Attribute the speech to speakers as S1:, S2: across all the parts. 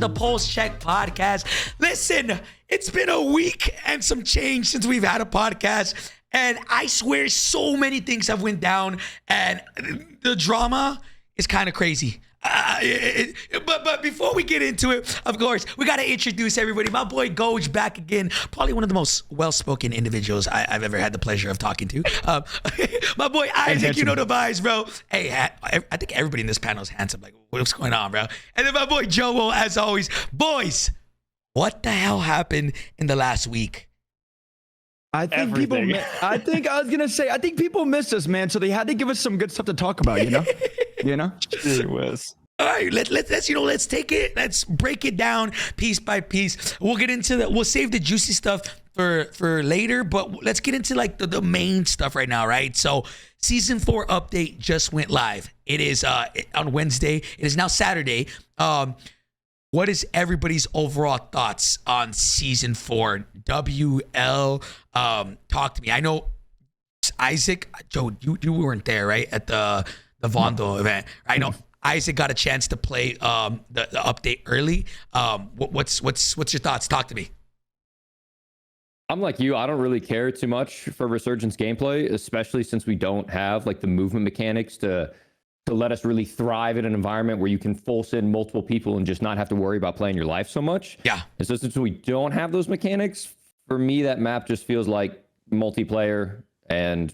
S1: the Pullze Check podcast. Listen, it's been a week and some change since we've had a podcast, and I swear so many things have went down, and the drama is kind of crazy. But before we get into it, of course, we got to introduce everybody. My boy Gojj back again. Probably one of the most well-spoken individuals I've ever had the pleasure of talking to. My boy Isaac, you know the vibes, bro. Hey, I think everybody in this panel is handsome. Like, what's going on, bro? And then my boy Joewo, as always. Boys, what the hell happened in the last week?
S2: I think people missed us, man. So they had to give us some good stuff to talk about, you know?
S3: It was.
S1: All right, let's take it. Let's break it down piece by piece. We'll get into that. We'll save the juicy stuff for later, but let's get into like the main stuff right now, right? So season 4 update just went live. It is on Wednesday. It is now Saturday. What is everybody's overall thoughts on season 4? WL, talk to me. I know Isaac, Joe, you weren't there, right? At the Vondel event. I know Isaac got a chance to play the update early. What's your thoughts? Talk to me.
S3: I'm like you. I don't really care too much for Resurgence gameplay, especially since we don't have like the movement mechanics to let us really thrive in an environment where you can full send multiple people and just not have to worry about playing your life so much.
S1: Yeah.
S3: And so since we don't have those mechanics, for me, that map just feels like multiplayer and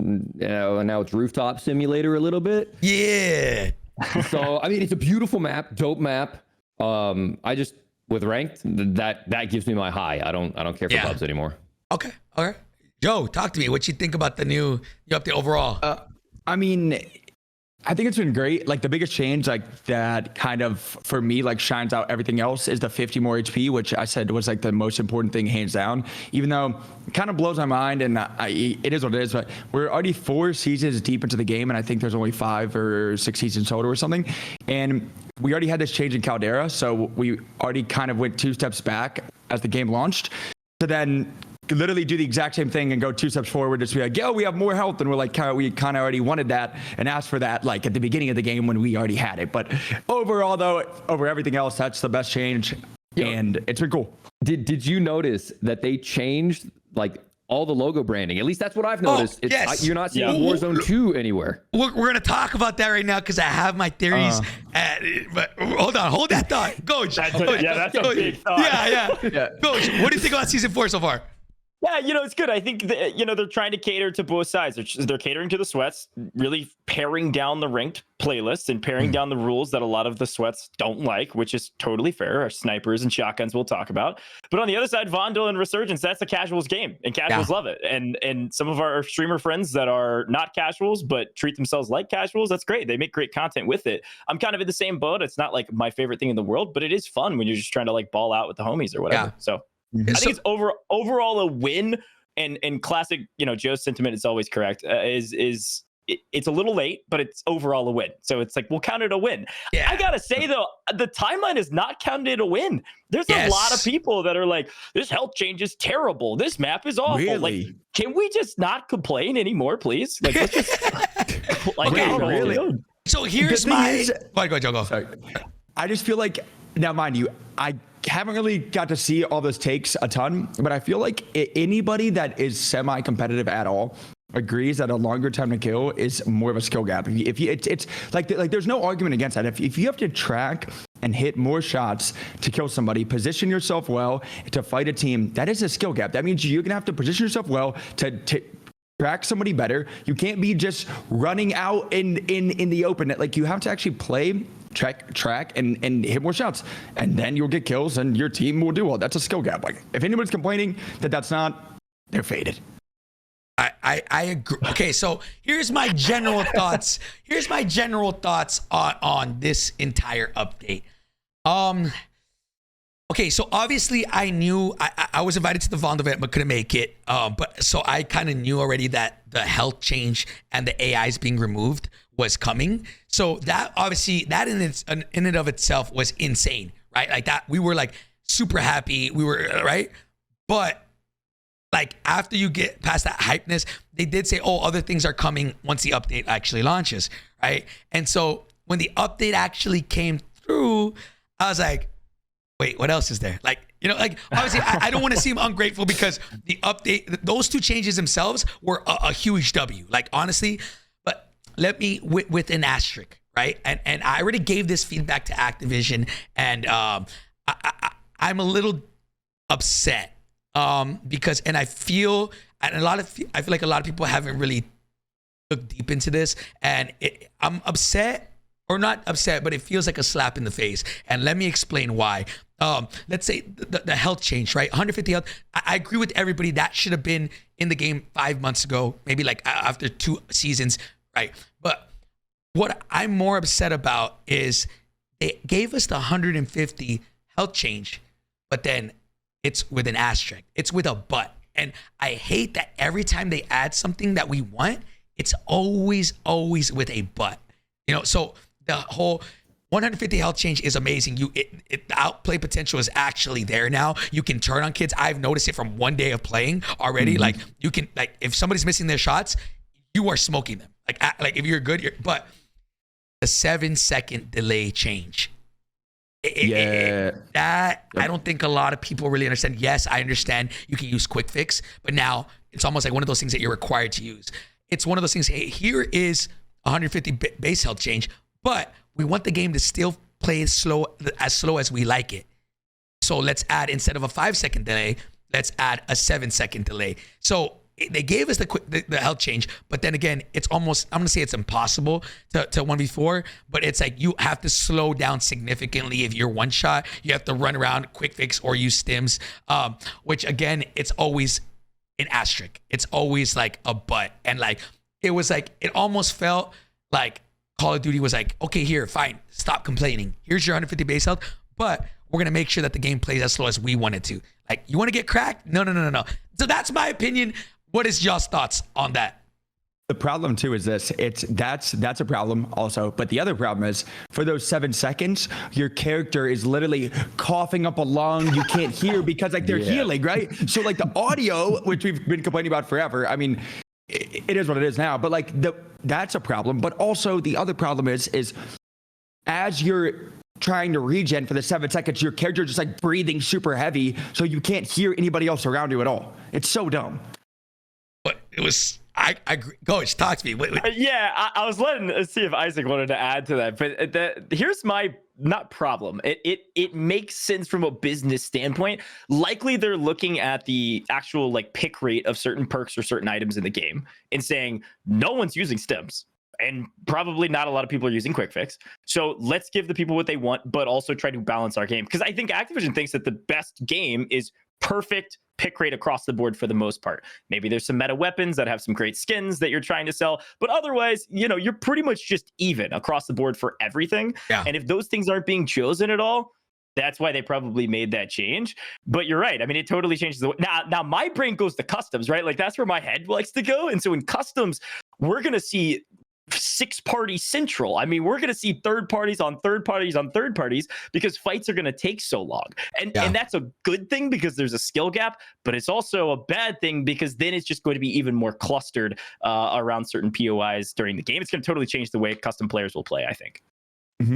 S3: now it's rooftop simulator a little bit.
S1: Yeah.
S3: So I mean, it's a beautiful map, dope map. I just with ranked that gives me my high. I don't care for pubs anymore.
S1: Okay. All right. Joe, talk to me. What you think about the new update overall?
S2: I mean, I think it's been great. Like the biggest change, like that kind of for me, like shines out everything else is the 50 more HP, which I said was like the most important thing, hands down. Even though it kind of blows my mind, and it is what it is. But we're already 4 seasons deep into the game, and I think there's only 5 or 6 seasons total or something. And we already had this change in Caldera, so we already kind of went 2 steps back as the game launched. So then literally do the exact same thing and go 2 steps forward, just be like, yo, we have more health, and we're like, we kind of already wanted that and asked for that like at the beginning of the game when we already had it. But overall, though, over everything else, that's the best change, and it's been cool.
S3: Did you notice that they changed like all the logo branding? At least that's what I've noticed.
S1: Yes.
S3: You're not seeing Warzone 2 anywhere.
S1: We're going to talk about that right now because I have my theories. But hold that thought. Gojj.
S4: That's a big thought.
S1: Yeah. Gojj, what do you think about season 4 so far?
S4: Yeah, it's good. I think they're trying to cater to both sides. They're catering to the sweats, really paring down the ranked playlist and paring down the rules that a lot of the sweats don't like, which is totally fair. Our snipers and shotguns we'll talk about. But on the other side, Vondel and Resurgence, that's a casuals game, and casuals love it. And some of our streamer friends that are not casuals but treat themselves like casuals, that's great. They make great content with it. I'm kind of in the same boat. It's not like my favorite thing in the world, but it is fun when you're just trying to like ball out with the homies or whatever. So I think it's overall a win, and classic, Joe's sentiment is always correct. It's a little late, but it's overall a win. So it's like, we'll count it a win. Yeah. I gotta say though, the timeline is not counted a win. There's a lot of people that are like, this health change is terrible. This map is awful.
S2: Really?
S4: Like, can we just not complain anymore, please? Like, let's just like,
S2: really?
S1: So here's my. Go.
S2: Sorry. I just feel like, now mind you, I haven't really got to see all those takes a ton, but I feel like anybody that is semi-competitive at all agrees that a longer time to kill is more of a skill gap. It's like there's no argument against that. If you have to track and hit more shots to kill somebody, position yourself well to fight a team, that is a skill gap. That means you're gonna have to position yourself well to track somebody better. You can't be just running out in the open. Like, you have to actually play, track and hit more shots, and then you'll get kills and your team will do well. That's a skill gap. Like, if anybody's complaining that that's not, they're faded.
S1: I agree. Okay, so here's my general thoughts. On this entire update. Okay, so obviously I knew I was invited to the Vondel event but couldn't make it. But so I kind of knew already that the health change and the AIs being removed was coming. So that obviously that in and of itself was insane, right? Like that, we were like super happy. We were right, but like after you get past that hypeness, they did say, oh, other things are coming once the update actually launches, right? And so when the update actually came through, I was like, Wait, what else is there? Like, you know, like obviously I don't want to seem ungrateful because the update, those two changes themselves were a huge W. Like honestly, but let me with an asterisk, right? And I already gave this feedback to Activision, and I'm a little upset because, and I feel like a lot of people haven't really looked deep into this, and I'm upset. Or not upset, but it feels like a slap in the face. And let me explain why. Let's say the health change, right? 150 health. I agree with everybody. That should have been in the game 5 months ago, maybe like after 2 seasons, right? But what I'm more upset about is they gave us the 150 health change, but then it's with an asterisk. It's with a but. And I hate that every time they add something that we want, it's always with a but. You know, so the whole 150 health change is amazing. The outplay potential is actually there now. You can turn on kids. I've noticed it from 1 day of playing already. Mm-hmm. Like you can, like if somebody's missing their shots, you are smoking them. Like if you're good, but the 7-second delay change. I don't think a lot of people really understand. Yes, I understand you can use quick fix, but now it's almost like one of those things that you're required to use. It's one of those things. Hey, here is 150 base health change, but we want the game to still play as slow as we like it. So let's add, instead of a 5-second delay, let's add a 7-second delay. So they gave us the health change, but then again, it's almost, I'm gonna say it's impossible to 1v4, but it's like you have to slow down significantly. If you're one shot, you have to run around quick fix or use stims, which again, it's always an asterisk. It's always like a but. And like, it was like, it almost felt like Call of Duty was like, okay, here, fine, stop complaining. Here's your 150 base health, but we're gonna make sure that the game plays as slow as we want it to. Like, you want to get cracked? No. So that's my opinion. What is y'all's thoughts on that?
S2: The problem too is this. That's a problem also. But the other problem is for those 7 seconds, your character is literally coughing up a lung you can't hear because like they're healing, right? So like the audio, which we've been complaining about forever. I mean, it is what it is now, but like that's a problem. But also the other problem is as you're trying to regen for the 7 seconds, your character just like breathing super heavy, so you can't hear anybody else around you at all. It's so dumb.
S1: But it was, I agree. Gojj, talk to me. Wait.
S4: Yeah, I was letting see if Isaac wanted to add to that, but here's my not problem. It makes sense from a business standpoint. Likely they're looking at the actual like pick rate of certain perks or certain items in the game and saying no one's using stims. And probably not a lot of people are using quick fix. So let's give the people what they want, but also try to balance our game. Because I think Activision thinks that the best game is perfect pick rate across the board for the most part. Maybe there's some meta weapons that have some great skins that you're trying to sell, but otherwise, you know, you're pretty much just even across the board for everything. Yeah. And if those things aren't being chosen at all, that's why they probably made that change. But you're right. I mean, it totally changes the way. Now my brain goes to customs, right? Like that's where my head likes to go. And so in customs, we're going to see 6-party central. I mean, we're going to see third parties on third parties on third parties because fights are going to take so long. And that's a good thing because there's a skill gap, but it's also a bad thing because then it's just going to be even more clustered around certain POIs during the game. It's going to totally change the way custom players will play, I think.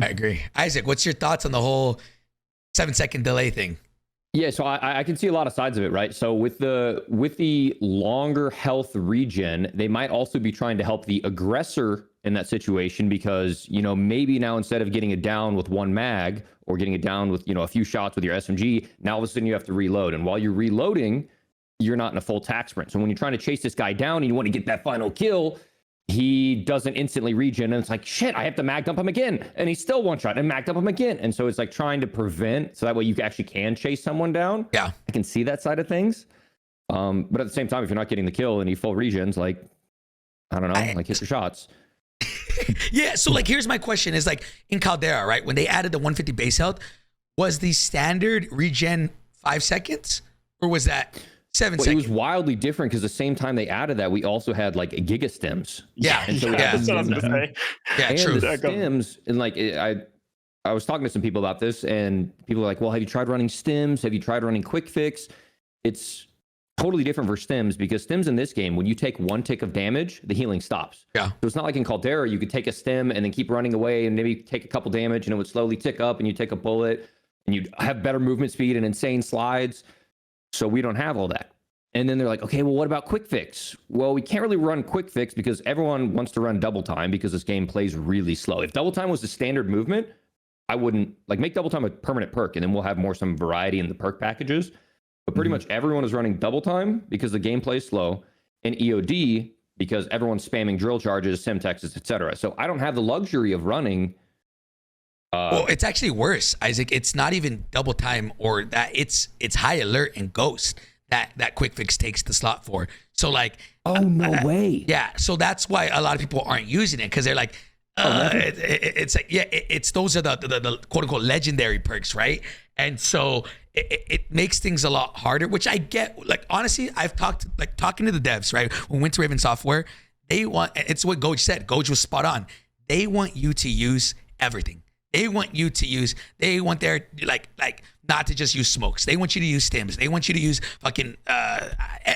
S1: I agree. Isaac, what's your thoughts on the whole 7-second delay thing?
S3: Yeah, so I can see a lot of sides of it, right? So with the longer health regen, they might also be trying to help the aggressor in that situation because, you know, maybe now instead of getting it down with one mag or getting it down with, you know, a few shots with your SMG, now all of a sudden you have to reload. And while you're reloading, you're not in a full tac sprint. So when you're trying to chase this guy down and you want to get that final kill, he doesn't instantly regen, and it's like, shit, I have to mag dump him again. And he's still one shot and mag dump him again. And so it's like trying to prevent, so that way you actually can chase someone down.
S1: Yeah.
S3: I can see that side of things. But at the same time, if you're not getting the kill and he full regens, like, I don't know, like hit your shots.
S1: Yeah, so like here's my question is like in Caldera, right? When they added the 150 base health, was the standard regen 5 seconds or was that 7 seconds?
S3: It was wildly different because the same time they added that, we also had like giga stims.
S1: Yeah,
S3: and so
S4: that's what I was gonna say.
S1: Yeah,
S3: and
S1: true.
S3: The stims, and like I was talking to some people about this, and people are like, "Well, have you tried running stims? Have you tried running quick fix?" It's totally different for stims because stims in this game, when you take 1 tick of damage, the healing stops.
S1: Yeah.
S3: So it's not like in Caldera, you could take a stim and then keep running away and maybe take a couple damage and it would slowly tick up and you take a bullet. and you'd have better movement speed and insane slides. So we don't have all that. And then they're like, okay, well, what about quick fix? Well, we can't really run quick fix because everyone wants to run double time because this game plays really slow. If double time was the standard movement, I wouldn't make double time a permanent perk, and then we'll have some variety in the perk packages. But pretty much everyone is running double time because the game plays slow, and EOD because everyone's spamming drill charges, Simtexes, etc. So I don't have the luxury of running.
S1: Well, it's actually worse, Isaac. It's not even double time or that. It's high alert and ghost that quick fix takes the slot for. So like,
S2: no way.
S1: Yeah. So that's why a lot of people aren't using it, because they're like, it's like, yeah, it's those are the quote unquote legendary perks, right? And so it makes things a lot harder, which I get. Like, honestly, I've talking to the devs, right? When we went to Raven Software, they want, it's what Gojj said. Gojj was spot on. They want you to use everything. They want their like not to just use smokes. They want you to use stims. They want you to use fucking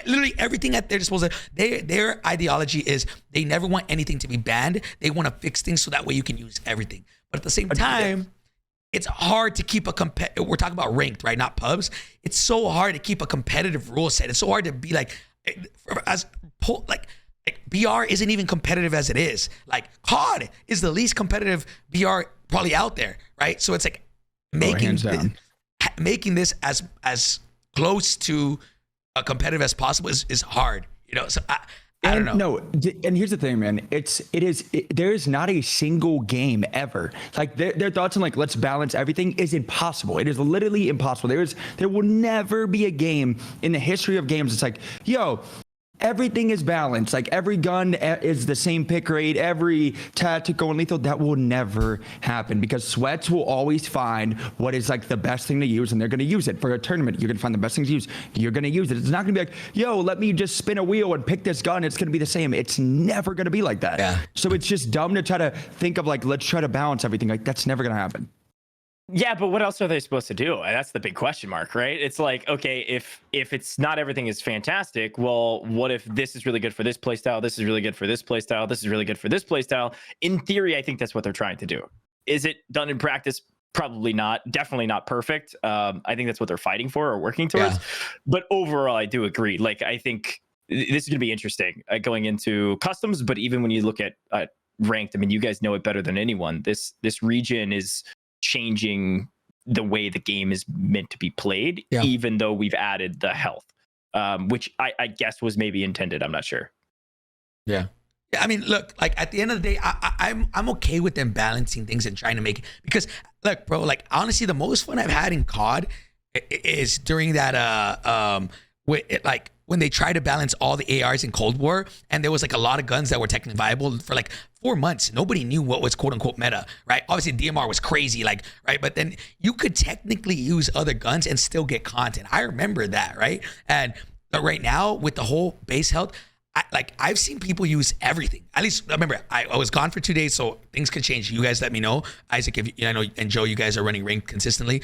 S1: literally everything at their disposal. Their ideology is they never want anything to be banned. They want to fix things so that way you can use everything. But at the same time, it's hard to keep we're talking about ranked, right? Not pubs. It's so hard to keep a competitive rule set. It's so hard to be like BR isn't even competitive as it is. Like COD is the least competitive BR probably out there, right? So it's like making this as close to a competitive as possible is hard, you know. So I don't know.
S2: No, and here's the thing, man. There is not a single game ever. Like their thoughts on like let's balance everything is impossible. It is literally impossible. There will never be a game in the history of games. It's like, yo, everything is balanced. Like every gun is the same pick rate, every tactical and lethal. That will never happen because sweats will always find what is like the best thing to use, and they're going to use it for a tournament. You're going to find the best thing to use. You're going to use it. It's not going to be like, yo, let me just spin a wheel and pick this gun. It's going to be the same. It's never going to be like that.
S1: Yeah.
S2: So it's just dumb to try to think of like, let's try to balance everything. Like that's never going to happen.
S4: Yeah, but what else are they supposed to do? That's the big question mark, right? It's like, okay, if it's not everything is fantastic, well, what if this is really good for this playstyle, this is really good for this playstyle, this is really good for this playstyle? In theory, I think that's what they're trying to do. Is it done in practice? Probably not. Definitely not perfect. I think that's what they're fighting for or working towards. Yeah. But overall, I do agree. Like, I think this is going to be interesting going into customs, but even when you look at ranked, I mean, you guys know it better than anyone. This region is changing the way the game is meant to be played, even though we've added the health, which I guess was maybe intended. I'm not sure.
S1: Yeah. I mean, look, like at the end of the day, I'm okay with them balancing things and trying to make it, because look, bro, like honestly, the most fun I've had in COD is during that when they try to balance all the ARs in Cold War, and there was like a lot of guns that were technically viable for like 4 months. Nobody knew what was quote unquote meta, right? Obviously DMR was crazy, like, right? But then you could technically use other guns and still get content. I remember that, right? And right now with the whole base health, I've seen people use everything. At least remember, I was gone for 2 days, so things could change. You guys let me know. Isaac, I know, and Joe, you guys are running ranked consistently.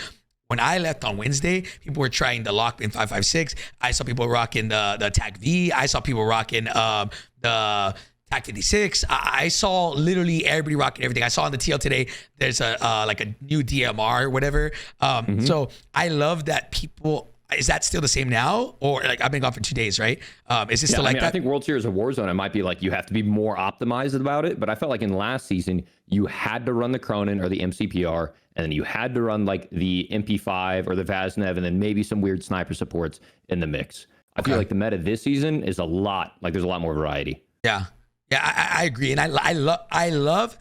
S1: When I left on Wednesday, people were trying the Lockpin 5.56. I saw people rocking the TAC V. I saw people rocking the TAC 56. I saw literally everybody rocking everything. I saw on the TL today, there's a new DMR or whatever. So I love that people. Is that still the same now? Or like I've been gone for 2 days, right? Is it still like that?
S3: I think World Series of Warzone, it might be like you have to be more optimized about it. But I felt like in last season, you had to run the Cronin or the MCPR, and then you had to run like the MP5 or the Vaznev, and then maybe some weird sniper supports in the mix. I feel like the meta this season is there's a lot more variety.
S1: Yeah, I agree, and I love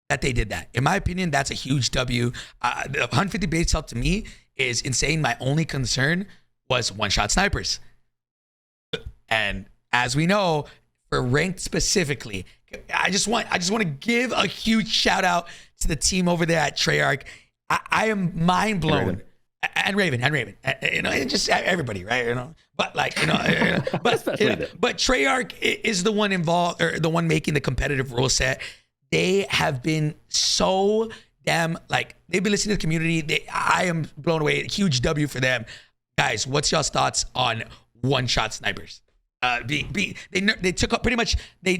S1: that they did that. In my opinion, that's a huge W. The 150 base health to me is insane. My only concern was one-shot snipers, and as we know, for ranked specifically, I just want to give a huge shout out to the team over there at Treyarch. I am mind blown. And Raven, you know, and just everybody, right? You know, but like, you know, but Treyarch is the one involved, or the one making the competitive rule set. They have been so damn, like, they've been listening to the community. I am blown away. Huge W for them, guys. What's y'all's thoughts on one-shot snipers? They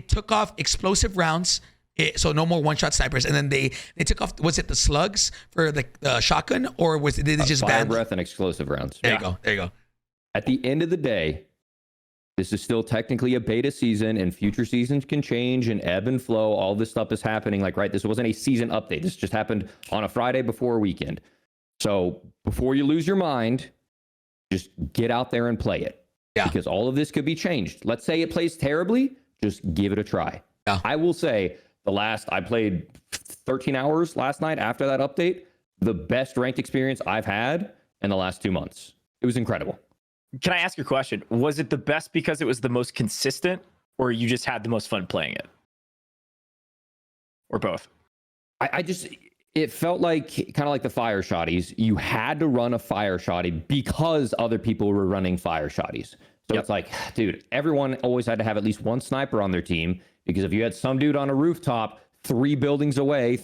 S1: took off explosive rounds So no more one-shot snipers. And then they took off, was it the slugs for the shotgun, or was it, did they just
S3: fire
S1: ban?
S3: breath and explosive rounds.
S1: There you go. There you go.
S3: At the end of the day, this is still technically a beta season, and future seasons can change and ebb and flow. All this stuff is happening. Like, right, this wasn't a season update. This just happened on a Friday before a weekend. So before you lose your mind, just get out there and play it.
S1: Yeah.
S3: Because all of this could be changed. Let's say it plays terribly, just give it a try.
S1: Yeah.
S3: I will say I played 13 hours last night after that update. The best ranked experience I've had in the last 2 months. It was incredible.
S4: Can I ask you a question? Was it the best because it was the most consistent, or you just had the most fun playing it? Or both?
S3: It felt like kind of like the fire shotties. You had to run a fire shotty because other people were running fire shotties. So It's like, dude, everyone always had to have at least one sniper on their team, because if you had some dude on a rooftop 3 buildings away,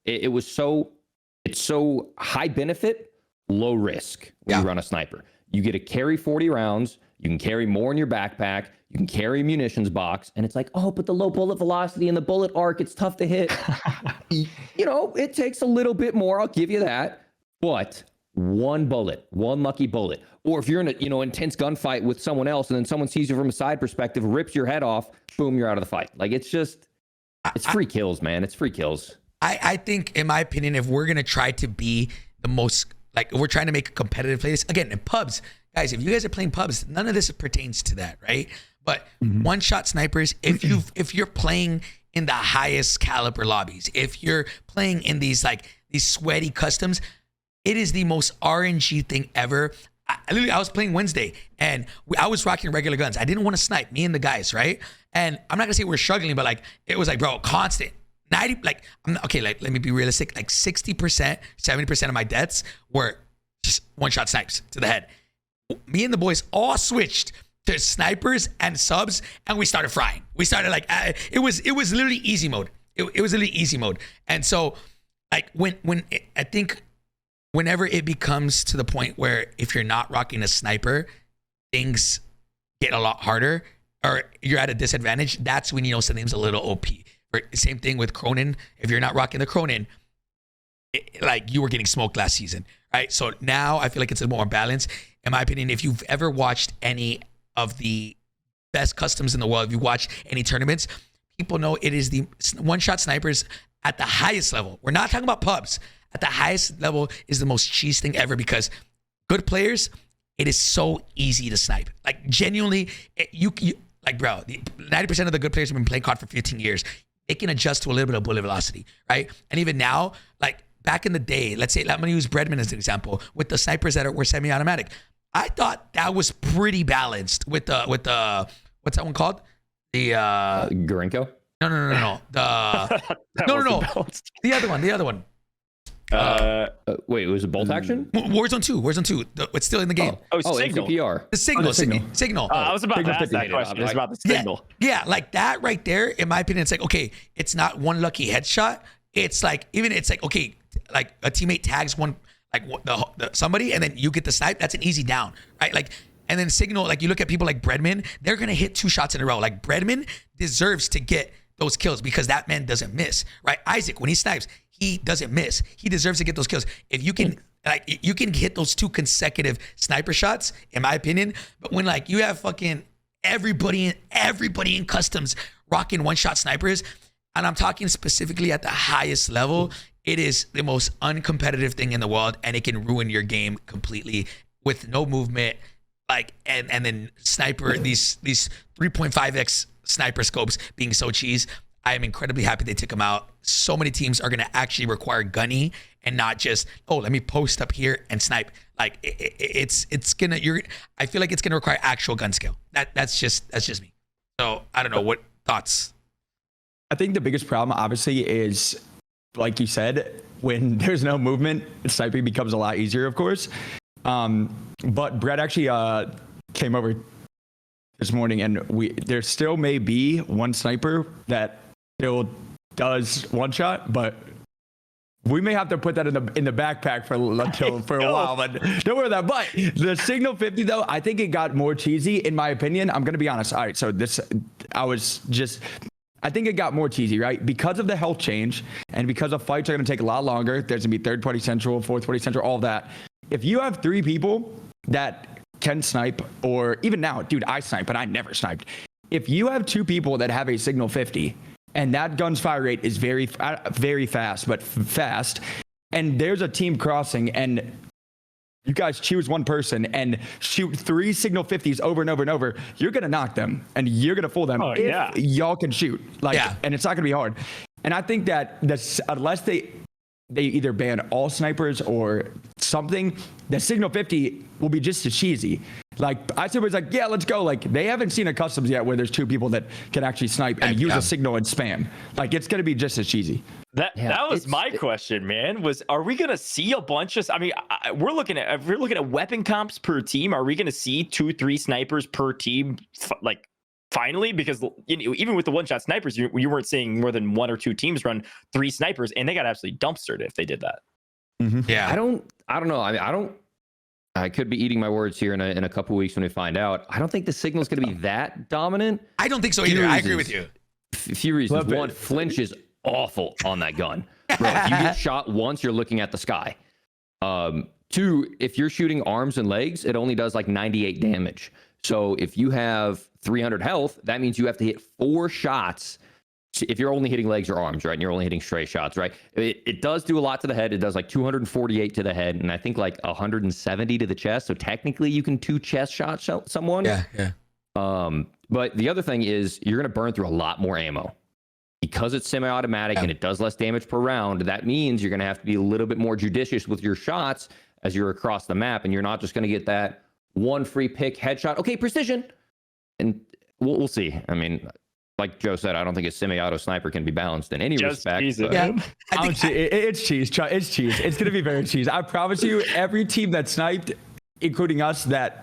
S3: it's so high benefit, low risk when you run a sniper. You get to carry 40 rounds. You can carry more in your backpack. You can carry a munitions box. And it's like, oh, but the low bullet velocity and the bullet arc, it's tough to hit. It takes a little bit more. I'll give you that. But one lucky bullet. Or if you're in a intense gunfight with someone else, and then someone sees you from a side perspective, rips your head off, boom, you're out of the fight. Like, it's free kills, man. It's free kills.
S1: I think, in my opinion, if we're going to try to be the most, like, if we're trying to make a competitive play, again, in pubs, guys, if you guys are playing pubs, none of this pertains to that, right? But one-shot snipers, if you're playing in the highest caliber lobbies, if you're playing in these sweaty customs, it is the most RNG thing ever. I was playing Wednesday, and I was rocking regular guns. I didn't want to snipe, me and the guys, right? And I'm not gonna say we're struggling, but it was bro, constant. 90, let me be realistic. 60%, 70% of my deaths were just one-shot snipes to the head. Me and the boys all switched to snipers and subs, and we started frying. We started it was literally easy mode. It was literally easy mode. And so I think whenever it becomes to the point where if you're not rocking a sniper, things get a lot harder, or you're at a disadvantage, that's when something's a little OP. Same thing with Cronin. If you're not rocking the Cronin, you were getting smoked last season, right? So now I feel like it's a more balanced. In my opinion, if you've ever watched any of the best customs in the world, if you watch any tournaments, people know it is the one-shot snipers at the highest level. We're not talking about pubs. At the highest level is the most cheese thing ever, because good players, it is so easy to snipe. Genuinely, bro, 90% of the good players have been playing COD for 15 years. They can adjust to a little bit of bullet velocity, right? And even now, back in the day, let's say, I'm going to use Breadman as an example, with the snipers that were semi-automatic. I thought that was pretty balanced with the what's that one called? The
S3: Gorenko?
S1: No. No. The other one.
S3: Wait, was it bolt action?
S1: Warzone 2. It's still in the game.
S4: Signal.
S3: APR.
S1: The signal.
S4: I was about to ask that question. It's about the signal.
S1: Yeah, that right there, in my opinion, it's okay, it's not one lucky headshot. It's okay, a teammate tags one, somebody, and then you get the snipe. That's an easy down, right? And then signal, you look at people like Breadman, they're gonna hit 2 shots in a row. Breadman deserves to get those kills because that man doesn't miss, right? Isaac, when he snipes, he doesn't miss. He deserves to get those kills. If you can, you can hit those 2 consecutive sniper shots, in my opinion. But when you have fucking everybody in customs rocking one-shot snipers, and I'm talking specifically at the highest level, it is the most uncompetitive thing in the world, and it can ruin your game completely with no movement. And then sniper, these 3.5x sniper scopes being so cheese. I am incredibly happy they took them out. So many teams are going to actually require gunny and not just, let me post up here and snipe. It's gonna, I feel like it's gonna require actual gun skill. That's just me. So I don't know, what thoughts?
S2: I think the biggest problem obviously is, like you said, when there's no movement, sniping becomes a lot easier, of course. But Brett actually came over this morning, and there still may be one sniper that still does one shot, but we may have to put that in the backpack for a while. But don't worry about that. But the Signal 50 though, I think it got more cheesy in my opinion. I'm gonna be honest. All right, so I think it got more cheesy, right? Because of the health change and because the fights are going to take a lot longer. There's going to be third party central, fourth party central, all that. If you have 3 people that can snipe, or even now, dude, I snipe, but I never sniped. If you have 2 people that have a signal 50 and that gun's fire rate is very, very fast, but fast, and there's a team crossing and you guys choose one person and shoot 3 signal 50s over and over and over, you're going to knock them and you're going to fool them if y'all can shoot. And it's not going to be hard. And I think that unless they either ban all snipers or something, the signal 50 will be just as cheesy. Like, IceManIsaac was like, yeah, let's go. Like, they haven't seen a customs yet where there's 2 people that can actually snipe and use a signal and spam. Like, it's going to be just as cheesy.
S4: That was my question, man. Are we gonna see a bunch of? I mean, if we're looking at weapon comps per team, are we gonna see 2-3 snipers per team? Like, finally, because even with the one-shot snipers, you weren't seeing more than 1 or 2 teams run 3 snipers, and they got absolutely dumpstered if they did that.
S2: Mm-hmm.
S3: Yeah, I don't know. I mean, I could be eating my words here in a couple weeks when we find out. I don't think the signal's going to be that dominant.
S1: I don't think so either. I agree with you.
S3: A few reasons. One, flinch is awful on that gun. Bro, if you get shot once, you're looking at the sky. 2, if you're shooting arms and legs, it only does like 98 damage. So if you have 300 health, that means you have to hit 4 shots. If you're only hitting legs or arms, right, and you're only hitting stray shots, right, it does do a lot to the head. It does like 248 to the head, and I think like 170 to the chest. So technically, you can 2 chest shots someone.
S1: Yeah.
S3: But the other thing is you're going to burn through a lot more ammo. Because it's semi-automatic and it does less damage per round, that means you're going to have to be a little bit more judicious with your shots as you're across the map, and you're not just going to get that 1 free pick headshot. Okay, precision. And we'll see. I mean, like Joe said, I don't think a semi-auto sniper can be balanced in any respect.
S2: It's cheese. It's cheese. It's going to be very cheese. I promise you, every team that sniped, including us, that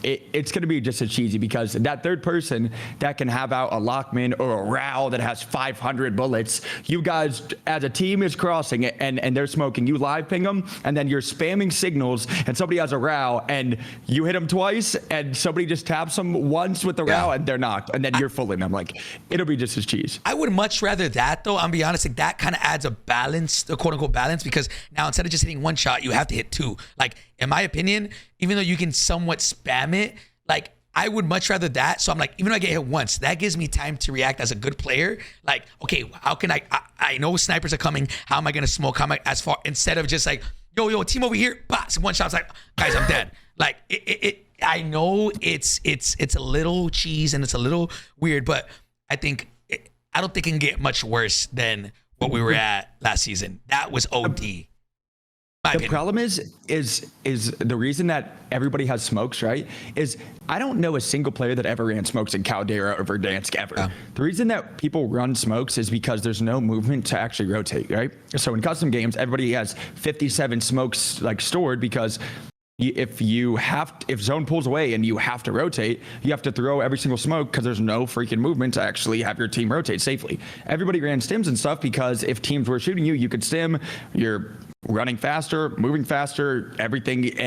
S2: it's going to be just as cheesy, because that third person that can have out a Lockman or a Rao that has 500 bullets, you guys as a team is crossing it and they're smoking, you live ping them, and then you're spamming signals, and somebody has a Rao and you hit them twice and somebody just taps them once with the Rao and they're knocked, and then you're fooling them. Like, it'll be just as cheese.
S1: I would much rather that, though. I'll be honest, like, that kind of adds a balance, a quote unquote balance, because now instead of just hitting 1 shot, you have to hit 2. Like, in my opinion, even though you can somewhat spam it, like, I would much rather that. So I'm like, even though I get hit once, that gives me time to react as a good player. Like, okay, how can I know snipers are coming. How am I going to smoke? How am I as far, instead of just like, yo, team over here, box, 1 shot. It's like, guys, I'm dead. Like, I know it's a little cheese and it's a little weird, but I don't think it can get much worse than what we were at last season. That was OD.
S2: The problem is the reason that everybody has smokes, right, is I don't know a single player that ever ran smokes in Caldera or Verdansk ever. Yeah. The reason that people run smokes is because there's no movement to actually rotate, right? So in custom games, everybody has 57 smokes like stored, because if zone pulls away and you have to rotate, you have to throw every single smoke because there's no freaking movement to actually have your team rotate safely. Everybody ran stims and stuff because if teams were shooting you, you could stim. You're running faster, moving faster, everything,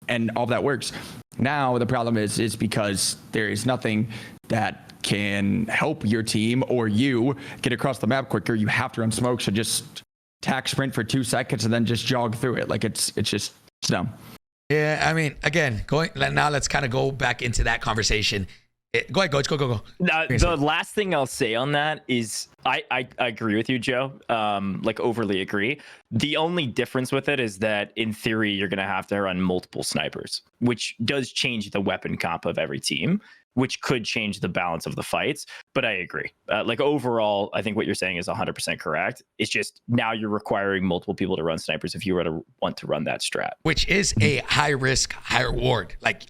S2: and all that works. Now the problem is because there is nothing that can help your team or you get across the map quicker. You have to run smokes, so just tack sprint for 2 seconds and then just jog through it. Like, it's dumb.
S1: Yeah, I mean, again, let's kind of go back into that conversation. Go ahead, Gojj, go.
S4: Now, the last thing I'll say on that is I agree with you, Joe. Like, overly agree. The only difference with it is that in theory, you're going to have to run multiple snipers, which does change the weapon comp of every team, which could change the balance of the fights. But I agree. Like, overall, I think what you're saying is 100% correct. It's just now you're requiring multiple people to run snipers if you were to want to run that strat.
S1: Which is a high risk, high reward. Like,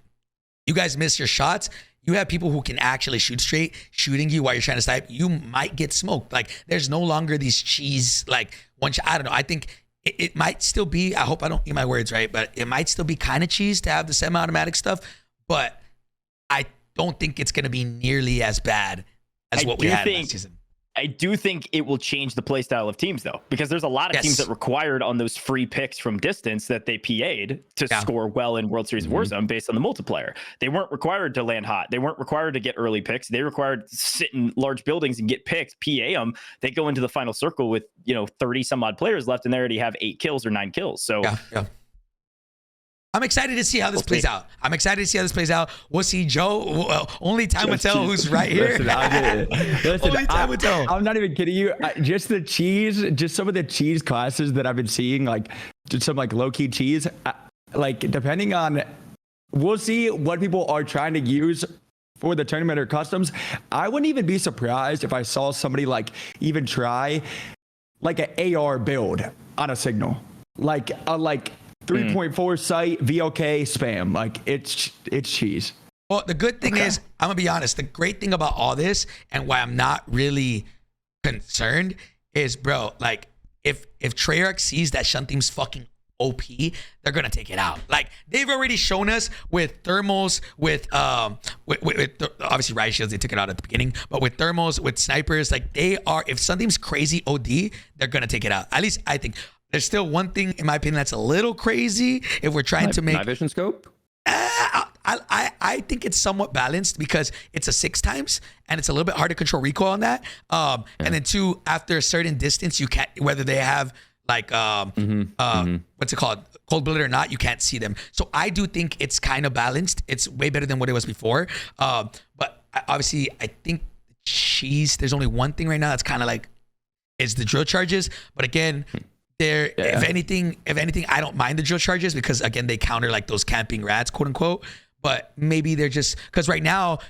S1: you guys miss your shots. You have people who can actually shoot straight, shooting you while you're trying to snipe. You might get smoked. Like, there's no longer these cheese, like, 1 shot. I don't know. I think it might still be, I hope I don't eat my words right, but it might still be kind of cheese to have the semi-automatic stuff. But I don't think it's going to be nearly as bad as what we had last season.
S4: I do think it will change the play style of teams, though, because there's a lot of teams that required on those free picks from distance that they PA'd to score well in World Series Warzone based on the multiplayer. They weren't required to land hot. They weren't required to get early picks. They required to sit in large buildings and get picks, PA them. They go into the final circle with 30 some odd players left, and they already have 8 kills or 9 kills. So.
S1: Yeah. I'm excited to see how this plays out. We'll see, Joe. Only time will tell who's right here. Only time will tell.
S2: I'm not even kidding you. Just some of the cheese classes that I've been seeing, like just some like low-key cheese, like depending on, we'll see what people are trying to use for the tournament or customs. I wouldn't even be surprised if I saw somebody like even try like an AR build on a signal, like 3.4 sight VOK spam. Like it's cheese.
S1: Well, the good thing is, I'm gonna be honest, the great thing about all this and why I'm not really concerned is, bro, like if Treyarch sees that Shunteam's fucking OP, they're gonna take it out. Like they've already shown us with thermals, with obviously riot shields, they took it out at the beginning, but with thermals, with snipers, like they are, if something's crazy OD, they're gonna take it out. At least I think. There's still one thing, in my opinion, that's a little crazy. If we're trying to make
S3: night vision scope,
S1: I think it's somewhat balanced because it's a 6x and it's a little bit hard to control recoil on that. And then 2, after a certain distance, you can't, whether they have like what's it called, cold blooded or not, you can't see them. So I do think it's kind of balanced. It's way better than what it was before. But obviously, I think cheese. There's only one thing right now that's kind of like is the drill charges. But again. If anything, I don't mind the drill charges because again, they counter like those camping rats, quote unquote. But maybe they're just because right now,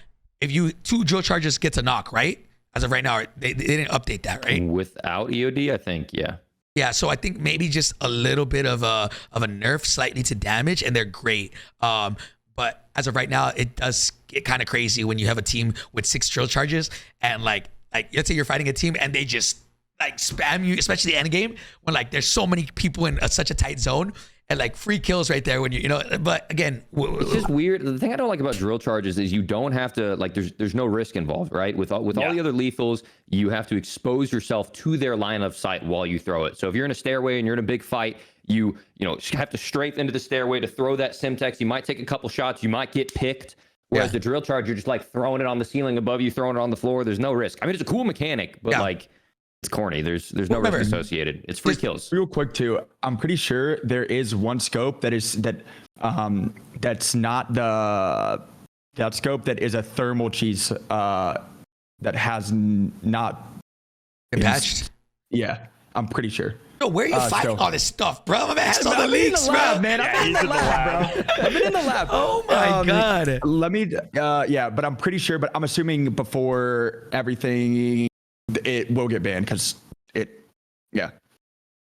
S1: if 2 drill charges gets a knock, right? As of right now, they didn't update that, right?
S3: Without EOD, I think, yeah.
S1: Yeah, so I think maybe just a little bit of a nerf slightly to damage, and they're great. But as of right now, it does get kind of crazy when you have a team with 6 drill charges and like let's say you're fighting a team and they just like spam you, especially the end game when like there's so many people in such a tight zone and like free kills right there when but again,
S3: it's just weird. The thing I don't like about drill charges is you don't have to like there's no risk involved, right? With all the other lethals, you have to expose yourself to their line of sight while you throw it. So if you're in a stairway and you're in a big fight, you have to strafe into the stairway to throw that Simtex. You might take a couple shots, you might get picked. Whereas the drill charge, you're just like throwing it on the ceiling above you, throwing it on the floor. There's no risk. I mean, it's a cool mechanic, but like it's corny. There's no risk associated. It's free kills.
S2: Real quick too, I'm pretty sure there is one scope that's not that scope that is a thermal cheese that has not
S1: been patched.
S2: Yeah, I'm pretty sure.
S1: Yo, where are you finding all this stuff, bro? My man has all the leaks, bro.
S2: Man, I've been in the lab, bro. I've been in the lab.
S1: Oh my god.
S2: Let me. But I'm pretty sure. But I'm assuming before everything, it will get banned because it. Yeah.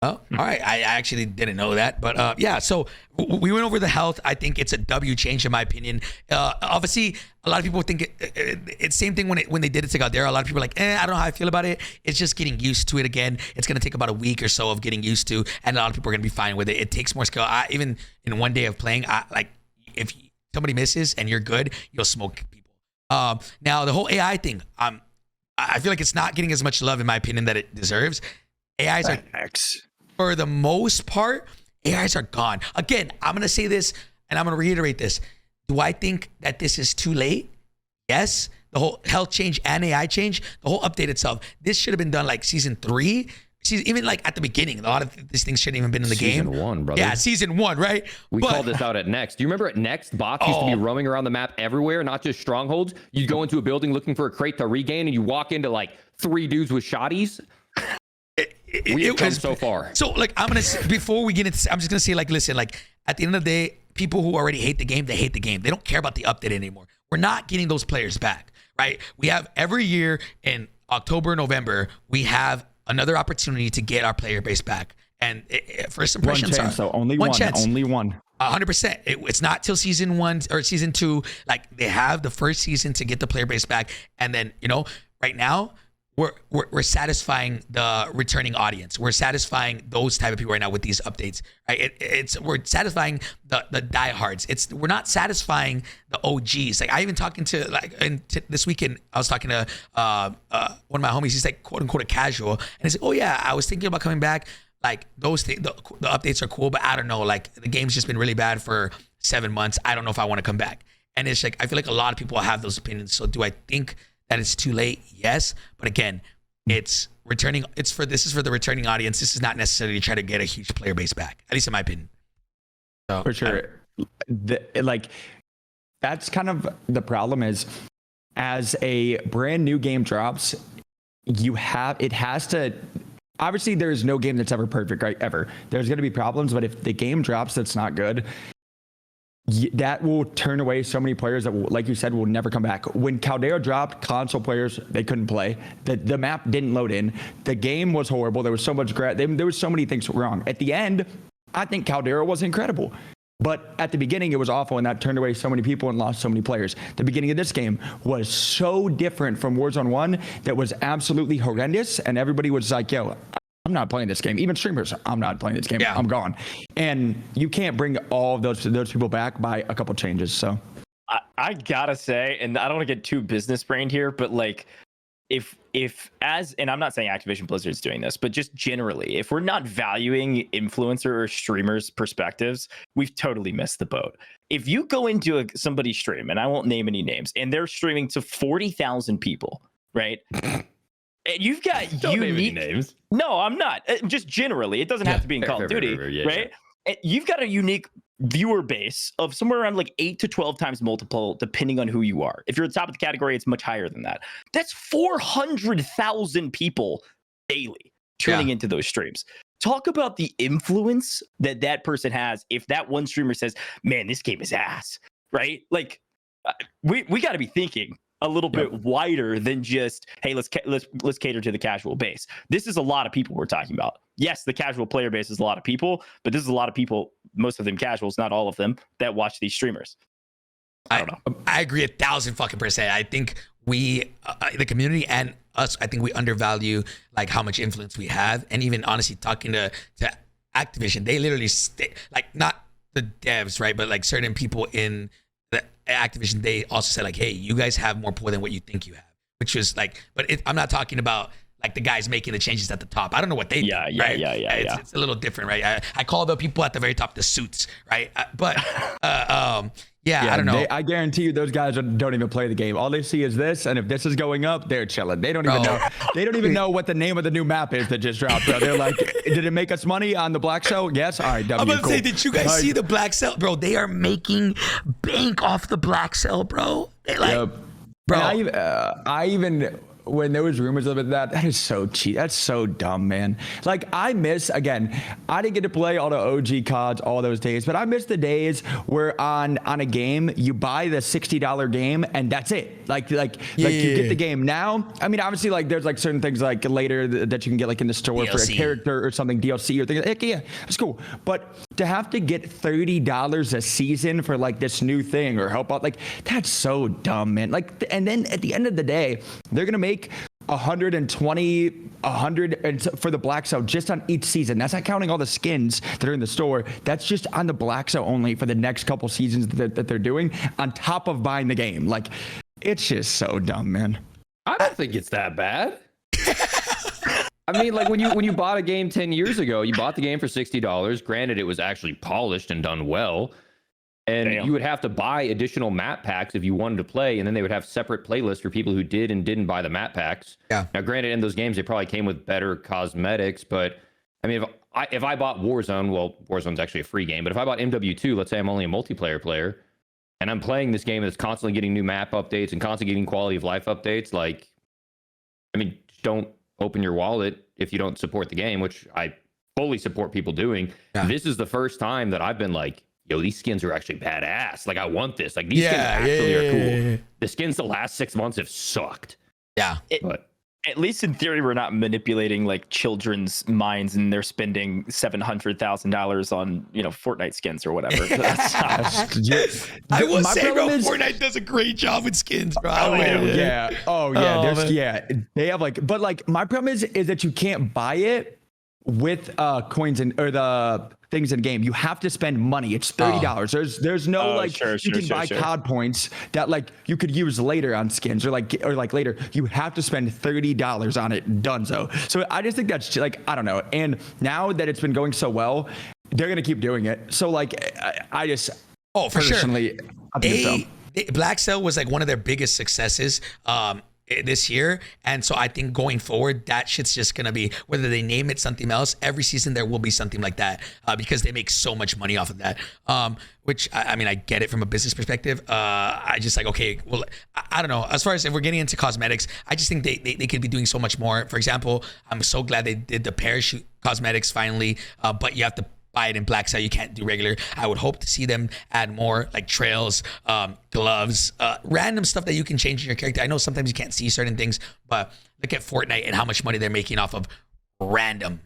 S1: Oh, all right. I actually didn't know that, but so we went over the health. I think it's a W change in my opinion. Obviously, a lot of people think it's same thing when they did it to Caldera. A lot of people are like, I don't know how I feel about it. It's just getting used to it again. It's gonna take about a week or so of getting used to, and a lot of people are gonna be fine with it. It takes more skill. Even in one day of playing, if somebody misses and you're good, you'll smoke people. Now the whole AI thing, I feel like it's not getting as much love in my opinion that it deserves. AIs are for the most part, AIs are gone. Again, I'm going to say this and I'm going to reiterate this. Do I think that this is too late? Yes. The whole health change and AI change, the whole update itself. This should have been done like season 3. Even like at the beginning. A lot of these things shouldn't even been in the game.
S3: Season 1, brother.
S1: Yeah, season 1, right?
S3: We called this out at Next. Do you remember at Next, bots used to be roaming around the map everywhere, not just strongholds? You'd go into a building looking for a crate to regain and you walk into like 3 dudes with shotties. We have come so far.
S1: So like before we get into, I'm just gonna say like, listen, like at the end of the day, people who already hate the game, they hate the game. They don't care about the update anymore. We're not getting those players back, right? We have every year in October, November, we have another opportunity to get our player base back. And first impressions
S2: one chance, so only one chance. Only one.
S1: 100%. It's not till season 1 or season 2. Like they have the first season to get the player base back, and then right now. we're satisfying the returning audience. We're satisfying those type of people right now with these updates, right? We're satisfying the diehards. We're not satisfying the OGs. Like I even talking to this weekend, I was talking to one of my homies. He's like quote unquote a casual, and he's like, oh yeah, I was thinking about coming back. Like those things, the updates are cool, but I don't know. Like the game's just been really bad for 7 months. I don't know if I want to come back. And it's like I feel like a lot of people have those opinions. So do I think that it's too late? Yes, but again, it's returning. This is for the returning audience. This is not necessarily to try to get a huge player base back, at least in my opinion. So,
S2: for sure, that's kind of the problem. Is as a brand new game drops, it has to. Obviously, there's no game that's ever perfect, right? Ever. There's going to be problems, but if the game drops that's not good, that will turn away so many players that, like you said, will never come back. When Caldera dropped, console players, they couldn't play. The map didn't load in. The game was horrible. There was so much there was so many things wrong. At the end, I think Caldera was incredible. But at the beginning, it was awful, and that turned away so many people and lost so many players. The beginning of this game was so different from Warzone 1 that was absolutely horrendous, and everybody was like, yo, I'm not playing this game. Even streamers, I'm not playing this game. Yeah. I'm gone. And you can't bring all of those people back by a couple changes. So
S4: I gotta say, and I don't want to get too business brained here, but like and I'm not saying Activision Blizzard's doing this, but just generally, if we're not valuing influencer or streamers' perspectives, we've totally missed the boat. If you go into somebody's stream, and I won't name any names, and they're streaming to 40,000 people, right? And you've got unique names. No, I'm not. Just generally, it doesn't have to be in Call of Duty, right? Yeah. You've got a unique viewer base of somewhere around like 8 to 12 times multiple, depending on who you are. If you're at the top of the category, it's much higher than that. That's 400,000 people daily tuning into those streams. Talk about the influence that person has. If that one streamer says, "Man, this game is ass," right? Like, we got to be thinking a little bit wider than just, hey, let's cater to the casual base. This is a lot of people we're talking about. Yes, the casual player base is a lot of people, but this is a lot of people, most of them casuals, not all of them, that watch these streamers. I don't know.
S1: I agree 1,000%. I think we, the community and us, I think we undervalue like how much influence we have. And even honestly, talking to Activision, they literally like not the devs, right? But like certain people in the Activision, they also said like, hey, you guys have more pull than what you think you have, which was like, but I'm not talking about like the guys making the changes at the top. I don't know what they do, right? It's a little different, right? I call the people at the very top the suits, right? I don't know.
S2: I guarantee you those guys don't even play the game. All they see is this, and if this is going up, they're chilling. They don't even know. They don't even know what the name of the new map is that just dropped, bro. They're like, did it make us money on the Black Cell? Yes. All right,
S1: I'm about to say, did you guys see the Black Cell, bro? They are making bank off the Black Cell, bro. They like, bro.
S2: I even. When there was rumors of it, that is so cheap. That's so dumb, man. Like, I miss, again, I didn't get to play all the OG CODs all those days, but I miss the days where on a game, you buy the $60 game and that's it. Like you get the game. Now, I mean, obviously, like, there's like certain things like later that you can get like in the store DLC. For a character or something, DLC or things. Like, yeah, it's cool. But to have to get $30 a season for like this new thing or help out, like, that's so dumb, man. Like, and then at the end of the day, they're going to make 120, 100 for the Black Cell just on each season. That's not counting all the skins that are in the store. That's just on the Black Cell only for the next couple seasons that they're doing on top of buying the game. Like, it's just so dumb, man.
S3: I don't think it's that bad. I mean, like when you bought a game 10 years ago, you bought the game for $60. Granted, it was actually polished and done well. And you would have to buy additional map packs if you wanted to play, and then they would have separate playlists for people who did and didn't buy the map packs. Yeah. Now, granted, in those games, they probably came with better cosmetics, but I mean, if I bought Warzone, well, Warzone's actually a free game, but if I bought MW2, let's say I'm only a multiplayer player, and I'm playing this game that's constantly getting new map updates and constantly getting quality of life updates, like, I mean, don't open your wallet if you don't support the game, which I fully support people doing. Yeah. This is the first time that I've been like, yo, these skins are actually badass. Like, I want this. Like, these skins actually are cool. The skins the last 6 months have sucked.
S1: Yeah.
S3: But
S4: At least in theory, we're not manipulating like children's minds and they're spending $700,000 on, Fortnite skins or whatever.
S1: I will say, bro, Fortnite does a great job with skins, bro.
S2: Yeah. Oh, yeah.
S1: Oh,
S2: They have but my problem is that you can't buy it with coins or the things in game. You have to spend money. It's $30. There's no you can buy COD points that you could use later on skins or later. You have to spend $30 on it. Donezo. So I just think that's I don't know. And now that it's been going so well, they're gonna keep doing it. So I just
S1: for
S2: personally,
S1: sure.
S2: I think
S1: Black Cell was one of their biggest successes this year, and so I think going forward that shit's just gonna be, whether they name it something else, every season there will be something like that because they make so much money off of that, which I mean I get it from a business perspective. I just okay, well, I don't know, as far as if we're getting into cosmetics, I just think they could be doing so much more. For example, I'm so glad they did the parachute cosmetics finally, but you have to buy it in Black Cell. You can't do regular. I would hope to see them add more trails, gloves, random stuff that you can change in your character. I know sometimes you can't see certain things, but look at Fortnite and how much money they're making off of random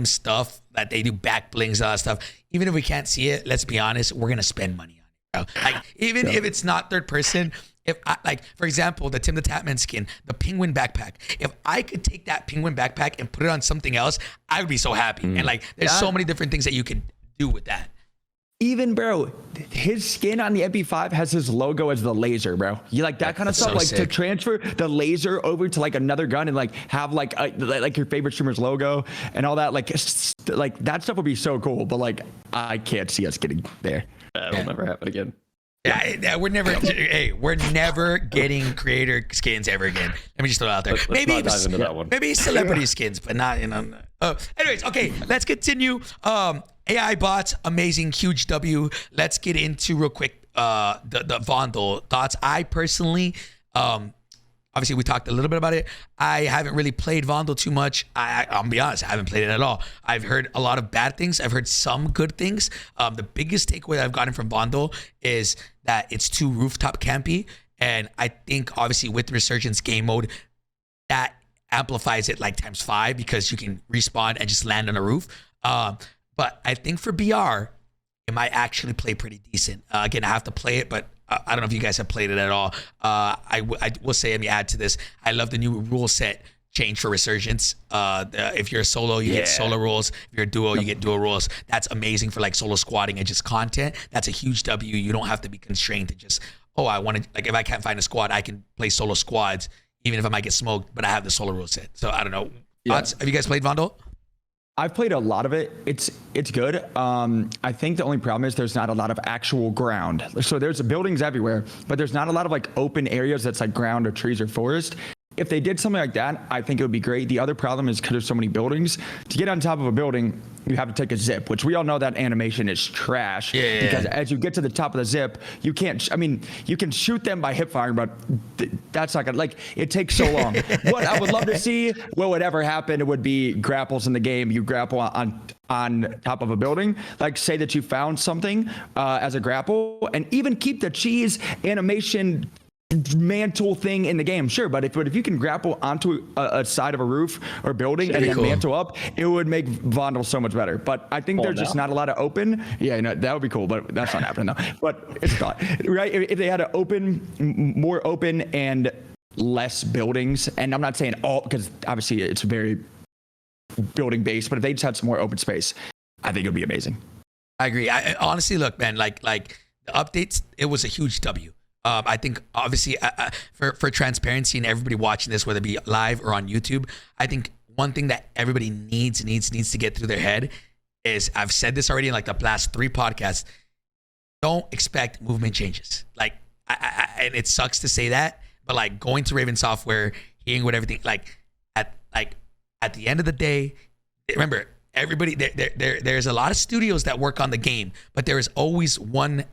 S1: stuff that they do, back blings, all that stuff. Even if we can't see it, let's be honest, we're gonna spend money on it, bro. Even if it's not third person. If I, for example, the Tim the Tatman skin, the penguin backpack, if I could take that penguin backpack and put it on something else, I would be so happy. And there's so many different things that you could do with that.
S2: Even, bro, his skin on the MP5 has his logo as the laser, bro. You that kind of stuff,
S1: so
S2: to transfer the laser over to another gun and have your favorite streamer's logo and all that. That stuff would be so cool. But I can't see us getting there.
S3: That'll never happen again.
S1: Yeah, we're never. We're never getting creator skins ever again. Let me just throw it out there. Maybe celebrity skins, but not anyways, okay, let's continue. AI bots, amazing, huge W. Let's get into real quick the Vondel thoughts. I personally, obviously we talked a little bit about it. I haven't really played Vondel too much. I'll be honest, I haven't played it at all. I've heard a lot of bad things. I've heard some good things. The biggest takeaway that I've gotten from Vondel is that it's too rooftop campy. And I think obviously with Resurgence game mode, that amplifies it ×5 because you can respawn and just land on a roof. But I think for BR, it might actually play pretty decent. Again, I have to play it, but I don't know if you guys have played it at all. I will say, let me add to this. I love the new rule set change for Resurgence. If you're a solo, you get solo rules. If you're a duo, you get duo rules. That's amazing for solo squatting and just content. That's a huge W. You don't have to be constrained to just, I want to, if I can't find a squad, I can play solo squads, even if I might get smoked, but I have the solo rule set. So I don't know. Have you guys played Vondel?
S2: I've played a lot of it. It's good. I think the only problem is there's not a lot of actual ground. So there's buildings everywhere, but there's not a lot of open areas that's ground or trees or forest. If they did something like that, I think it would be great. The other problem is because there's so many buildings, to get on top of a building, you have to take a zip, which we all know that animation is trash. Because as you get to the top of the zip, you can't, you can shoot them by hip firing, but that's not gonna, it takes so long. What I would love to see, what would ever happen, it would be grapples in the game. You grapple on top of a building, say that you found something as a grapple, and even keep the cheese animation mantle thing in the game, sure, but if you can grapple onto a side of a roof or building and then mantle up, it would make Vondel so much better. But I think there's just not a lot of open. That would be cool, but that's not happening though. But it's not right if they had more open and less buildings. And I'm not saying all, because obviously it's very building based, but if they just had some more open space, I think it would be amazing.
S1: I agree. I honestly, look, man, like the updates, it was a huge W. I think obviously for transparency and everybody watching this, whether it be live or on YouTube, I think one thing that everybody needs to get through their head is, I've said this already in the last 3 podcasts, don't expect movement changes. And it sucks to say that, but going to Raven Software, hearing what everything, at the end of the day, remember, everybody, there's a lot of studios that work on the game, but there is always one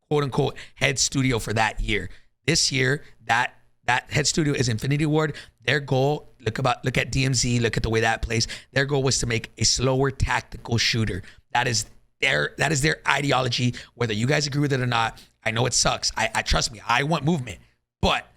S1: quote unquote head studio for that year. This year, that head studio is Infinity Ward. Their goal, look at DMZ, look at the way that plays. Their goal was to make a slower tactical shooter. That is their ideology, whether you guys agree with it or not. I know it sucks. I trust me, I want movement, but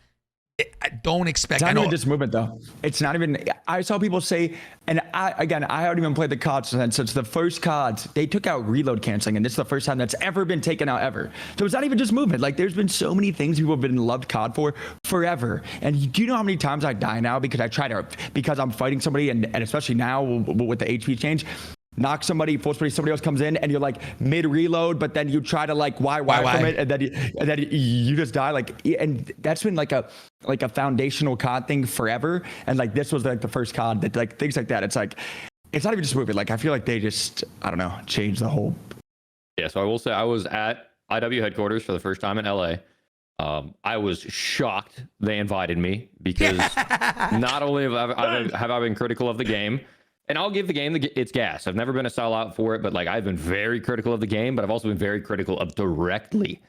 S1: I don't expect.
S2: It's
S1: I
S2: not
S1: know.
S2: even just movement though. It's not even. I saw people say, and I haven't even played the COD since the first CODs. They took out reload canceling, and this is the first time that's ever been taken out ever. So it's not even just movement. Like there's been so many things people have been loved COD for forever. And do you know how many times I die now because because I'm fighting somebody, and especially now with the HP change. Knock somebody, full sprint, somebody else comes in, and you're like mid reload, but then you try to like why from it, and then you just die. Like, and that's been like a foundational COD thing forever. And like this was like the first COD that like things like that. It's like it's not even just moving. Like I feel like they just changed the whole.
S3: Yeah, so I will say I was at IW headquarters for the first time in LA. I was shocked they invited me because not only have I been critical of the game. And I'll give the game its gas. I've never been a sellout for it, but like I've been very critical of the game, but I've also been very critical of directly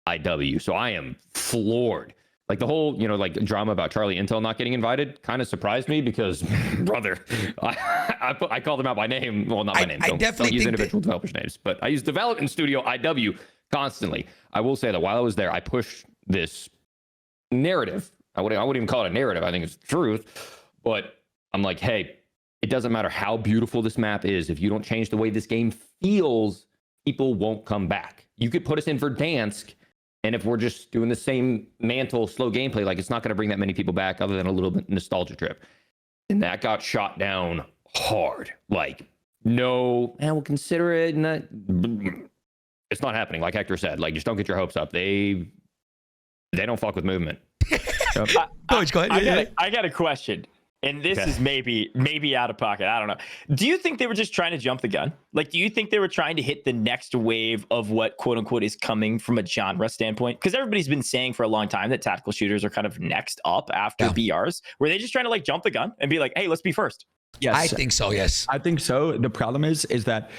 S3: IW. So I am floored. Like the whole, like drama about Charlie Intel not getting invited kind of surprised me because, brother, I call them out by name. Well, not by name. Don't use individual developers' names, but I use development studio IW constantly. I will say that while I was there, I pushed this narrative. I wouldn't even call it a narrative. I think it's the truth. But I'm like, hey, it doesn't matter how beautiful this map is. If you don't change the way this game feels, people won't come back. You could put us in Verdansk, and if we're just doing the same mantle, slow gameplay, like it's not going to bring that many people back other than a little bit nostalgia trip. And that got shot down hard. Like, no, man, we'll consider it. It's not happening. Like Hector said, like just don't get your hopes up. They don't fuck with movement.
S1: Gojj, go ahead.
S4: I got a question. And this is maybe out of pocket. I don't know. Do you think they were just trying to jump the gun? Like, do you think they were trying to hit the next wave of what quote unquote is coming from a genre standpoint? Because everybody's been saying for a long time that tactical shooters are kind of next up after BRs. Were they just trying to like jump the gun and be like, hey, let's be first?
S2: Yes.
S1: I think so. Yes.
S2: I think so. The problem is that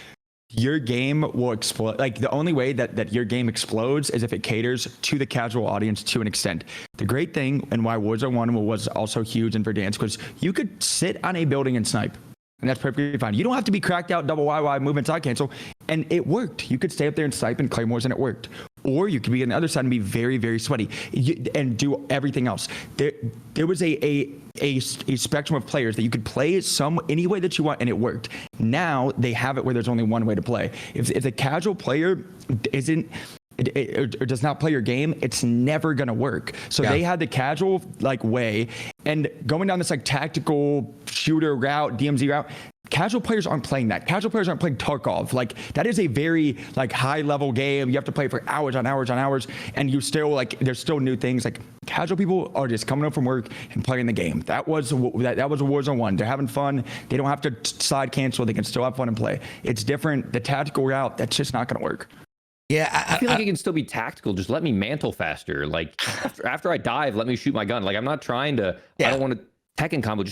S2: your game will explode. Like the only way that your game explodes is if it caters to the casual audience to an extent. The great thing and why Warzone 1 was also huge in Verdansk was you could sit on a building and snipe. And that's perfectly fine. You don't have to be cracked out double YY movement side cancel. And it worked. You could stay up there and snipe and claymores and it worked. Or you could be on the other side and be very, very sweaty and do everything else. There was a spectrum of players that you could play any way that you want and it worked. Now they have it where there's only one way to play. If a casual player does not play your game, it's never gonna work. So they had the casual like way, and going down this like tactical shooter route, DMZ route. Casual players aren't playing that. Casual players aren't playing Tarkov. Like that is a very like high level game. You have to play for hours on hours on hours, and you still like there's still new things. Like casual people are just coming up from work and playing the game. That was a Warzone 1. They're having fun. They don't have to side cancel. They can still have fun and play. It's different. The tactical route, that's just not gonna work.
S1: Yeah,
S3: I feel like it can still be tactical. Just let me mantle faster. Like after I dive, let me shoot my gun. Like I'm not trying to. I don't want to Tekken combo.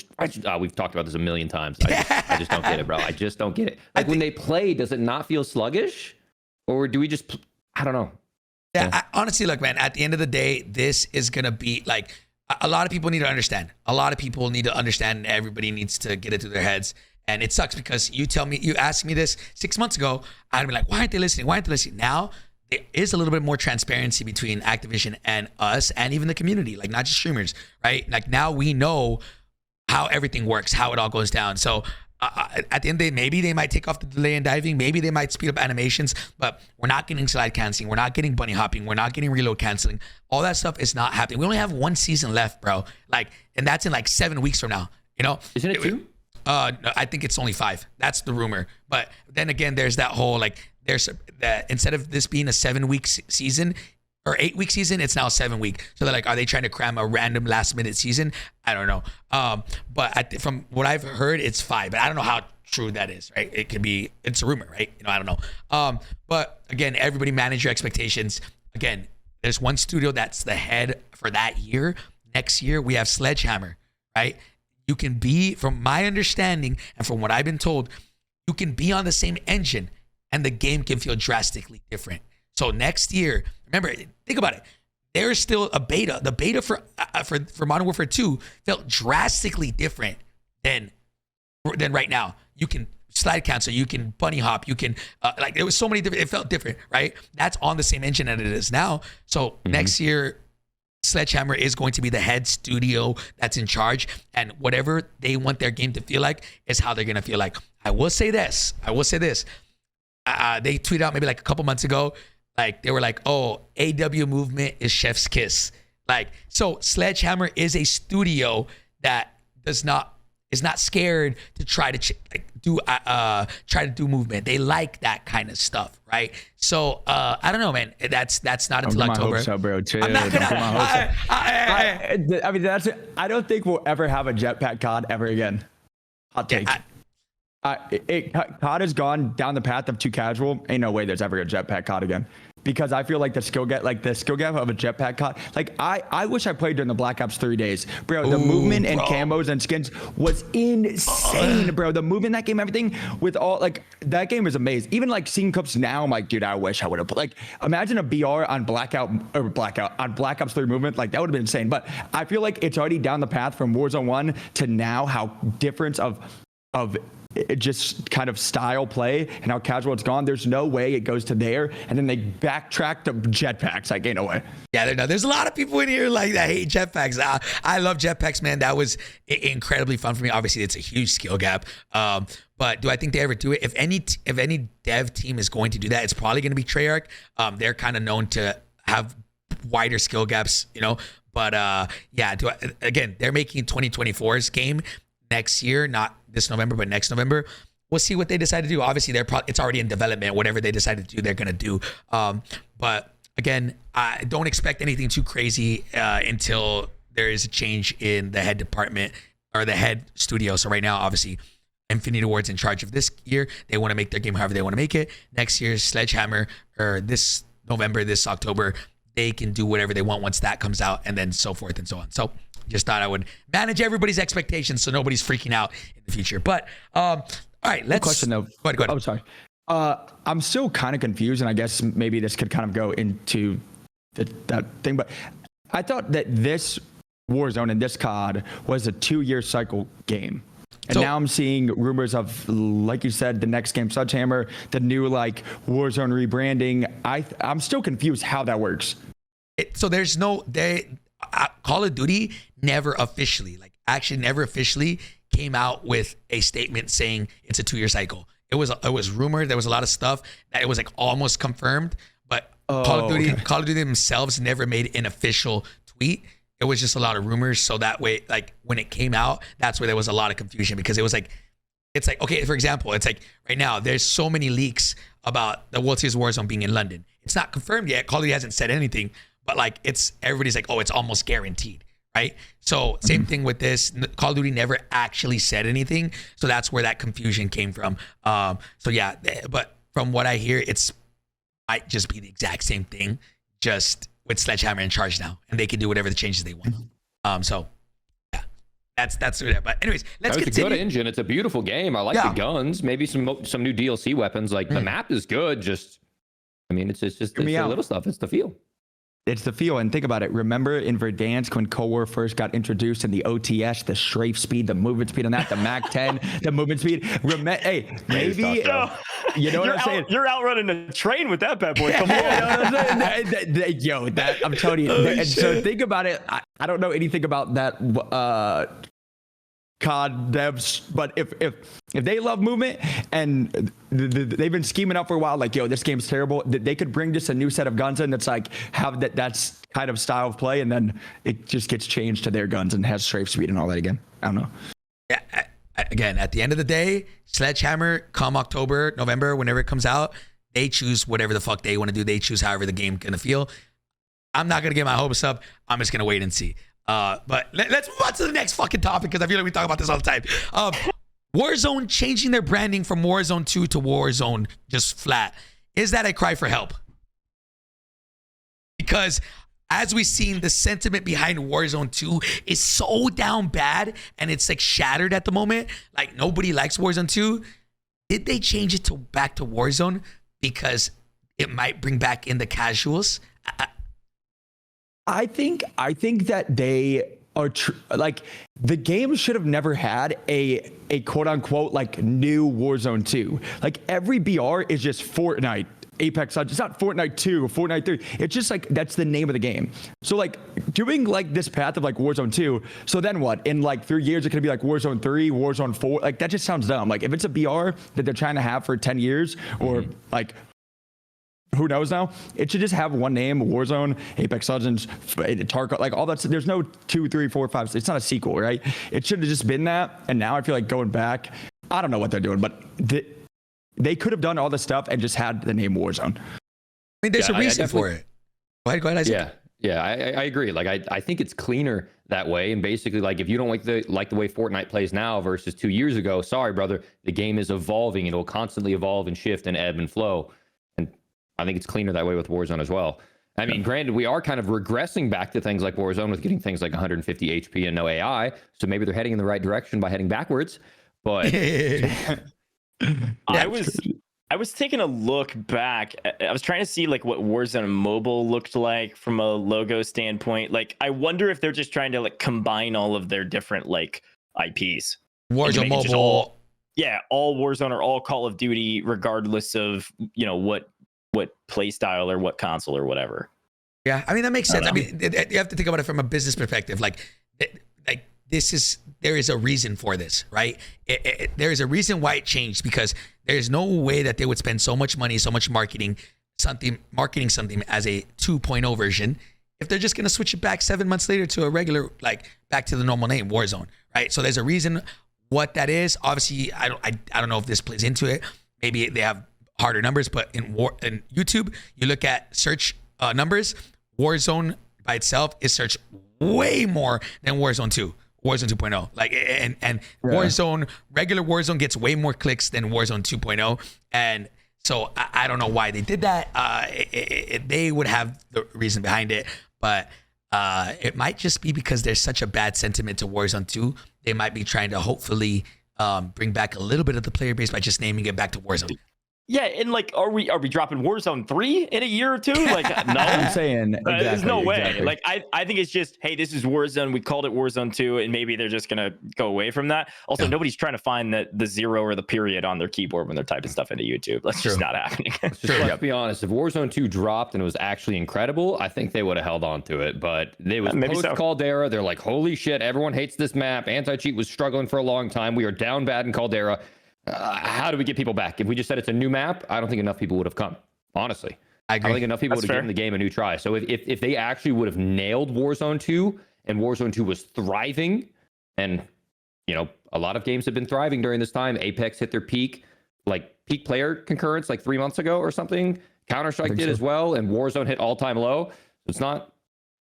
S3: We've talked about this a million times. I just don't get it, bro. I just don't get it. Like when they play, does it not feel sluggish, or do we just? I don't know.
S1: Yeah, honestly, look, man. At the end of the day, this is gonna be like a lot of people need to understand. A lot of people need to understand. And everybody needs to get it through their heads. And it sucks because you asked me this 6 months ago, I'd be like, why aren't they listening? Why aren't they listening? Now, there is a little bit more transparency between Activision and us and even the community, like not just streamers, right? Like now we know how everything works, how it all goes down. So at the end of the day, maybe they might take off the delay in diving. Maybe they might speed up animations, but we're not getting slide canceling. We're not getting bunny hopping. We're not getting reload canceling. All that stuff is not happening. We only have one season left, bro. Like, and that's in like 7 weeks from now, you know?
S3: Isn't it 2?
S1: No, I think it's only 5. That's the rumor. But then again, there's that whole like there's that instead of this being a 7-week season or 8-week season, it's now 7-week. So they're like, are they trying to cram a random last minute season? I don't know. But from what I've heard, it's 5. But I don't know how true that is, right? It could be. It's a rumor, right? I don't know. But again, everybody manage your expectations. Again, there's one studio that's the head for that year. Next year we have Sledgehammer, right? You can be, from my understanding and from what I've been told, you can be on the same engine and the game can feel drastically different. So next year, remember, think about it. There's still a beta. The beta for Modern Warfare 2 felt drastically different than right now. You can slide cancel, you can bunny hop, you can like there was so many different. It felt different, right? That's on the same engine that it is now. So next year, Sledgehammer is going to be the head studio that's in charge, and whatever they want their game to feel like is how they're gonna feel like. I will say this. They tweeted out maybe like a couple months ago, like they were like, "Oh, AW movement is chef's kiss." Like, so Sledgehammer is a studio that is not scared to try to do movement. They like that kind of stuff, right? So I don't know, man. That's not until October.
S2: So, bro. Chill.
S1: I'm not gonna.
S2: I mean, that's it. I don't think we'll ever have a jetpack COD ever again. Hot take. COD has gone down the path of too casual. Ain't no way there's ever a jetpack COD again. Because I feel like the skill gap of a jetpack COD, like I wish I played during the Black Ops 3 days, bro. The movement and camos and skins was insane, bro. The movement in that game, everything with all like that game is amazing. Even like seeing clips now, I'm like, dude, I wish I would have put like imagine a BR on Black Ops 3 movement, like that would have been insane. But I feel like it's already down the path from Warzone 1 to now, how difference of it just kind of style play and how casual it's gone. There's no way it goes to there and then they backtrack to jetpacks. Like, ain't no way.
S1: Yeah, there's a lot of people in here like that hate jetpacks. I love jetpacks, man. That was incredibly fun for me. Obviously, it's a huge skill gap. But do I think they ever do it? If any dev team is going to do that, it's probably going to be Treyarch. They're kind of known to have wider skill gaps, you know. But yeah, again, they're making 2024's game next year, not this November, but next November. We'll see what they decide to do. Obviously, it's already in development. Whatever they decide to do, they're gonna do. But again, I don't expect anything too crazy until there is a change in the head department or the head studio. So right now, obviously, Infinity Ward's in charge of this year. They want to make their game however they want to make it. Next year, Sledgehammer, or this November, this October, they can do whatever they want once that comes out, and then so forth and so on. So just thought I would manage everybody's expectations so nobody's freaking out in the future. But all right, let's.
S2: Question though.
S1: Go ahead.
S2: I'm sorry. I'm still kind of confused, and I guess maybe this could kind of go into that thing. But I thought that this Warzone and this COD was a 2-year cycle game. And now I'm seeing rumors of, like you said, the next game, Sledgehammer, the new like Warzone rebranding. I'm still confused how that works.
S1: So there's no Call of Duty never officially came out with a statement saying it's a 2-year cycle. It was rumored. There was a lot of stuff that it was like almost confirmed, but Call of Duty themselves never made an official tweet. It was just a lot of rumors. So that way, like when it came out, that's where there was a lot of confusion, because it was like, it's like, okay, for example, it's like right now there's so many leaks about the World Series Warzone being in London. It's not confirmed yet. Call of Duty hasn't said anything, but like everybody's like, oh, it's almost guaranteed, right? So same thing with this. Call of Duty never actually said anything. So that's where that confusion came from. So yeah, but from what I hear, might just be the exact same thing, just with Sledgehammer in charge now, and they can do whatever the changes they want. So yeah, that's it. But anyways, let's continue.
S3: It's a good engine. It's a beautiful game. I like the guns. Maybe some new DLC weapons. Like the map is good. Just, I mean, it's just the little stuff. It's the feel.
S2: It's the feel. And think about it. Remember in Verdansk when Cold War first got introduced, and the OTS, the strafe speed, the movement speed on that, the Mach 10, the movement speed. Hey, maybe, you know what I'm saying?
S4: You're outrunning a train with that bad boy. Come on.
S2: Yo, I'm telling you. And so think about it. I don't know anything about that COD devs, but if they love movement and they've been scheming up for a while, like, yo, this game's terrible, they could bring just a new set of guns in that's like have that's kind of style of play, and then it just gets changed to their guns and has strafe speed and all that again. I don't know.
S1: Yeah, again, at the end of the day, Sledgehammer, come October, November, whenever it comes out, they choose whatever the fuck they want to do. They choose however the game gonna feel. I'm not gonna get my hopes up. I'm just gonna wait and see. But let's move on to the next fucking topic, because I feel like we talk about this all the time. Warzone changing their branding from Warzone 2 to Warzone just flat. Is that a cry for help? Because as we've seen, the sentiment behind Warzone 2 is so down bad, and it's like shattered at the moment. Like nobody likes Warzone 2. Did they change it back to Warzone because it might bring back in the casuals?
S2: I think that they are like, the game should have never had a quote unquote like new Warzone 2. Like every BR is just Fortnite Apex Legends. It's not Fortnite 2 or Fortnite 3. It's just like that's the name of the game. So like doing like this path of like Warzone 2. So then what? In like 3 years, it could be like Warzone 3, Warzone 4. Like that just sounds dumb. Like if it's a BR that they're trying to have for 10 years or like who knows now, it should just have one name: Warzone, Apex Legends, Tarkov, like all that. There's no 2, 3, 4, 5. It's not a sequel, right? It should have just been that. And now I feel like going back, I don't know what they're doing, but they could have done all this stuff and just had the name Warzone.
S1: I mean, there's a reason for it. Go ahead, Isaac.
S3: Yeah, I agree. Like I think it's cleaner that way. And basically, like if you don't like the way Fortnite plays now versus 2 years ago, sorry, brother, the game is evolving. It will constantly evolve and shift and ebb and flow. And I think it's cleaner that way with Warzone as well. I mean, granted, we are kind of regressing back to things like Warzone with getting things like 150 HP and no AI. So maybe they're heading in the right direction by heading backwards. But
S4: I was taking a look back. I was trying to see like what Warzone Mobile looked like from a logo standpoint. Like, I wonder if they're just trying to like combine all of their different like IPs.
S1: Warzone Mobile.
S4: All Warzone or all Call of Duty, regardless of what play style or what console or whatever.
S1: Yeah, I mean that makes sense. I mean, you have to think about it from a business perspective. Like there is a reason for this, right? There is a reason why it changed, because there's no way that they would spend so much money, so much marketing something as a 2.0 version if they're just going to switch it back 7 months later to a regular, like back to the normal name, Warzone, right? So there's a reason what that is. Obviously, I don't know if this plays into it. Maybe they have harder numbers, but in YouTube, you look at search numbers, Warzone by itself is searched way more than Warzone 2. Warzone 2.0, like, and yeah. Warzone, regular Warzone gets way more clicks than Warzone 2.0, and so I don't know why they did that. They would have the reason behind it, but it might just be because there's such a bad sentiment to Warzone 2. They might be trying to hopefully bring back a little bit of the player base by just naming it back to Warzone.
S4: Yeah, and like, are we dropping Warzone 3 in a year or two? Like, no,
S2: I'm saying exactly,
S4: there's no way.
S2: Exactly.
S4: Like, I think it's just, hey, this is Warzone. We called it Warzone 2, and maybe they're just gonna go away from that. Also, nobody's trying to find the zero or the period on their keyboard when they're typing stuff into YouTube. That's just not happening.
S3: Let's be honest. If Warzone 2 dropped and it was actually incredible, I think they would have held on to it. But they was post Caldera. They're like, holy shit, everyone hates this map. Anti-cheat was struggling for a long time. We are down bad in Caldera. How do we get people back? If we just said it's a new map, I don't think enough people would have come. Honestly, I don't think enough people would have given the game a new try. So if they actually would have nailed Warzone 2 and Warzone 2 was thriving, and a lot of games have been thriving during this time. Apex hit their peak player concurrence like 3 months ago or something. Counter-Strike did as well, and Warzone hit all-time low. So it's not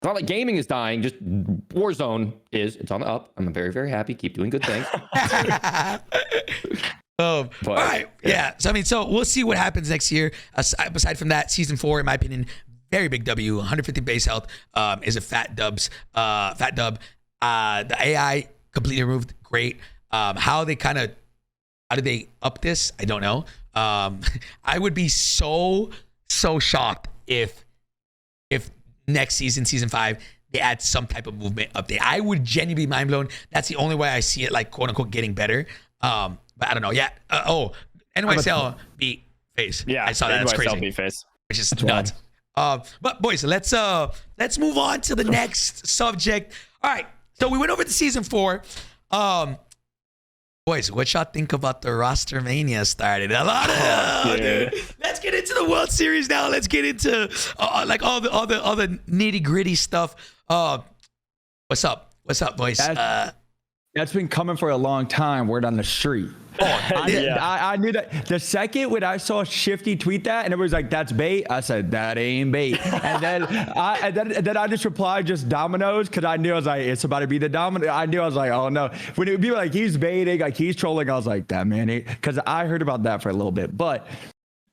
S3: like gaming is dying, just Warzone is. It's on the up. I'm very, very happy. Keep doing good things.
S1: All right. Yeah. So we'll see what happens next year. Aside from that, season 4, in my opinion, very big W. 150 base health is a fat dub. The AI completely removed. Great. How did they up this? I don't know. I would be so shocked if next season 5, they add some type of movement update. I would genuinely be mind blown. That's the only way I see it, like, quote unquote, getting better. But I don't know. Yeah. NYSL beat face.
S4: Yeah,
S1: I saw that. That's crazy.
S4: Beat face.
S1: Which is nuts. But boys, let's move on to the next subject. All right. So we went over to season 4. Boys, what y'all think about the Rostermania started? Dude. Let's get into the World Series now. Let's get into like all the nitty gritty stuff. What's up? What's up, boys?
S2: That's been coming for a long time. Word on the street. I knew that the second when I saw Shifty tweet that and it was like, that's bait, I said, that ain't bait. And then I just replied just dominoes, because I knew, I was like, it's about to be the domino. I knew, I was like, oh no. When it would be like he's baiting, like he's trolling, I was like, that man, because I heard about that for a little bit. But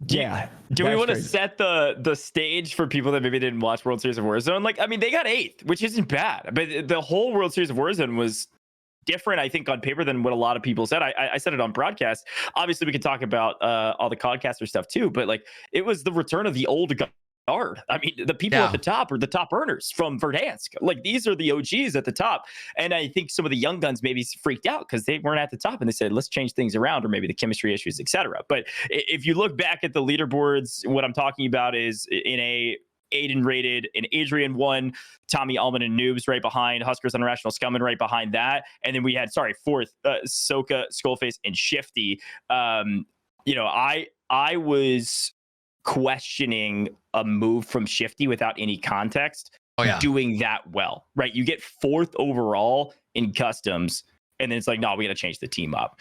S2: yeah.
S4: Do we want to set the stage for people that maybe didn't watch World Series of Warzone? Like, I mean, they got 8th, which isn't bad, but the whole World Series of Warzone was different, I think, on paper than what a lot of people said. I said it on broadcast. Obviously, we could talk about all the CodCaster stuff too, but like, it was the return of the old are. I mean, the people at the top are the top earners from Verdansk. Like, these are the OGs at the top. And I think some of the young guns maybe freaked out because they weren't at the top and they said, let's change things around, or maybe the chemistry issues, etc. But if you look back at the leaderboards, what I'm talking about is in a Aiden rated, and Adrian 1, Tommy Alman and Noobs right behind, Huskers Unrational Scummin right behind that. And then we had, fourth, Soka, Skullface, and Shifty. You know, I was questioning a move from Shifty without any context doing that well, right? You get 4th overall in customs, and then it's like, no, we got to change the team up.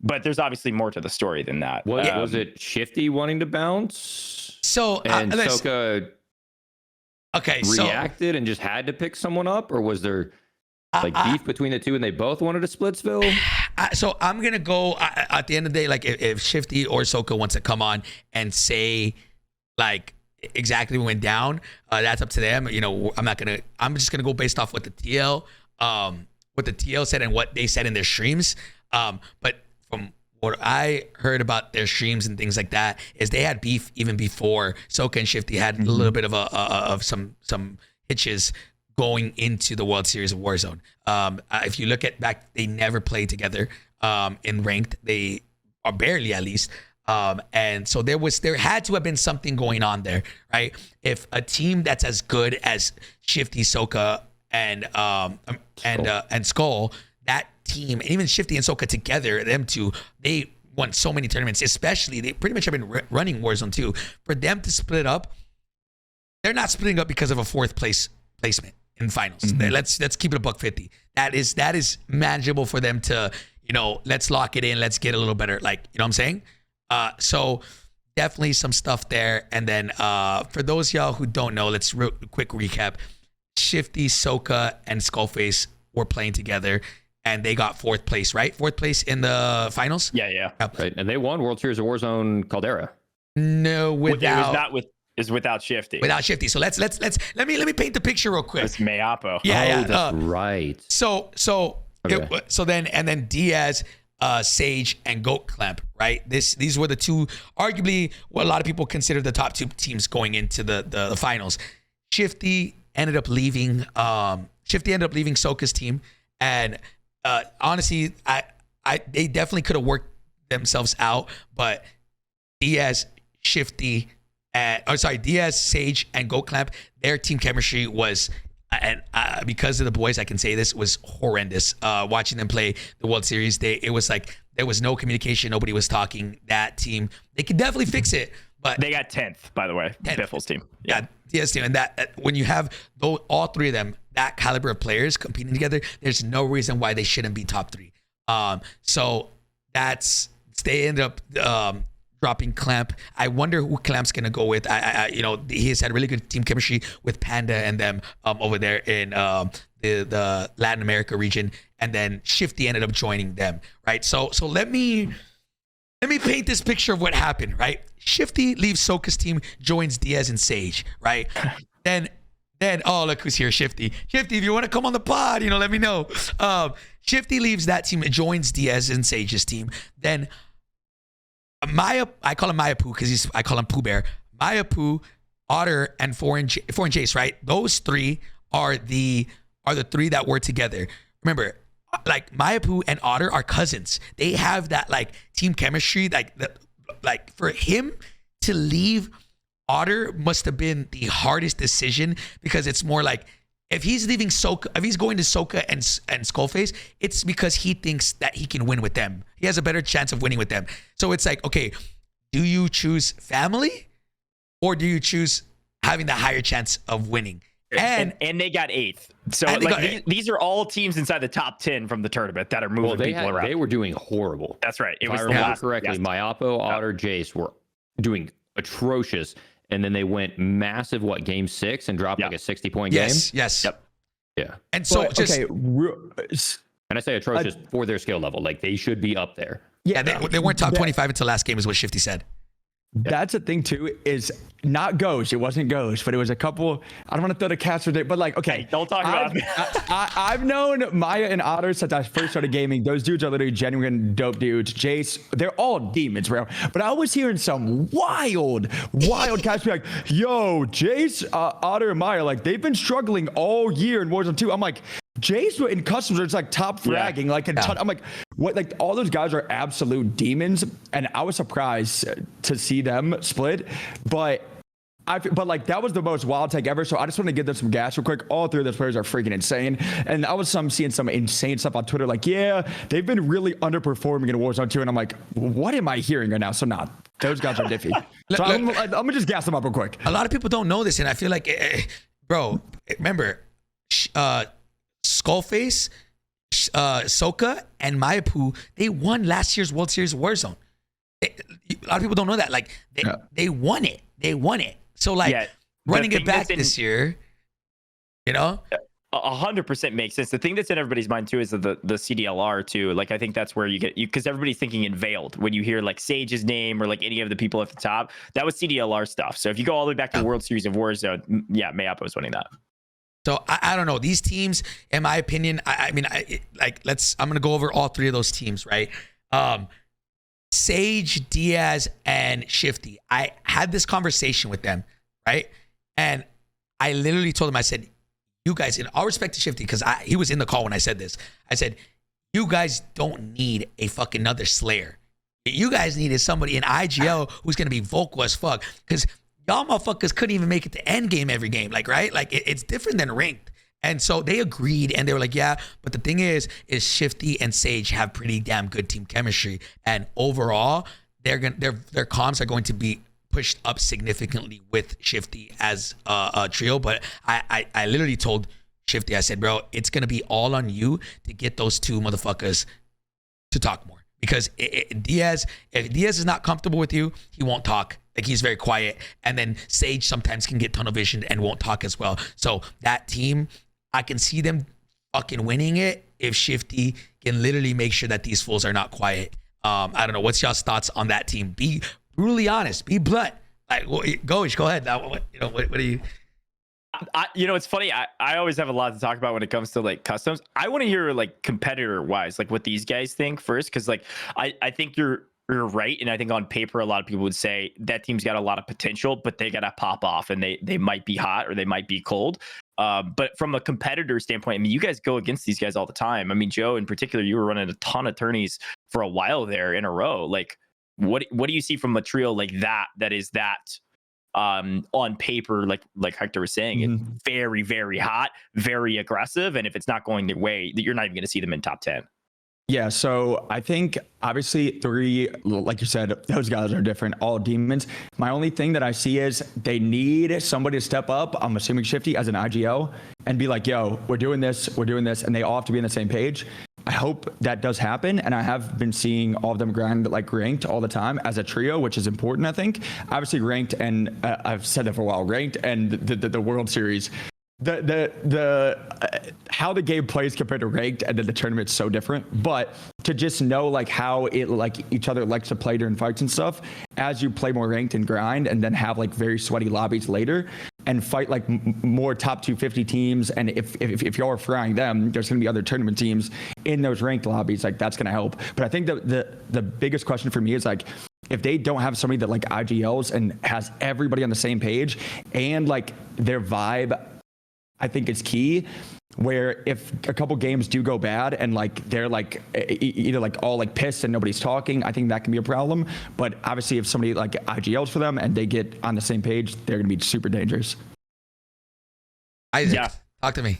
S4: But there's obviously more to the story than that.
S3: Was it Shifty wanting to bounce?
S1: So
S3: and Soka reacted and just had to pick someone up, or was there beef between the two and they both wanted a Splitsville?
S1: So I'm gonna go at the end of the day, like if Shifty or Soka wants to come on and say like exactly what went down, that's up to them. You know, I'm just gonna go based off what the TL said and what they said in their streams. But from what I heard about their streams and things like that is they had beef even before Soka and Shifty had a little bit of some hitches going into the World Series of Warzone. If you look at back, they never played together in ranked. They are barely, at least. And so there had to have been something going on there, right? If a team that's as good as Shifty, Soka, and Skull, that team, and even Shifty and Soka together, them two, they won so many tournaments. Especially, they pretty much have been running Warzone too. For them to split up, they're not splitting up because of a 4th place placement in finals. Let's keep it $150. That is manageable for them to, you know, let's lock it in. Let's get a little better. Like, you know what I'm saying? So definitely some stuff there. And then for those y'all who don't know, let's quick recap. Shifty, Soka, and Skullface were playing together, and they got 4th place, right? 4th place in the finals.
S4: Yeah.
S3: Right, and they won World Series of Warzone Caldera.
S1: No,
S4: without Shifty.
S1: Without Shifty. So let me paint the picture real quick.
S4: It's Mayapo.
S1: Yeah.
S3: That's right.
S1: So then Diaz, Sage, and Goat Clamp, right? These were the two, arguably what a lot of people consider the top 2 teams going into the finals. Shifty ended up leaving Soka's team, and honestly, they definitely could have worked themselves out, but Diaz, Shifty, Diaz, Sage, and Goat Clamp, their team chemistry was, and because of the boys, I can say this, was horrendous. Watching them play the World Series, it was like there was no communication, nobody was talking. That team, they could definitely fix it, but
S4: they got 10th, by the way, Biffle's team.
S1: Yeah, Diaz team, and that when you have all 3 of them, that caliber of players competing together, there's no reason why they shouldn't be top 3. So they end up dropping Clamp. I wonder who Clamp's gonna go with. You know, he has had really good team chemistry with Panda and them over there in the Latin America region, and then Shifty ended up joining them, right? So let me paint this picture of what happened, right? Shifty leaves Soka's team, joins Diaz and Sage, right? Then oh, look who's here, Shifty. Shifty, if you want to come on the pod, you know, let me know. Shifty leaves that team and joins Diaz and Sage's team. Then I call him Mayapu because I call him Pooh Bear. Mayapu, Otter, and Foreign Chase, right? Those 3 are the 3 that were together. Remember, like Mayapu and Otter are cousins. They have that like team chemistry. Like for him to leave Otter must have been the hardest decision, because it's more like if he's leaving Soka, if he's going to Soka and Skullface, it's because he thinks that he can win with them. He has a better chance of winning with them. So it's like, okay, do you choose family or do you choose having the higher chance of winning?
S4: And they got 8th. So like, these are all teams inside the top 10 from the tournament that are moving people around.
S3: They were doing horrible.
S4: That's right.
S3: It was the last correctly. Mayapo, Otter, Jace were doing atrocious. And then they went massive, game 6 and dropped like a 60-point game?
S1: Yes.
S3: Yep. Yeah.
S1: And so
S3: and I say atrocious for their skill level. Like, they should be up there.
S1: Yeah, they weren't top 25 until last game is what Shifty said.
S2: That's a thing too, is not Gojj. It wasn't Gojj, but it was a couple. I don't want to throw the caster there, but like, okay.
S4: Hey, don't talk about me.
S2: I've known Maya and Otter since I first started gaming. Those dudes are literally genuine dope dudes. Jace, they're all demons, bro. But I was hearing some wild cast be like, yo, Jace, Otter, and Maya, like, they've been struggling all year in Warzone 2. I'm like, Jace in customs, it's like top fragging, like I'm like, what? Like all those guys are absolute demons, and I was surprised to see them split, but like that was the most wild take ever. So I just want to give them some gas real quick. All three of those players are freaking insane, and I was seeing some insane stuff on Twitter, like they've been really underperforming in Warzone 2, and I'm like, what am I hearing right now? So those guys are diffy. So I'm gonna just gas them up real quick.
S1: A lot of people don't know this, and I feel like, bro, remember, Skullface, Hisoka, and Mayapu, they won last year's World Series of Warzone. A lot of people don't know that. Like, they won it. They won it. So, like, running it back this year, you know?
S4: 100% makes sense. The thing that's in everybody's mind, too, is the CDLR, too. Like, I think that's where you get... Because everybody's thinking in Veiled. When you hear, like, Sage's name or, like, any of the people at the top, that was CDLR stuff. So if you go all the way back to World Series of Warzone, yeah, Mayapu was winning that.
S1: So I don't know. These teams, in my opinion, I'm gonna go over all three of those teams, right? Sage, Diaz, and Shifty. I had this conversation with them, right? And I literally told them, I said, you guys, in all respect to Shifty, because he was in the call when I said this. I said, you guys don't need a fucking another Slayer. You guys needed somebody in IGL who's gonna be vocal as fuck, because y'all motherfuckers couldn't even make it to end game every game, like, right? Like, it's different than ranked. And so they agreed, and they were like, yeah, but the thing is Shifty and Sage have pretty damn good team chemistry, and overall, their comms are going to be pushed up significantly with Shifty as a trio. But I literally told Shifty, I said, bro, it's gonna be all on you to get those two motherfuckers to talk more, because if Diaz is not comfortable with you, he won't talk. Like, he's very quiet. And then Sage sometimes can get tunnel vision and won't talk as well. So that team, I can see them fucking winning it if Shifty can literally make sure that these fools are not quiet. I don't know. What's y'all's thoughts on that team? Be brutally honest. Be blunt. Like, Gojj, go ahead. What do you...
S4: It's funny. I always have a lot to talk about when it comes to, like, customs. I want to hear, like, competitor wise, like, what these guys think first. Cause, like, I think you're right. And I think on paper, a lot of people would say that team's got a lot of potential, but they got to pop off, and they might be hot or they might be cold. But from a competitor standpoint, I mean, you guys go against these guys all the time. I mean, Joe, in particular, you were running a ton of tourneys for a while there in a row. Like, what do you see from a trio like that is that on paper, like Hector was saying, it's very, very hot, very aggressive. And if it's not going their way, you're not even going to see them in top 10.
S2: Yeah, so I think obviously three, like you said, those guys are different, all demons. My only thing that I see is they need somebody to step up, I'm assuming Shifty, as an IGL, and be like, yo, we're doing this, and they all have to be on the same page. I hope that does happen, and I have been seeing all of them grind like ranked all the time as a trio, which is important, I think. Obviously ranked, and I've said that for a while, ranked and the World Series, how the game plays compared to ranked and then the tournament's so different. But to just know like how it like each other likes to play during fights and stuff, as you play more ranked and grind, and then have like very sweaty lobbies later and fight like more top 250 teams, and if y'all are frying them, there's gonna be other tournament teams in those ranked lobbies, like that's gonna help. But I think the biggest question for me is like, if they don't have somebody that like IGLs and has everybody on the same page, and like their vibe, I think it's key, where if a couple games do go bad and like they're like either like all like pissed and nobody's talking, I think that can be a problem. But obviously if somebody like IGLs for them and they get on the same page, they're gonna be super dangerous.
S1: Isaac, talk to me.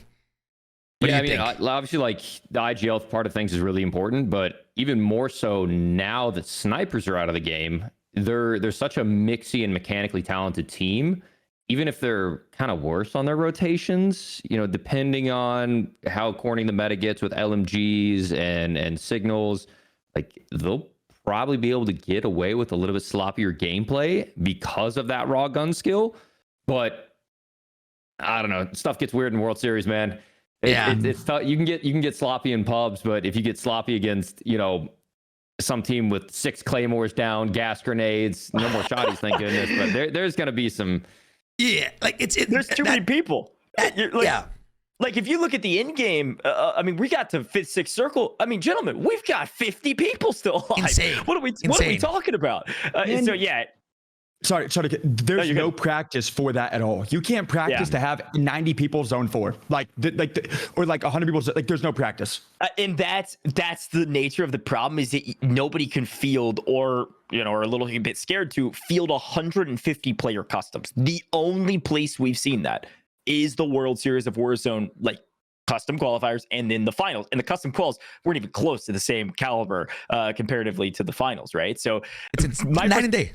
S3: I mean, obviously like the IGL part of things is really important, but even more so now that snipers are out of the game, they're such a mixy and mechanically talented team. Even if they're kind of worse on their rotations, you know, depending on how corny the meta gets with LMGs and signals, like they'll probably be able to get away with a little bit sloppier gameplay because of that raw gun skill. But I don't know, stuff gets weird in World Series, man. It's tough. You can get sloppy in pubs, but if you get sloppy against, you know, some team with 6 claymores down, gas grenades, no more shotties, thank goodness. But there's going to be some.
S1: Yeah, like
S4: there's too many people.
S1: Yeah.
S4: Like if you look at the in game, I mean, we got to 5th, 6th circle. I mean, gentlemen, we've got 50 people still alive.
S1: Insane.
S4: What are we talking about? So yeah.
S2: Sorry. There's no practice for that at all. You can't practice to have 90 people zone 4, or like 100 people. Like there's no practice.
S4: And that's the nature of the problem, is that nobody can field or a little bit scared to field 150 player customs. The only place we've seen that is the World Series of Warzone, like custom qualifiers, and then the finals. And the custom quals weren't even close to the same caliber comparatively to the finals, right? So
S1: it's night and day.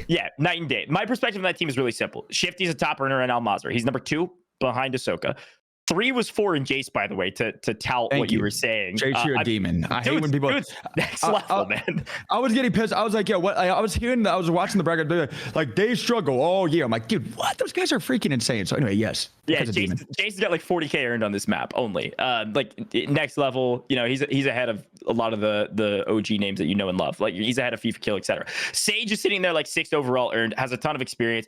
S4: Yeah, night and day. My perspective on that team is really simple. Shifty's a top earner in Al-Mazrah. He's number 2 behind Hisoka. 3 was 4 in Jace, by the way, to tout what you were saying.
S2: Jace, you're a demon. I hate when people.
S4: Next level, man.
S2: I was getting pissed. I was like, yo, what? I was watching the bracket. Like, they struggle all year. I'm like, dude, what? Those guys are freaking insane. So anyway, yes.
S4: Yeah, Jace's got like 40K earned on this map only. Like next level, he's ahead of a lot of the OG names that you know and love. Like he's ahead of FIFA Kill, etc. Sage is sitting there like 6th overall earned, has a ton of experience.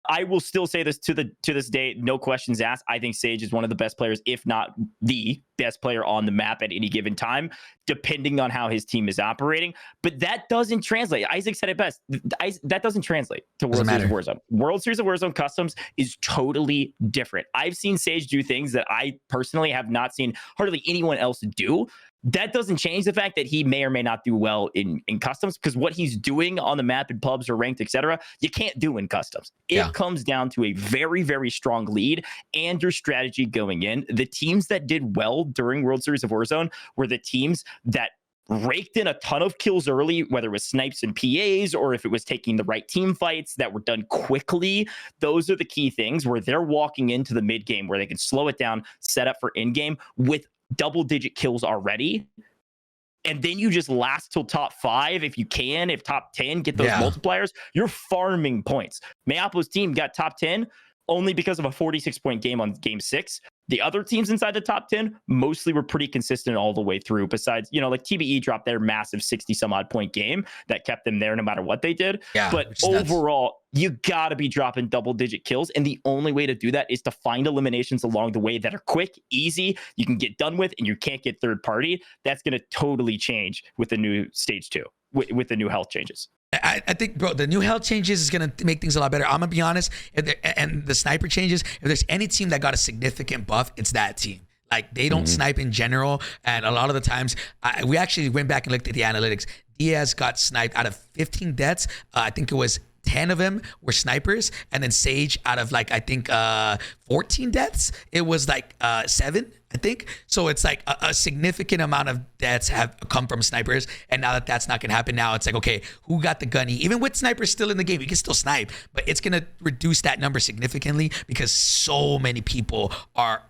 S4: I will still say this to this day, no questions asked. I think Sage is one of the best players, if not the best player on the map at any given time, depending on how his team is operating. But that doesn't translate. Isaac said it best. That doesn't translate to World Series of Warzone. World Series of Warzone Customs is totally different. I've seen Sage do things that I personally have not seen hardly anyone else do. That doesn't change the fact that he may or may not do well in customs, because what he's doing on the map in pubs or ranked, etc., you can't do in customs. It comes down to a very, very strong lead and your strategy going in. The teams that did well during World Series of Warzone were the teams that raked in a ton of kills early, whether it was snipes and PAs or if it was taking the right team fights that were done quickly. Those are the key things where they're walking into the mid game where they can slow it down, set up for in game with double-digit kills already, and then you just last till top 5 if you can. If top 10 get those multipliers, you're farming points. Mayappo's team got top 10 only because of a 46-point game on game 6. The other teams inside the top 10 mostly were pretty consistent all the way through, besides, like TBE dropped their massive 60 some odd point game that kept them there no matter what they did. But overall, you got to be dropping double-digit kills. And the only way to do that is to find eliminations along the way that are quick, easy, you can get done with, and you can't get third party. That's going to totally change with the new stage 2, with the new health changes.
S1: I think, bro, the new health changes is going to make things a lot better. I'm going to be honest. And the sniper changes, if there's any team that got a significant buff, it's that team. Like, they don't snipe in general. And a lot of the times, we actually went back and looked at the analytics. Diaz got sniped out of 15 deaths. I think it was 10 of them were snipers. And then Sage, out of 14 deaths, it was 7, I think. So it's like a significant amount of deaths have come from snipers. And now that that's not going to happen, now it's like, okay, who got the gunny? Even with snipers still in the game, you can still snipe, but it's going to reduce that number significantly because so many people are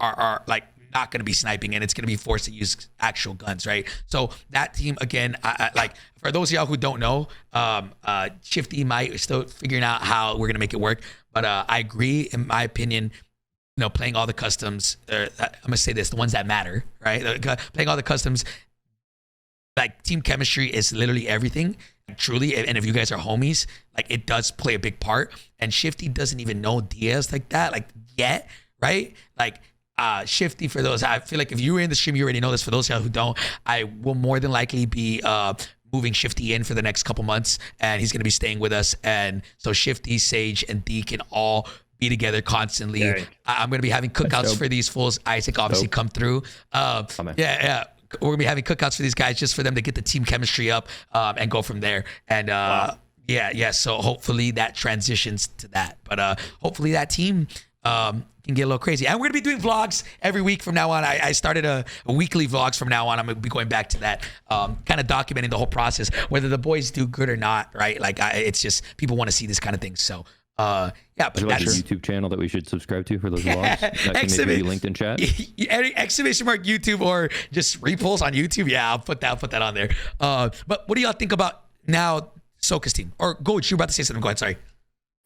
S1: not going to be sniping, and it's going to be forced to use actual guns, right? So that team, again, for those of y'all who don't know, Shifty might still figuring out how we're going to make it work. But I agree, in my opinion, playing all the customs, I'm going to say this, the ones that matter, right? Playing all the customs, team chemistry is literally everything, truly. And if you guys are homies, it does play a big part. And Shifty doesn't even know Diaz like that, yet, right? Shifty, for those, I feel like if you were in the stream, you already know this. For those of y'all who don't, I will more than likely be moving Shifty in for the next couple months, and he's going to be staying with us. And so Shifty, Sage, and D can all be together constantly. I'm going to be having cookouts for these fools. Isaac obviously come through. We're going to be having cookouts for these guys just for them to get the team chemistry up and go from there. And so hopefully that transitions to that. But hopefully that team can get a little crazy. And we're going to be doing vlogs every week from now on. I started a weekly vlogs from now on. I'm going to be going back to that, kind of documenting the whole process, whether the boys do good or not, right? It's just people want to see this kind of thing. So, but
S3: that's a YouTube channel that we should subscribe to for those vlogs. That can maybe be linked in chat.
S1: Exclamation mark YouTube, or just Repullze on YouTube. Yeah, I'll put that on there. But what do y'all think about now Soka's team? Or Gojj, you were about to say something. Go ahead, sorry.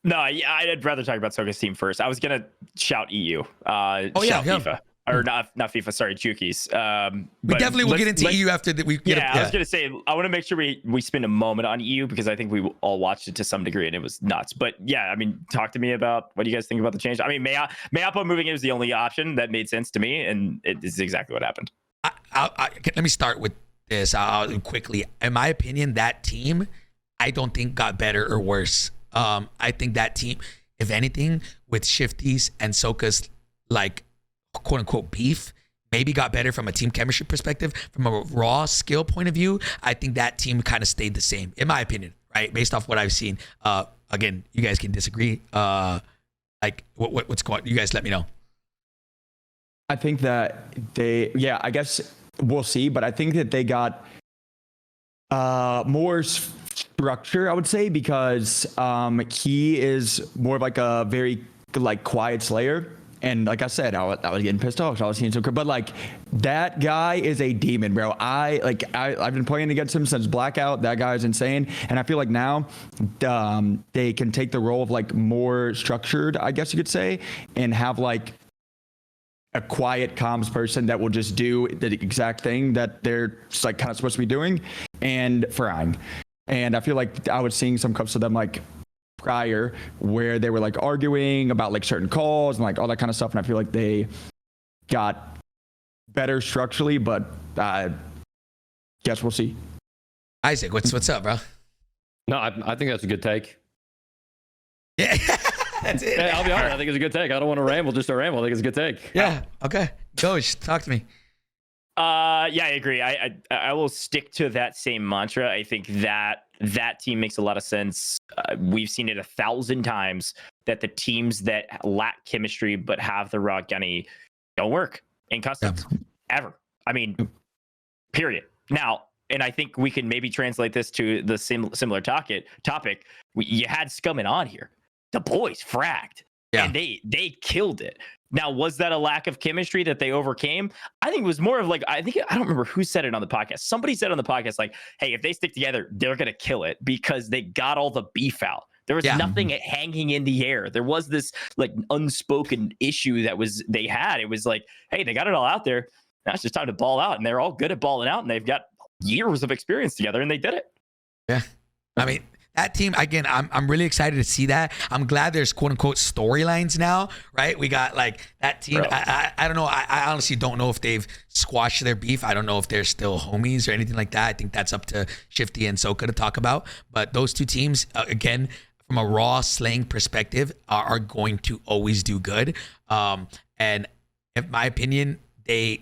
S4: No, I'd rather talk about Soka's team first. I was gonna shout EU.
S1: FIFA.
S4: or not FIFA, sorry, Juki's.
S1: We definitely will get into EU after that.
S4: I was gonna say I want to make sure we spend a moment on EU because I think we all watched it to some degree and it was nuts. But yeah, I mean, talk to me about what do you guys think about the change? I mean, Mayappo moving in was the only option that made sense to me, and it is exactly what happened.
S1: Let me start with this quickly. In my opinion, that team, I don't think got better or worse. I think that team, if anything, with Shifty's and Soka's like quote unquote beef, maybe got better from a team chemistry perspective. From a raw skill point of view, I think that team kind of stayed the same, in my opinion, right? Based off what I've seen. Again, you guys can disagree. Like what's going on? You guys let me know.
S2: I think that I guess we'll see, but I think that they got more structure, I would say, because he is more of like a very like quiet slayer. And like I said, I was getting pissed off. So I was seeing some, but like that guy is a demon, bro. I've been playing against him since Blackout. That guy is insane. And I feel like now they can take the role of like more structured, I guess you could say, and have like a quiet comms person that will just do the exact thing that they're just like kind of supposed to be doing and frying. And I feel like I was seeing some clips of them like prior where they were like arguing about like certain calls and like all that kind of stuff, and I feel like they got better structurally, but guess we'll see.
S1: Isaac, what's up, bro?
S3: No, I think that's a good take.
S1: Yeah. That's it.
S3: Hey, I'll be honest, I think it's a good take. I don't want to ramble just to ramble. I think it's a good take.
S1: Yeah. Okay. Gojj, talk to me.
S4: Yeah, I agree. I will stick to that same mantra. I think that team makes a lot of sense. We've seen it 1,000 times that the teams that lack chemistry but have the raw gunny don't work in customs ever. I mean, period. Now, and I think we can maybe translate this to the similar topic. You had Scummin on here. The boys fragged, and they killed it. Now, was that a lack of chemistry that they overcame? I think it was more of like, I don't remember who said it on the podcast. Somebody said on the podcast, like, hey, if they stick together, they're going to kill it because they got all the beef out. There was nothing hanging in the air. There was this like unspoken issue that they had. It was like, hey, they got it all out there. Now it's just time to ball out. And they're all good at balling out. And they've got years of experience together and they did it.
S1: Yeah. I mean, that team, again, I'm really excited to see that. I'm glad there's quote unquote storylines now, right? We got like that team. I don't know. I honestly don't know if they've squashed their beef. I don't know if they're still homies or anything like that. I think that's up to Shifty and Soka to talk about. But those two teams, again, from a raw slaying perspective, are going to always do good. And in my opinion, they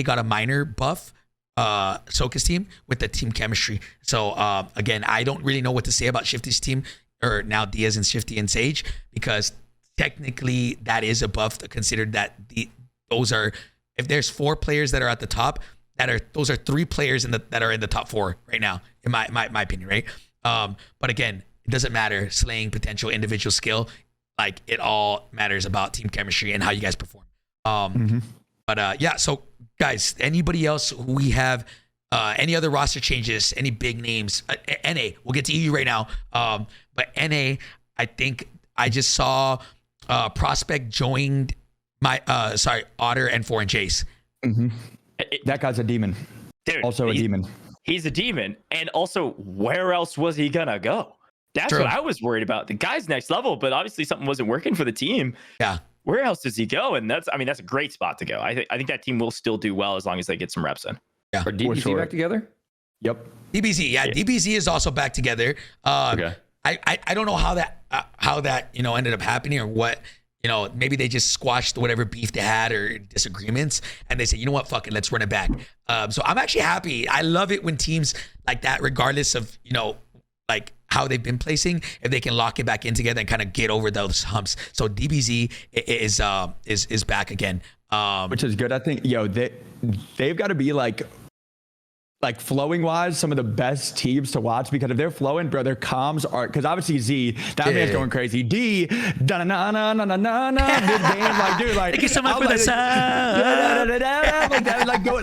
S1: got a minor buff. Soka's team with the team chemistry. So again, I don't really know what to say about Shifty's team, or now Diaz and Shifty and Sage, because technically that is a buff considered that those are, if there's 4 players that are at the top, those are 3 players that are in the top 4 right now, in my opinion, right? But again, it doesn't matter slaying potential individual skill, like it all matters about team chemistry and how you guys perform. But yeah, so guys, anybody else who we have, any other roster changes, any big names? NA, we'll get to EU right now. But NA, I think I just saw Prospect joined Otter and Foreign Chase.
S2: That guy's a demon.
S4: Dude,
S2: also a demon.
S4: He's a demon. And also, where else was he gonna go? That's what I was worried about. The guy's next level, but obviously something wasn't working for the team. Yeah. Where else does he go? And that's a great spot to go. I think that team will still do well as long as they get some reps in.
S1: Yeah.
S3: Are DBZ back together?
S2: Yep.
S1: DBZ, yeah. DBZ is also back together. Okay. I don't know how that ended up happening, or what, maybe they just squashed whatever beef they had or disagreements, and they said, you know what, fuck it, let's run it back. So I'm actually happy. I love it when teams like that, regardless of like how they've been placing, if they can lock it back in together and kind of get over those humps. So DBZ is back again,
S2: which is good. I think they've got to be like flowing wise some of the best teams to watch, because if they're flowing, bro, their comms are, because obviously Z, that man's going crazy. D, da na na na na na na, mid game, like dude, like
S1: thank you so much for the sound.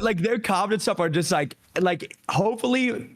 S2: Like their comms and stuff are just like hopefully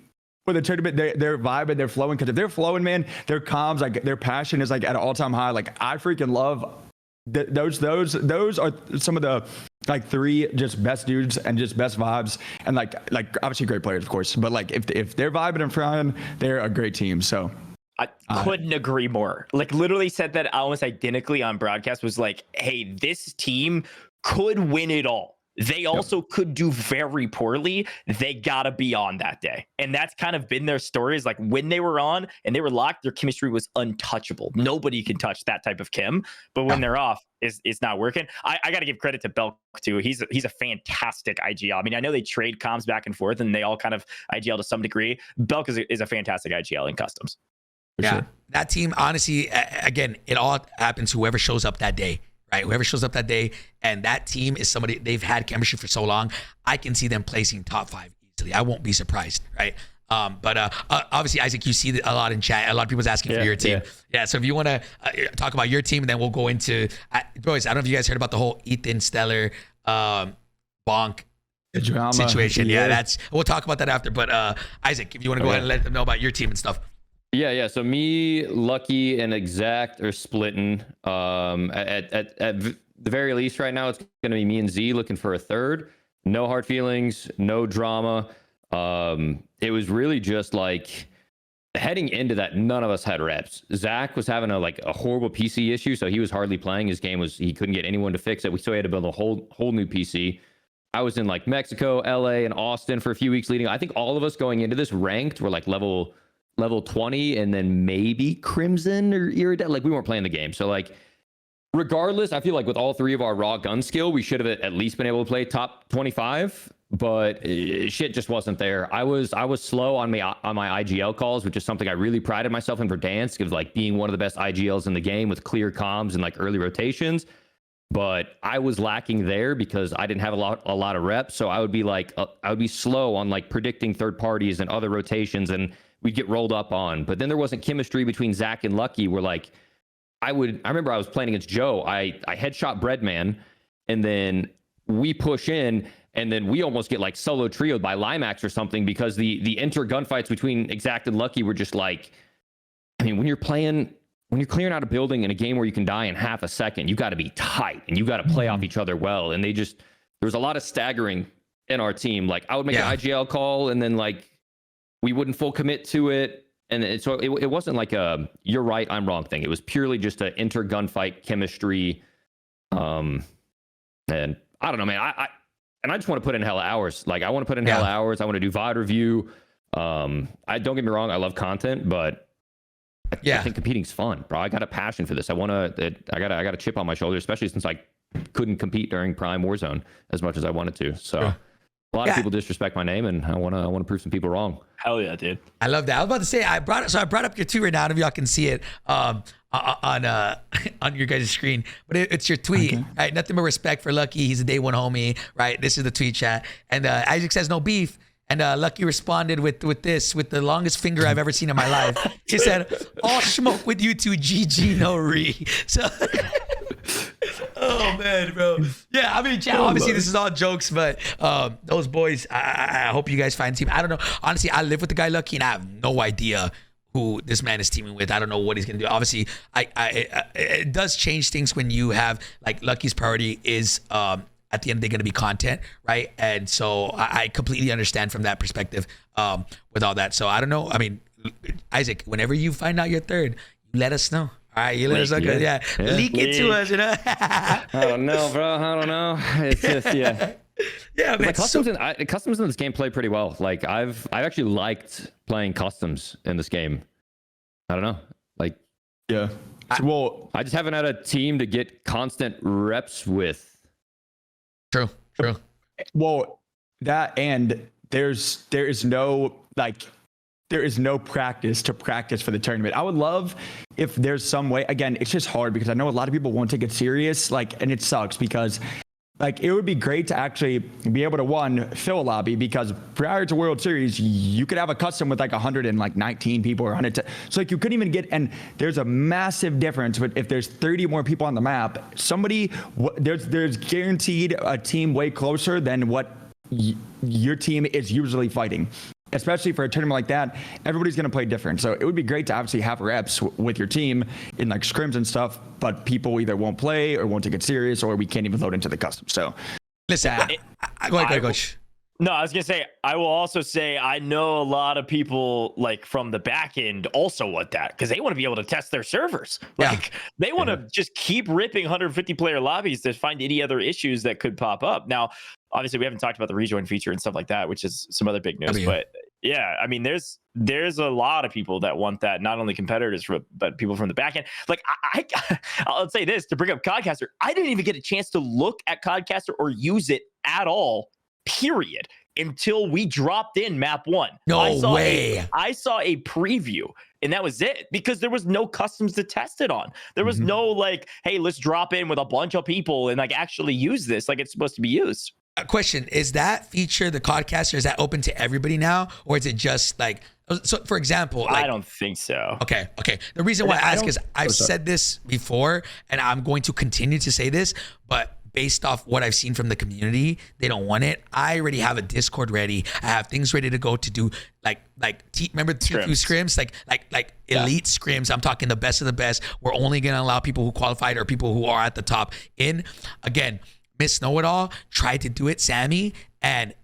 S2: for the tournament, they're vibing, they're flowing. Because if they're flowing, man, their comms, like their passion is like at an all-time high. Like I freaking love those are some of the like 3 just best dudes and just best vibes, and like obviously great players, of course, but like if they're vibing and frying, they're a great team. So
S4: I couldn't agree more. Like literally said that almost identically on broadcast, was like, hey, this team could win it all. They also could do very poorly. They gotta be on that day. And that's kind of been their story, is like when they were on and they were locked, their chemistry was untouchable. Nobody can touch that type of chem. But when they're off, it's not working. I gotta give credit to Belk too. He's a fantastic IGL. I mean, I know they trade comms back and forth and they all kind of IGL to some degree. Belk is a fantastic IGL in customs.
S1: Yeah, that team, honestly, again, it all happens whoever shows up that day, right? Whoever shows up that day, and that team is somebody, they've had chemistry for so long, I can see them placing top 5 easily. I won't be surprised, right? But obviously, Isaac, you see a lot in chat. A lot of people's asking for your team. Yeah, so if you want to talk about your team, then we'll go into, boys, I don't know if you guys heard about the whole Ethan Stellar Bonk
S2: drama
S1: situation. Yeah, we'll talk about that after. But Isaac, if you want to go ahead and let them know about your team and stuff.
S3: Yeah. So me, Lucky, and Exact are splitting. At the very least, right now, it's going to be me and Z looking for a third. No hard feelings, no drama. It was really just like heading into that, none of us had reps. Zach was having a horrible PC issue, so he was hardly playing. His game he couldn't get anyone to fix it. So he had to build a whole new PC. I was in like Mexico, LA, and Austin for a few weeks leading. I think all of us going into this ranked were like level 20, and then maybe Crimson or Iridescent. Like we weren't playing the game. So like regardless, I feel like with all 3 of our raw gun skill, we should have at least been able to play top 25, but shit just wasn't there. I was slow on my IGL calls, which is something I really prided myself in for Dansk, of like being one of the best IGLs in the game with clear comms and like early rotations. But I was lacking there because I didn't have a lot of reps. So I would be slow on like predicting third parties and other rotations, and we'd get rolled up on. But then there wasn't chemistry between Zach and Lucky, where like I remember I was playing against Joe. I headshot Breadman, and then we push in, and then we almost get like solo trioed by Limax or something, because the inter gunfights between Exact and Lucky were just like, I mean, when you're clearing out a building in a game where you can die in half a second, you got to be tight and you got to play off each other well. And there was a lot of staggering in our team. Like I would make an IGL call, and then like we wouldn't full commit to it. And so it wasn't like a you're right, I'm wrong thing. It was purely just an inter gunfight chemistry. And I don't know, man. I just want to put in hella hours. Like I want to put in hella hours. I want to do VOD review. I don't get me wrong, I love content, but I think competing's fun, bro. I got a passion for this. I got a chip on my shoulder, especially since I couldn't compete during Prime Warzone as much as I wanted to. So a lot of people disrespect my name, and I want to prove some people wrong.
S4: Hell yeah, dude.
S1: I love that. I was about to say I brought up your tweet right now. I don't know if y'all can see it on your guys' screen, but it's your tweet, right? Nothing but respect for Lucky. He's a day one homie, right? This is the tweet chat, and Isaac says no beef. And Lucky responded with the longest finger I've ever seen in my life. He said, "All smoke with you two, GG, no re." So, oh man, bro. Yeah, I mean, obviously this is all jokes, but those boys, I hope you guys find a team. I don't know. Honestly, I live with the guy Lucky, and I have no idea who this man is teaming with. I don't know what he's gonna do. Obviously, it does change things when you have like Lucky's priority is at the end, they're going to be content, right? And so I completely understand from that perspective with all that. So I don't know. I mean, Isaac, whenever you find out you're third, you let us know. All right, you let us know. Leak it to us, you know?
S3: I don't know, bro. I don't know. It's just, yeah, man. Customs in this game play pretty well. Like I've actually liked playing customs in this game. I don't know. Like, I just haven't had a team to get constant reps with.
S1: True.
S2: Well, that, and there is no practice for the tournament. I would love if there's some way. Again, it's just hard because I know a lot of people won't take it serious. Like, and it sucks because like it would be great to actually be able to fill a lobby, because prior to World Series you could have a custom with like 119 people or 100. So like you couldn't even get. And there's a massive difference. But if there's 30 more people on the map, there's guaranteed a team way closer than what your team is usually fighting. Especially for a tournament like that, everybody's going to play different. So it would be great to obviously have reps with your team in like scrims and stuff, but people either won't play or won't take it serious, or we can't even load into the custom. So
S1: Listen, go ahead, Gojj.
S4: No, I was gonna say, I will also say I know a lot of people like from the back end also want that because they want to be able to test their servers. Like they want to just keep ripping 150 player lobbies to find any other issues that could pop up. Now, obviously, we haven't talked about the rejoin feature and stuff like that, which is some other big news. But yeah, I mean, there's a lot of people that want that, not only competitors, but people from the back end. Like I'll say this to bring up CodCaster. I didn't even get a chance to look at CodCaster or use it at all. Period. Until we dropped in map 1.
S1: No way.
S4: I saw a preview and that was it because there was no customs to test it on. There was no like, hey, let's drop in with a bunch of people and like actually use this like it's supposed to be used.
S1: A question, is that feature, the CodCaster, is that open to everybody now? Or is it just like, so for example, like,
S4: I don't think so.
S1: Okay. The reason why I ask is I've said this before and I'm going to continue to say this, but based off what I've seen from the community, they don't want it. I already have a Discord ready. I have things ready to go to do remember TQ scrims, like elite scrims. I'm talking the best of the best. We're only gonna allow people who qualified or people who are at the top in. Again, Miss Know-It-All tried to do it, Sammy, and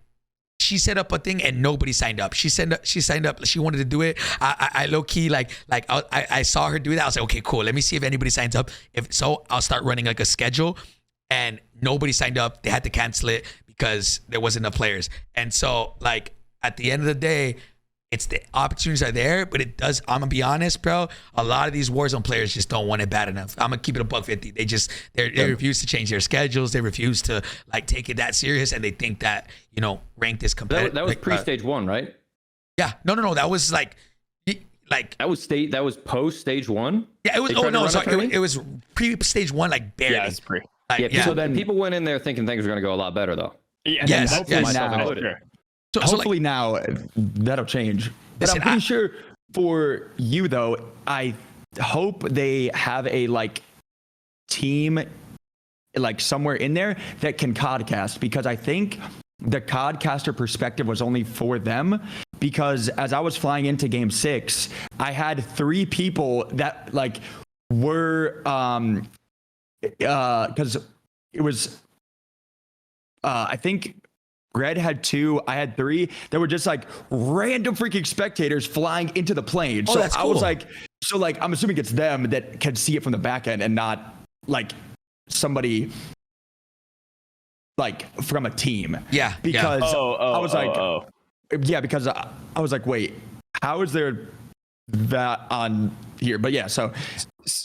S1: she set up a thing and nobody signed up. She signed up. She wanted to do it. I low key I saw her do that. I was like, okay, cool. Let me see if anybody signs up. If so, I'll start running like a schedule. And nobody signed up. They had to cancel it because there wasn't enough players. And so, like, at the end of the day, it's the opportunities are there, but it does. I'm gonna be honest, bro. A lot of these Warzone players just don't want it bad enough. I'm gonna keep it a $150. They refuse to change their schedules. They refuse to like take it that serious, and they think that ranked is competitive.
S3: That was pre-stage 1, right?
S1: Yeah. No. That was like
S3: that was post stage 1.
S1: Yeah. It was. Oh no, sorry. It was pre-stage 1, like barely.
S4: Yeah, it's pre.
S3: So then people went in there thinking things were going to go a lot better, though.
S1: Yes.
S2: Hopefully now that'll change. But I'm pretty sure for you though, I hope they have a like team like somewhere in there that can CodCast, because I think the CodCaster perspective was only for them, because as I was flying into game 6, I had 3 people that like were because it was I think Red had 2, I had 3. They were just like random freaking spectators flying into the plane. So
S1: that's cool.
S2: I was like, I'm assuming it's them that can see it from the back end and not like somebody like from a team.
S1: Yeah.
S2: Because I was because I was like, wait, how is there that on here? But yeah, so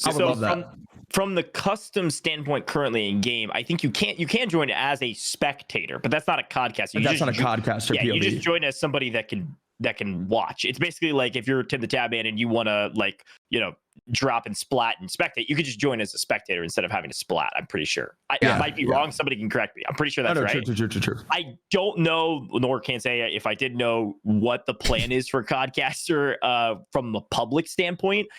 S2: I would love that.
S4: From the custom standpoint currently in game, I think you can join as a spectator, but that's not a CodCaster.
S2: That's not a CodCaster POV.
S4: You just join as somebody that can watch. It's basically like if you're Tim the Tab Man and you want to drop and splat and spectate, you could just join as a spectator instead of having to splat. I'm pretty sure. I might be wrong. Somebody can correct me. I'm pretty sure that's right.
S2: True.
S4: I don't know, nor can say if I did know what the plan is for CodCaster from the public standpoint.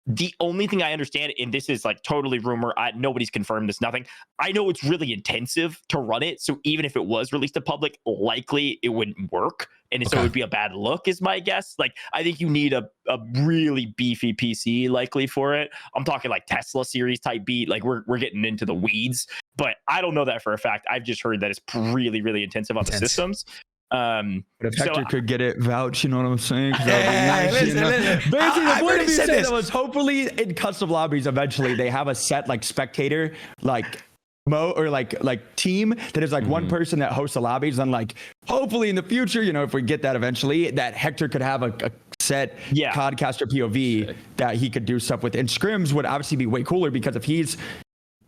S4: The only thing I understand, and this is like totally rumor, nobody's confirmed this, nothing. I know it's really intensive to run it. So even if it was released to public, likely it wouldn't work. And so it would be a bad look is my guess. Like, I think you need a really beefy PC likely for it. I'm talking like Tesla series type beat. Like we're getting into the weeds, but I don't know that for a fact. I've just heard that it's really, really intensive on the systems.
S2: But if Hector could get it vouch, you know what I'm saying?
S1: Listen.
S2: Basically, the point of you saying that was hopefully in custom lobbies eventually they have a set like spectator like or like team that is like one person that hosts the lobbies. And like hopefully in the future, if we get that eventually, that Hector could have a set CodCaster POV that he could do stuff with. And Scrims would obviously be way cooler because if he's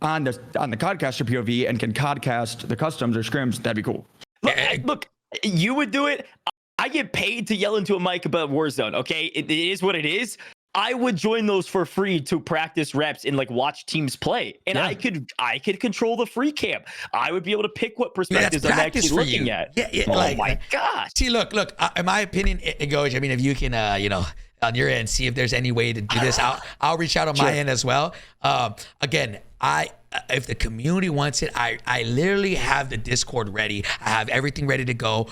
S2: on the CodCaster POV and can CodCast the customs or Scrims, that'd be cool.
S4: Look, you would do it. I get paid to yell into a mic about Warzone. Okay, it is what it is. I would join those for free to practice reps and like watch teams play, and I could control the free cam. I would be able to pick what perspectives I'm actually looking at.
S1: Yeah,
S4: oh my gosh.
S1: See, look. In my opinion, it goes. I mean, if you can, on your end, see if there's any way to do this. I'll reach out on my end as well. Again, if the community wants it, I literally have the Discord ready. I have everything ready to go.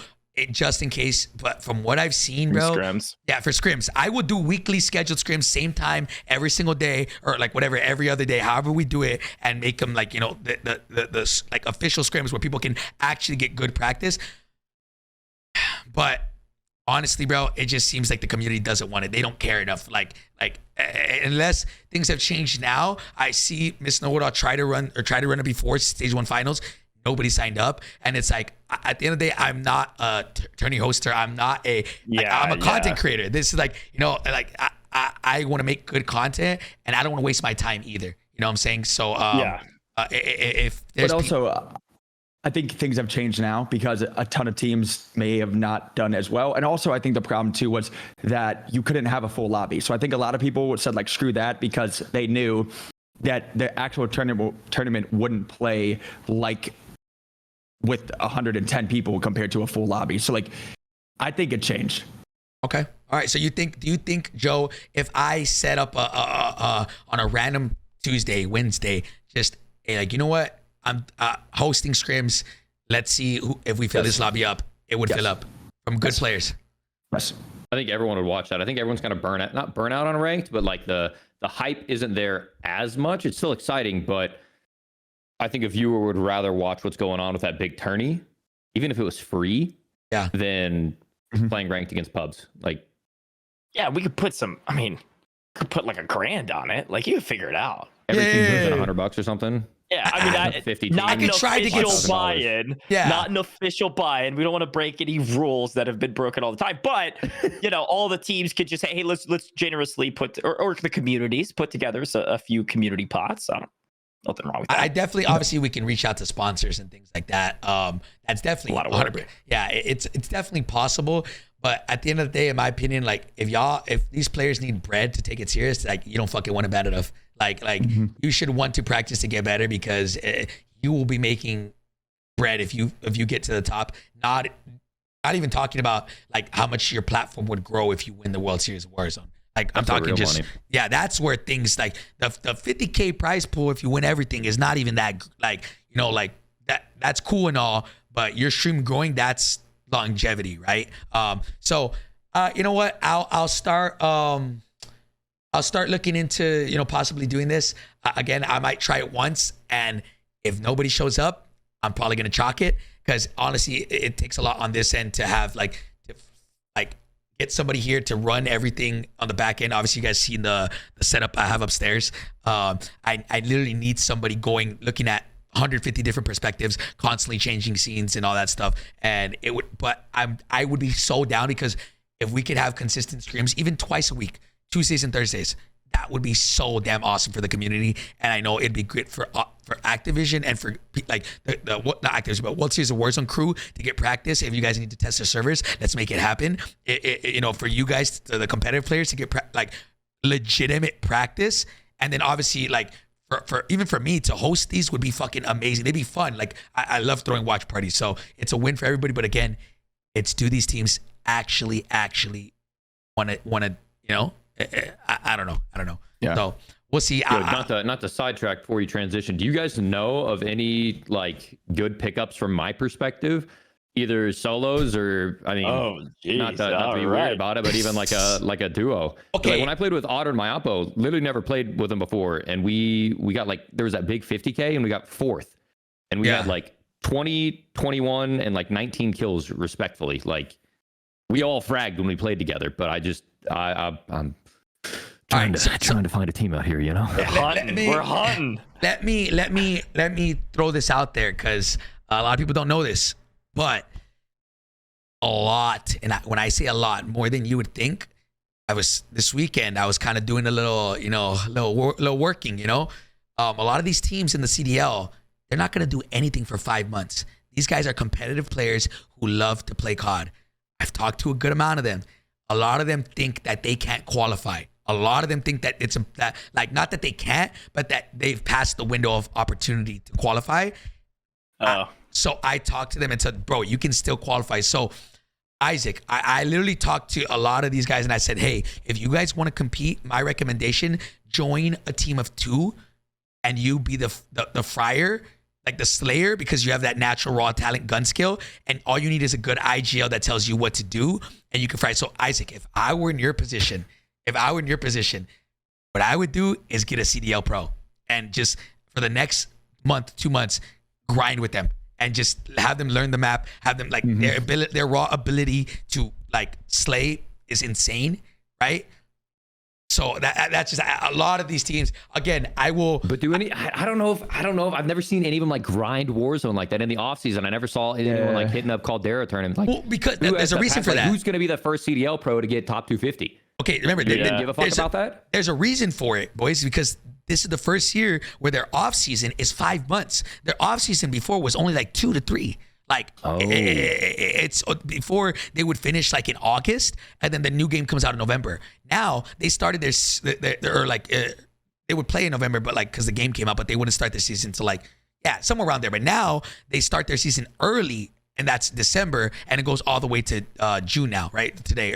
S1: just in case. But from what I've seen, bro,
S4: Scrims.
S1: yeah, for scrims, I would do weekly scheduled scrims, same time every single day, or like whatever every other day, however we do it, and make them like, you know, the like official scrims where people can actually get good practice. But honestly, bro, it just seems like the community doesn't want it. They don't care enough. Like unless things have changed now. I see Miss Know-It-All try to run it before stage 1 finals. Nobody signed up, and it's like at the end of the day, I'm not a tourney hoster. I'm not a I'm a content creator. This is like, you know, like I want to make good content, and I don't want to waste my time either. You know what I'm saying? So if there's
S2: but also I think things have changed now because a ton of teams may have not done as well. And also I think the problem too was that you couldn't have a full lobby. So I think a lot of people said like, screw that, because they knew that the actual tournament wouldn't play like with 110 people compared to a full lobby. So like, I think it changed.
S1: Okay. All right. So do you think, Joe, if I set up on a random Tuesday, Wednesday, just like, you know what, I'm hosting scrims, let's see if we fill this lobby up, it would fill up from good players.
S2: Yes.
S3: I think everyone would watch that. I think everyone's kind of not burn out on ranked, but like the hype isn't there as much. It's still exciting, but I think a viewer would rather watch what's going on with that big tourney, even if it was free, than playing ranked against pubs. Like,
S4: yeah, we could put put like $1,000 on it. Like, you could figure it out.
S3: Every team puts in $100 or something.
S4: Yeah, I mean,
S3: 50
S4: not an official
S3: $1,000.
S4: buy-in. Yeah. Not an official buy-in. We don't want to break any rules that have been broken all the time. But, you know, all the teams could just say, hey, let's generously put, or the communities put together a few community pots. Nothing wrong with that.
S1: I definitely, obviously, we can reach out to sponsors and things like that. That's definitely
S4: a lot of work.
S1: Yeah, it's definitely possible. But at the end of the day, in my opinion, like if these players need bread to take it serious, like you don't fucking want it bad enough. Like you should want to practice to get better, because you will be making bread if you get to the top. Not even talking about like how much your platform would grow if you win the World Series of Warzone. Like I'm talking just money. Yeah, that's where things like the 50K prize pool, if you win everything, is not even that, like, you know, like that's cool and all, but your stream growing, that's longevity, right? So you know what, I'll start looking into, you know, possibly doing this again. I might try it once, and if nobody shows up, I'm probably gonna chalk it, because honestly it takes a lot on this end to have like get somebody here to run everything on the back end. Obviously, you guys seen the setup I have upstairs. I literally need somebody looking at 150 different perspectives, constantly changing scenes and all that stuff. And I would be so down, because if we could have consistent streams, even twice a week, Tuesdays and Thursdays, that would be so damn awesome for the community. And I know it'd be great for Activision and for like not Activision, but World Series of Warzone crew to get practice. If you guys need to test their servers, let's make it happen. You know, for you guys, the competitive players, to get like legitimate practice. And then obviously, like for even for me to host these would be fucking amazing. They'd be fun. Like I love throwing watch parties, so it's a win for everybody. But again, it's, do these teams actually want to, you know? I don't know. Yeah. So we'll see.
S3: Not to sidetrack before you transition. Do you guys know of any like good pickups from my perspective, either solos or, I mean, not to be weird about it, but even like a duo. Okay. Like when I played with Otter and Myapo, literally never played with them before, and we got like, there was that big 50K, and we got 4th, and we had like 20, 21, and like 19 kills respectfully. Like we all fragged when we played together, but I'm trying to find a team out here, you know.
S4: We're hunting.
S1: Let me throw this out there, because a lot of people don't know this, but a lot, and when I say a lot, more than you would think. This weekend I was kind of doing a little, you know, little working, you know. A lot of these teams in the CDL, they're not going to do anything for 5 months. These guys are competitive players who love to play COD. I've talked to a good amount of them. A lot of them think that they can't qualify. A lot of them think that it's like, not that they can't, but that they've passed the window of opportunity to qualify. So I talked to them and said, bro, you can still qualify. So Isaac, I literally talked to a lot of these guys, and I said, hey, if you guys want to compete, my recommendation, join a team of 2, and you be the fryer. like the Slayer, because you have that natural raw talent gun skill, and all you need is a good IGL that tells you what to do, and you can fight. So Isaac, if I were in your position, what I would do is get a CDL Pro and just for the next month, 2 months, grind with them and just have them learn the map, have them like their raw ability to like slay is insane, right? So that's just a lot of these teams. Again, I will.
S3: But do any? I don't know if I've never seen any of them like grind Warzone like that in the offseason. I never saw anyone like hitting up Caldera tournament. Like,
S1: well, because there's a reason for that.
S3: Who's going to be the first CDL Pro to get top 250?
S1: Okay, remember,
S3: Give a fuck about that? There's
S1: a reason for it, boys, because this is the first year where their off season is 5 months. Their off season before was only like 2 to 3. Like it's before they would finish like in August, and then the new game comes out in November. Now they started they would play in November, but like because the game came out, but they wouldn't start their season till like somewhere around there. But now they start their season early, and that's December, and it goes all the way to June now, right? Today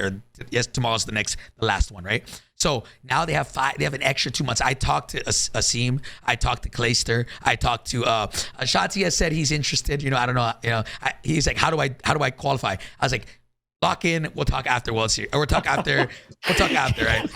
S1: tomorrow's the last one, right? So now they have an extra 2 months. I talked to Asim, I talked to CodCaster, I talked to Shati has said he's interested. I don't know. He's like, how do I qualify? I was like, lock in. We'll talk after World Series, or we'll talk after, right?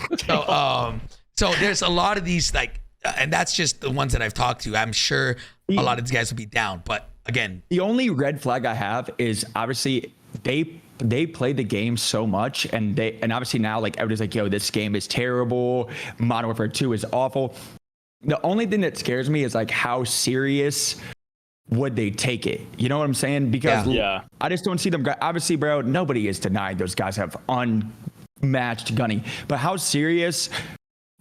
S1: So there's a lot of these like, and that's just the ones that I've talked to. I'm sure a lot of these guys will be down, but again,
S2: the only red flag I have is obviously they play the game so much, and obviously now like everybody's like, yo, this game is terrible. Modern Warfare 2 is awful. The only thing that scares me is like how serious would they take it? You know what I'm saying? Because I just don't see them. Obviously, bro, nobody is denying those guys have unmatched gunning, but how serious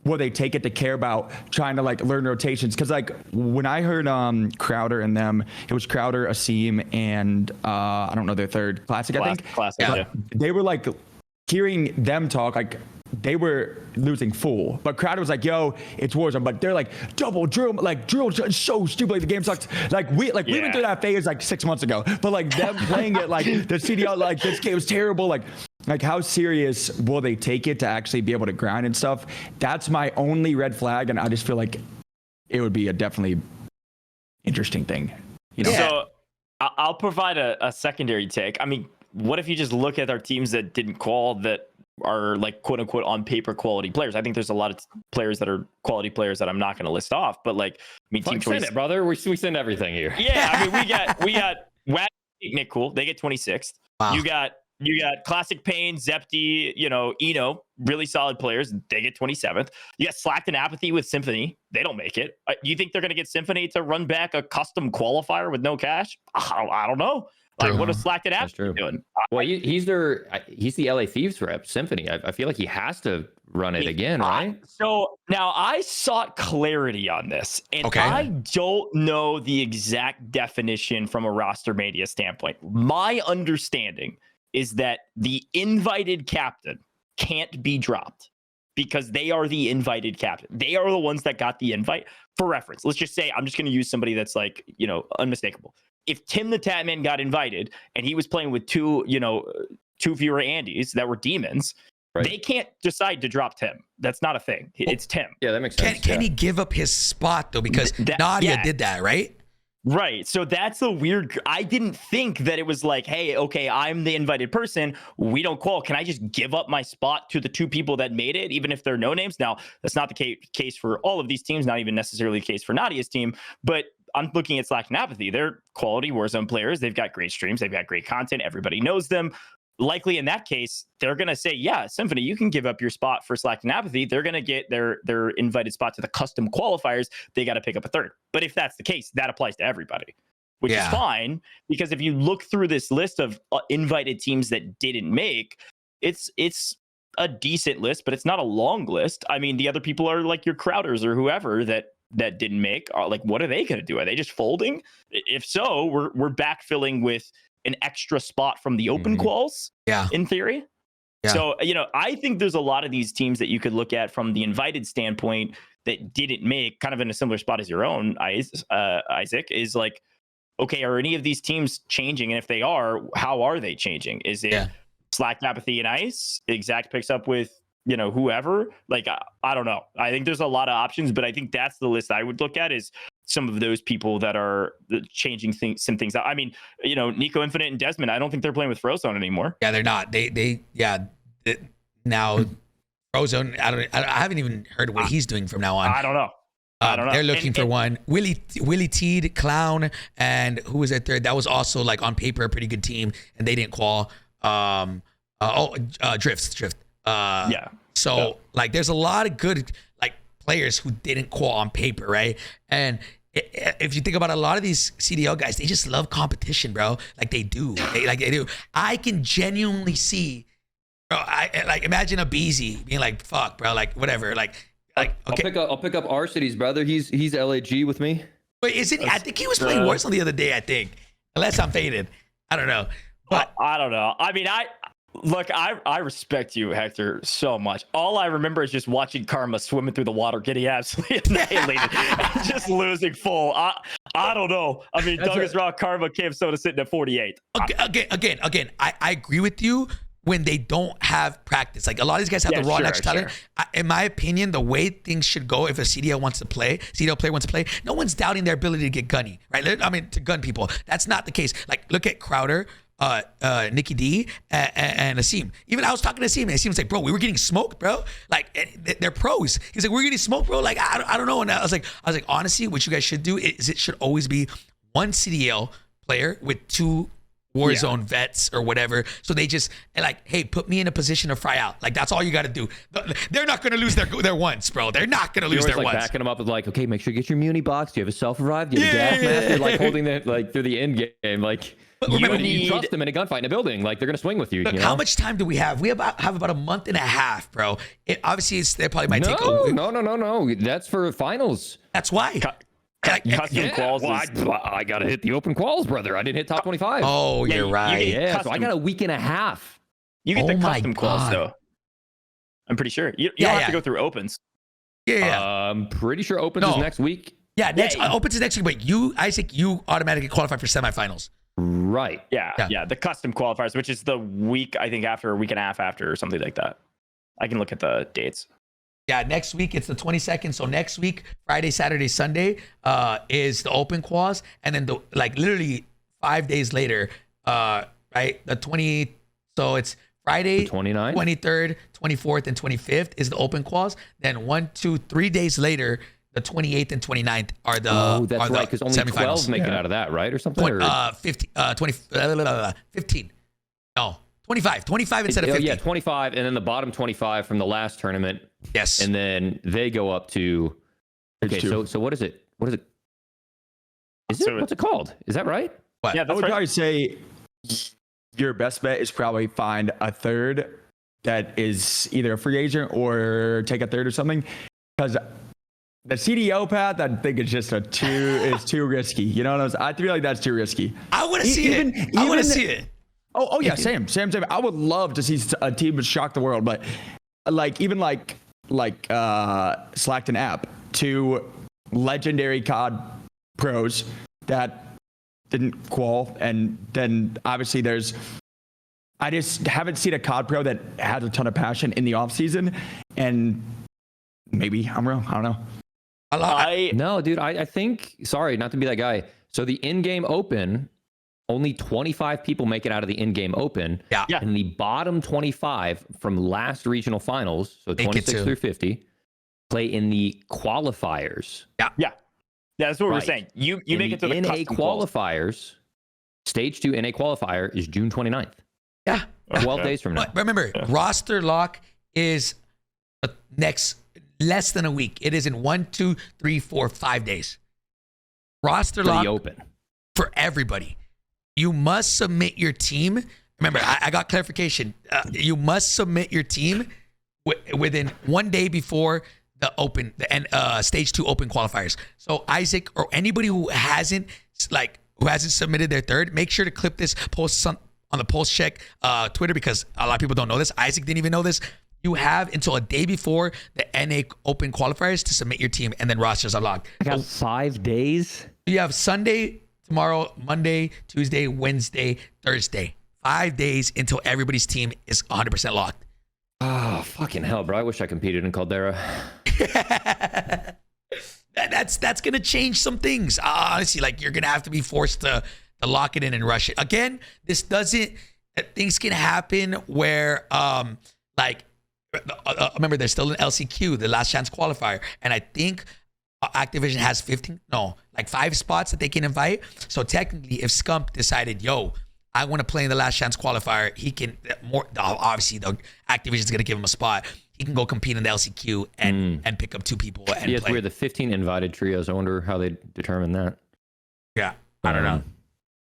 S2: will they take it to care about trying to like learn rotations? Because like when I heard Crowder and them, it was Crowder, Asim, and I don't know their third, Classic, I think.
S4: Classic,
S2: They were like hearing them talk like they were losing full, but Crowder was like, yo, it's Warzone, but they're like double drill, like drill so stupid, like the game sucks. Like we went through that phase like 6 months ago, but like them playing it like the CDL, like this game is terrible, like how serious will they take it to actually be able to grind and stuff? That's my only red flag, and I just feel like it would be a definitely interesting thing.
S4: So I'll provide a secondary take. I mean, what if you just look at our teams that didn't qual that are like quote unquote on paper quality players? I think there's a lot of players that are quality players that I'm not going to list off, but like, I mean, Team Choice,
S3: send it, brother. We send everything here.
S4: Yeah, I mean, we got Wad, Nick, cool. They get 26th. Wow. You got Classic Pain, Zepti, Eno, really solid players. They get 27th. You got Slacked and Apathy with Symphony. They don't make it. You think they're going to get Symphony to run back a custom qualifier with no cash? I don't know. Like, what is Slacked and Apathy doing?
S3: Well, he's the LA Thieves rep, Symphony. I feel like he has to run it again, right?
S4: So now I sought clarity on this, and I don't know the exact definition from a Rostermania standpoint. My understanding is that the invited captain can't be dropped because they are the invited captain. They are the ones that got the invite. For reference, let's just say I'm just going to use somebody that's like, unmistakable. If Tim the Tatman got invited and he was playing with two fewer Andys that were demons, they can't decide to drop Tim. That's not a thing. It's Tim.
S3: Yeah, that makes sense.
S1: Can he give up his spot though? Because Nadia did that, right?
S4: Right. So that's the weird. I didn't think that it was like, hey, okay, I'm the invited person. We don't qual. Can I just give up my spot to the two people that made it, even if they're no names? Now, that's not the case for all of these teams, not even necessarily the case for Nadia's team. But I'm looking at Slack and Apathy. They're quality Warzone players. They've got great streams. They've got great content. Everybody knows them. Likely in that case, they're going to say, yeah, Symphony, you can give up your spot for Slack and Apathy. They're going to get their invited spot to the custom qualifiers. They got to pick up a third. But if that's the case, that applies to everybody, which is fine. Because if you look through this list of invited teams that didn't make, it's a decent list, but it's not a long list. I mean, the other people are like your Crowders or whoever that didn't make. Like, what are they going to do? Are they just folding? If so, we're backfilling with an extra spot from the open quals, in theory. Yeah. So, I think there's a lot of these teams that you could look at from the invited standpoint that didn't make, kind of in a similar spot as your own, Isaac, is like, okay, are any of these teams changing? And if they are, how are they changing? Is it Slack, Apathy, and Ice? Exact picks up with, whoever? Like, I don't know. I think there's a lot of options, but I think that's the list I would look at is some of those people that are changing some things out. I mean, Nico Infinite and Desmond, I don't think they're playing with Frozone anymore.
S1: Yeah, they're not. Now Frozone, I haven't even heard what he's doing from now on.
S4: I don't know.
S1: They're looking for one. Willie Teed, Clown, and who was that third? That was also like on paper a pretty good team, and they didn't qual. Drift. So like, there's a lot of good like players who didn't qual on paper, right? And if you think about a lot of these CDL guys, they just love competition, bro. Like they do. They do. I can genuinely see, bro. I like imagine a Beezy being like, "Fuck, bro," like whatever, like. Okay.
S3: I'll pick up Arcity's brother. He's LAG with me.
S1: But isn't I think he was playing Warzone the other day, I think. Unless I'm faded. I don't know. But
S4: I don't know. I mean, I respect you, Hector, so much. All I remember is just watching Karma swimming through the water, getting absolutely annihilated, and just losing full. I don't know. I mean, Douglas Rock, Karma, Cam Soda sitting at 48.
S1: Again, I agree with you. When they don't have practice, like a lot of these guys have the raw next talent. In my opinion, the way things should go, if a CDL player wants to play, no one's doubting their ability to get gunny, right? I mean, to gun people. That's not the case. Like, look at Crowder, Nicky D, and Asim. Even I was talking to Asim, and Asim's like, bro, we were getting smoked, bro. Like, they're pros. He's like, we're getting smoked, bro. Like, I don't know. And I was like, honestly, what you guys should do is it should always be one CDL player with two Warzone vets or whatever. So they just like, hey, put me in a position to fry out. Like, that's all you got to do. They're not going to lose their ones, bro. They're not going to lose their
S3: like
S1: ones.
S3: Backing them up with like, okay, make sure you get your muni box. Do you have a self-revive? Do you have a gas mask? You're like holding that like through the end game. Like, you trust them in a gunfight in a building. Like, they're going to swing with you.
S1: Look,
S3: you know?
S1: How much time do we have? We have about a month and a half, bro. Obviously, they probably might take a week.
S3: No. That's for finals.
S1: That's why.
S4: Custom quals.
S3: Well, I got to hit the open quals, brother. I didn't hit top 25.
S1: Oh, you're right.
S3: So I got a week and a half.
S4: You get the custom quals, though. I'm pretty sure. You don't have to go through opens.
S1: Yeah.
S3: I'm pretty sure opens is next week.
S1: Yeah, opens is next week. But Isaac, you automatically qualify for semifinals.
S3: Right.
S4: Yeah. The custom qualifiers, which is the week, I think, after a week and a half after or something like that. I can look at the dates.
S1: Yeah, next week it's the 22nd. So next week, Friday, Saturday, Sunday, is the open quals, and then literally 5 days later, right, the 20. So it's Friday,
S3: the 29th,
S1: 23rd, 24th, and 25th is the open quals. Then 1, 2, 3 days later, the 28th and 29th are the.
S3: Oh, that's right, because only 12 make it out of that, right, or something.
S1: 15. No. 25 instead of 15.
S3: Yeah, 25, and then the bottom 25 from the last tournament.
S1: Yes.
S3: And then they go up to. Okay, so what is it? What is it? What's it called? Is that right?
S1: What?
S4: Yeah,
S2: I would probably say your best bet is probably find a third that is either a free agent or take a third or something, because the CDO path, I think it's just too risky. You know what I'm saying? I feel like that's too risky.
S1: I want to see it. I want to see it.
S2: Oh yeah, same. I would love to see a team that shock the world, but like even like Slackton App, two legendary COD pros that didn't qual, and then obviously I just haven't seen a COD pro that has a ton of passion in the off season, and maybe I'm wrong. I don't know.
S3: No, dude, I think, sorry, not to be that guy. So the in-game open, only 25 people make it out of the in-game open.
S1: Yeah.
S3: And the bottom 25 from last regional finals, so 26 through 50, play in the qualifiers.
S4: Yeah, that's what we're saying. You make it to the
S3: NA qualifiers. Stage 2 NA qualifier is June 29th.
S1: Yeah.
S3: 12 days from now.
S1: But remember, roster lock is next less than a week. It is in 1, 2, 3, 4, 5 days. Roster
S3: For
S1: lock
S3: the open.
S1: for everybody. You must submit your team. Remember, I got clarification. You must submit your team within 1 day before the stage 2 open qualifiers. So Isaac or anybody who hasn't submitted their third, make sure to clip this post on the Pullze Check Twitter, because a lot of people don't know this. Isaac didn't even know this. You have until a day before the NA open qualifiers to submit your team, and then rosters are locked.
S3: I got 5 days.
S1: You have Sunday, tomorrow, Monday, Tuesday, Wednesday, Thursday. 5 days until everybody's team is 100% locked.
S3: Oh, fucking hell, bro. I wish I competed in Caldera.
S1: that's gonna change some things. Honestly, like you're gonna have to be forced to lock it in and rush it. Again, this doesn't. Things can happen where remember there's still an LCQ, the last chance qualifier, and I think Activision has 5 spots that they can invite. So technically, if Scump decided, yo, I want to play in the last chance qualifier, he can obviously the Activision's gonna give him a spot. He can go compete in the LCQ and pick up 2 people and
S3: yeah, it's
S1: play.
S3: weird. The 15 invited trios. I wonder how they determine that.
S1: Yeah, I don't know.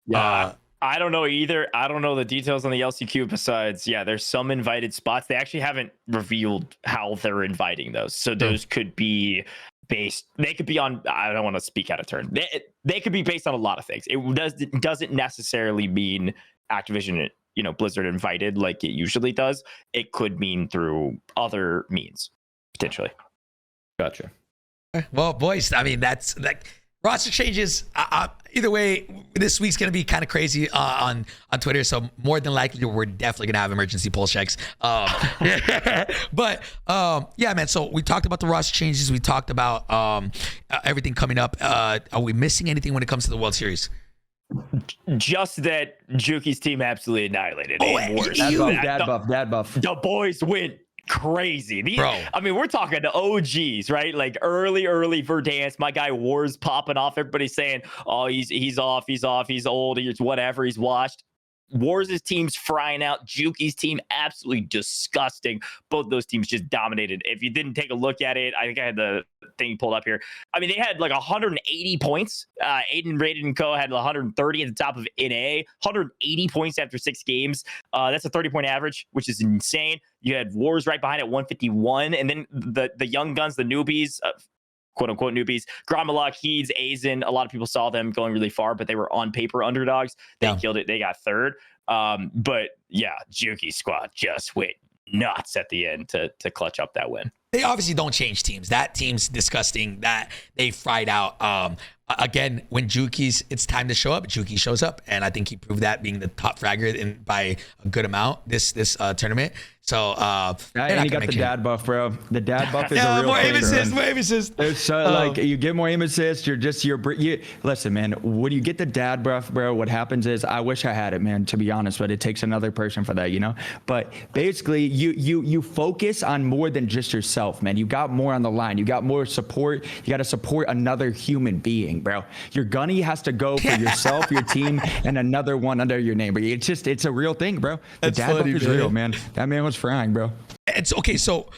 S4: Yeah, I don't know either. I don't know the details on the LCQ besides, there's some invited spots. They actually haven't revealed how they're inviting those. So those could be based, they could be on, I don't want to speak out of turn. They could be based on a lot of things. It doesn't necessarily mean Activision, Blizzard invited like it usually does. It could mean through other means, potentially.
S3: Gotcha.
S1: Well, boys, I mean, that's like roster changes. Either way, this week's going to be kind of crazy on Twitter. So more than likely, we're definitely going to have emergency Pullze checks. But yeah, man. So we talked about the roster changes. We talked about everything coming up. Are we missing anything when it comes to the World Series?
S4: Just that Juki's team absolutely annihilated.
S2: Dad buff.
S4: The boys went crazy.
S1: Bro.
S4: I mean, we're talking to OGs, right? Like early Verdansk. My guy War's popping off. Everybody's saying, oh, he's off, he's old, he's whatever, he's washed. Wars' team's frying out. Juki's team absolutely disgusting. Both those teams just dominated. If you didn't take a look at it, I think I had the thing pulled up here. I mean, they had like 180 points. Aiden, Raiden, and Co. had 130 at the top of NA. 180 points after 6 games. That's a 30-point average, which is insane. You had Wars right behind at 151. And then the young guns, the newbies, quote-unquote newbies, Gromalok, Heeds, Azen, a lot of people saw them going really far, but they were on paper underdogs. They killed it. They got 3rd. But yeah, Juki's squad just went nuts at the end to clutch up that win.
S1: They obviously don't change teams. That team's disgusting. That they fried out. Again, when it's time to show up, Juki shows up, and I think he proved that being the top fragger by a good amount this tournament. So
S2: and he got the dad buff, bro. The dad buff is a real
S1: more
S2: thing.
S1: aim assist.
S2: It's so like you get more aim assist. Listen, man. When you get the dad buff, bro, what happens is I wish I had it, man. To be honest, but it takes another person for that, But basically, you focus on more than just yourself, man. You got more on the line. You got more support. You got to support another human being, bro. Your gunny has to go for yourself, your team, and another one under your name. But it's a real thing, bro. The dad buff is real, man. That man was frying, bro.
S1: It's okay. So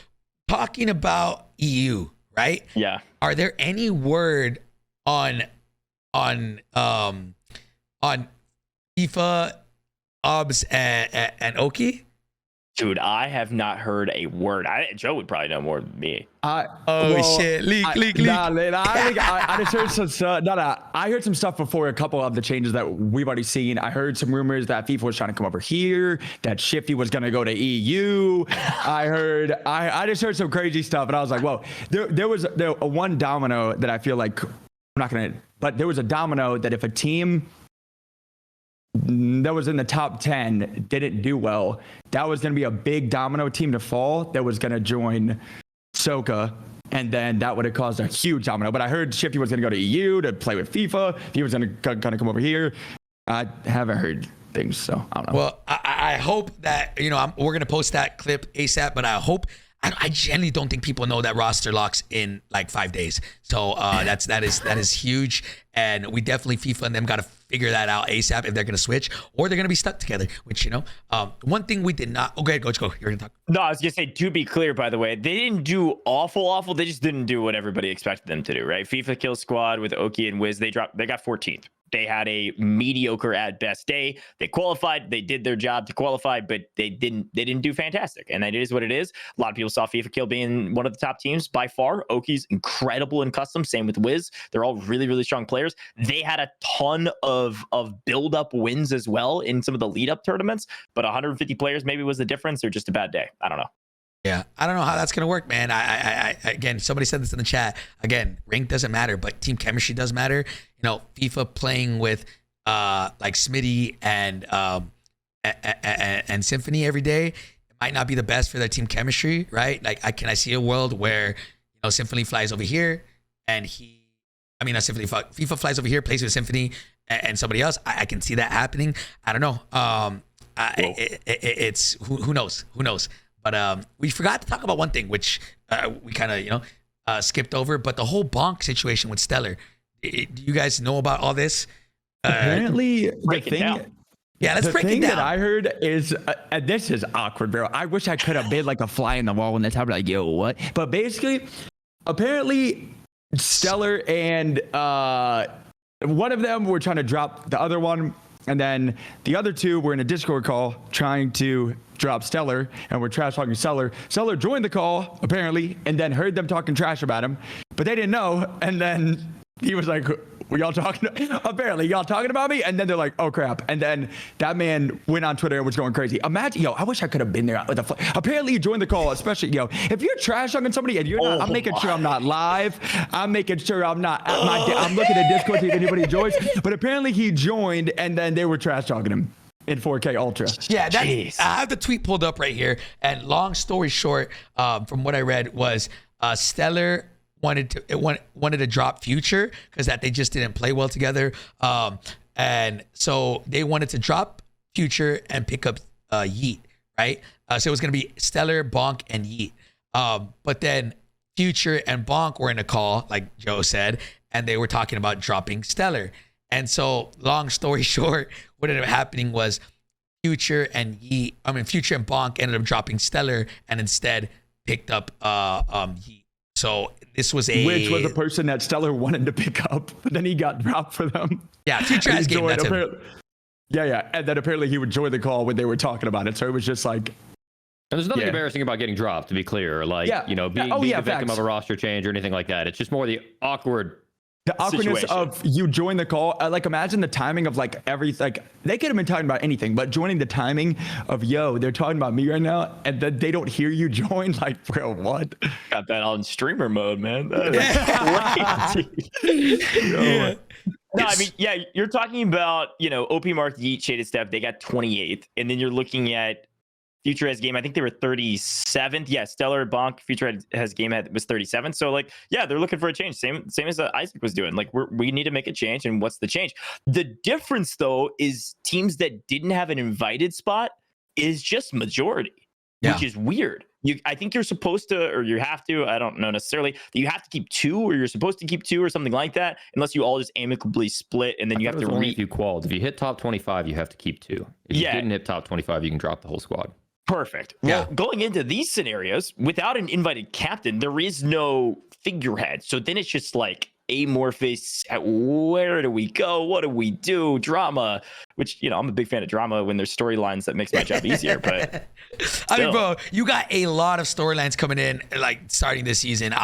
S1: talking about EU, right?
S4: Yeah.
S1: Are there any word on FIFA, OBS, and Oki?
S2: Dude,
S4: I have not heard a word. Joe would probably know more than me.
S1: Shit! Leak.
S2: Nah, man, I just heard some stuff. I heard some stuff before a couple of the changes that we've already seen. I heard some rumors that FIFA was trying to come over here, that Shifty was going to go to EU. I just heard some crazy stuff, and I was like, whoa. There was one domino that I feel like, but there was a domino that if a team that was in the top 10 didn't do well, that was going to be a big domino team to fall that was going to join Hisoka, and then that would have caused a huge domino. But I heard Shifty was going to go to EU to play with FIFA. He was going to come over here. I haven't heard things, so I don't know.
S1: Well, I hope that we're going to post that clip ASAP, but I hope I genuinely don't think people know that roster locks in like 5 days. So that is huge, and we definitely FIFA and them got to figure that out ASAP if they're gonna switch or they're gonna be stuck together. Which one thing we did not. Okay, Gojj, go. You're gonna talk.
S4: No, I was gonna say, to be clear, by the way, they didn't do awful. They just didn't do what everybody expected them to do, right? FIFA Kill Squad with Oki and Wiz, they got 14th. They had a mediocre at best day. They qualified. They did their job to qualify, but they didn't do fantastic. And that is what it is. A lot of people saw FIFA Kill being one of the top teams by far. Oki's incredible in custom. Same with Wiz. They're all really, really strong players. They had a ton of build-up wins as well in some of the lead-up tournaments, but 150 players maybe was the difference, or just a bad day. I don't know.
S1: Yeah, I don't know how that's gonna work, man. I again, somebody said this in the chat. Again, rank doesn't matter, but team chemistry does matter. FIFA playing with like Smitty and Symphony every day, it might not be the best for their team chemistry, right? Like, I see a world where Symphony flies over here and he I mean, not Symphony. FIFA flies over here, plays with Symphony and somebody else. I can see that happening. I don't know. It's who knows? Who knows? But we forgot to talk about one thing, which we kind of skipped over. But the whole bonk situation with Stellar. Do you guys know about all this?
S2: Apparently, the thing.
S1: Yeah, let's break it down.
S2: The thing that I heard is, and this is awkward, bro. I wish I could have been like a fly in the wall when this happened. Like, yo, what? But basically, apparently, Stellar and one of them were trying to drop the other one, and then the other two were in a Discord call trying to drop Stellar, and we're trash talking Stellar. Stellar joined the call apparently, and then heard them talking trash about him, but they didn't know. And then he was like, were y'all talking? Apparently, y'all talking about me? And then they're like, oh crap. And then that man went on Twitter and was going crazy. Imagine, yo, I wish I could have been there with apparently you joined the call, especially, yo, if you're trash talking somebody and you're not, I'm making sure I'm not live. I'm making sure I'm not at I'm looking at Discord to see if anybody joins. But apparently he joined and then they were trash talking him in 4K Ultra.
S1: Yeah, I have the tweet pulled up right here. And long story short, from what I read was Stellar wanted to drop Future because that they just didn't play well together, and so they wanted to drop Future and pick up Yeet, right? So it was gonna be Stellar, Bonk, and Yeet, but then Future and Bonk were in a call, like Joe said, and they were talking about dropping Stellar. And so, long story short, what ended up happening was Future and Bonk ended up dropping Stellar and instead picked up Yeet. So this was
S2: which was a person that Stellar wanted to pick up, but then he got dropped for them.
S1: Yeah, Future has game. That's him.
S2: Yeah, and then apparently he would join the call when they were talking about it. So it was just like.
S3: And there's nothing embarrassing about getting dropped, to be clear, or like being the victim of a roster change or anything like that. It's just more the awkwardness
S2: of you join the call. Like imagine the timing of like they could have been talking about anything, but joining the timing of they're talking about me right now, and then they don't hear you join. Like, bro, what?
S4: Got that on streamer mode, man. That is crazy. No, I mean, yeah, you're talking about OP Mark, Yeet, Shaded Step. They got 28th, and then you're looking at Future has game. I think they were 37th. Yeah, Stellar, Bonk, Future has game was 37th. So like, yeah, they're looking for a change. Same as Isaac was doing. Like, we need to make a change. And what's the change? The difference though is teams that didn't have an invited spot is just majority, which is weird. I think you're supposed to, or you have to. I don't know necessarily that you have to keep 2, or you're supposed to keep 2, or something like that, unless you all just amicably split, and then you have to
S3: if you qualified. If you hit top 25, you have to keep 2. If you didn't hit top 25, you can drop the whole squad.
S4: Perfect. Well, going into these scenarios, without an invited captain, there is no figurehead. So then it's just like amorphous. Where do we go? What do we do? Drama, which, I'm a big fan of drama when there's storylines that makes my job easier. But
S1: I mean, bro, you got a lot of storylines coming in, like starting this season.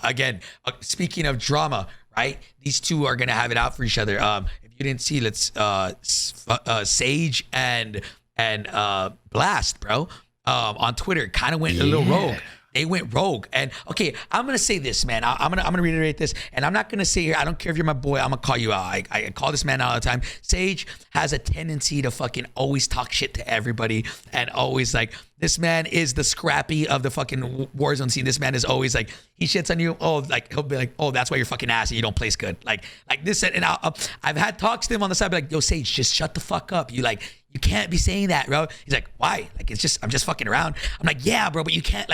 S1: Again, speaking of drama, right? These two are going to have it out for each other. If you didn't see, let's Sage and Blast, bro, on Twitter kind of went a little rogue. They went rogue. And okay, I'm gonna say this, man. I'm gonna reiterate this, and I'm not gonna say here, I don't care if you're my boy, I'm gonna call you out. I call this man out all the time. Sage has a tendency to fucking always talk shit to everybody, and always like, this man is the Scrappy of the fucking Warzone scene. This man is always like, he shits on you. Oh, like he'll be like, oh, that's why you're fucking ass and you don't place good. Like this. And I've had talks to him on the side, be like, yo, Sage, just shut the fuck up. You can't be saying that, bro. He's like, why? Like, I'm just fucking around. I'm like, yeah, bro, but you can't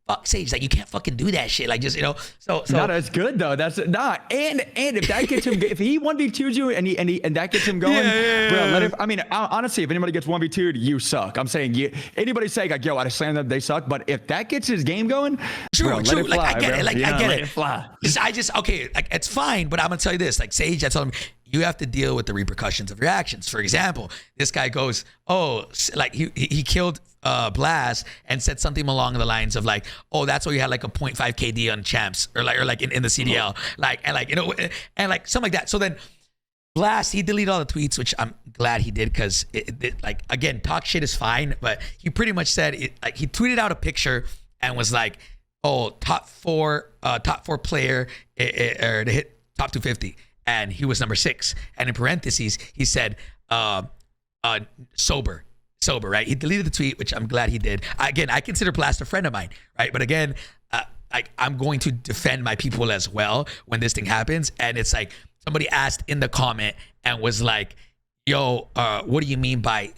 S1: fuck Sage, like you can't fucking do that shit, like just so
S2: no, that's good though. That's not and if that gets him, if he 1v2'd you and that gets him going, bro, let it. I mean, honestly, if anybody gets 1v2'd, you suck. I'm saying anybody saying like, yo, I slammed them, they suck. But if that gets his game going,
S1: true.
S2: Let it fly,
S1: like I get
S2: bro.
S1: it, like I get it.
S2: Fly.
S1: Okay, like it's fine, but I'm gonna tell you this, like Sage, I told him, you have to deal with the repercussions of your actions. For example, this guy goes, oh, like he killed Blast and said something along the lines of like, oh, that's why you had like a 0.5 KD on champs or like in the CDL, and like something like that. So then Blast, he deleted all the tweets, which I'm glad he did, because like, again, talk shit is fine, but he pretty much said like he tweeted out a picture and was like, oh, top four player or to hit top 250. And he was number 6. And in parentheses, he said, sober, right? He deleted the tweet, which I'm glad he did. Again, I consider Blast a friend of mine, right? But again, like I'm going to defend my people as well when this thing happens. And it's like somebody asked in the comment and was like, yo, what do you mean by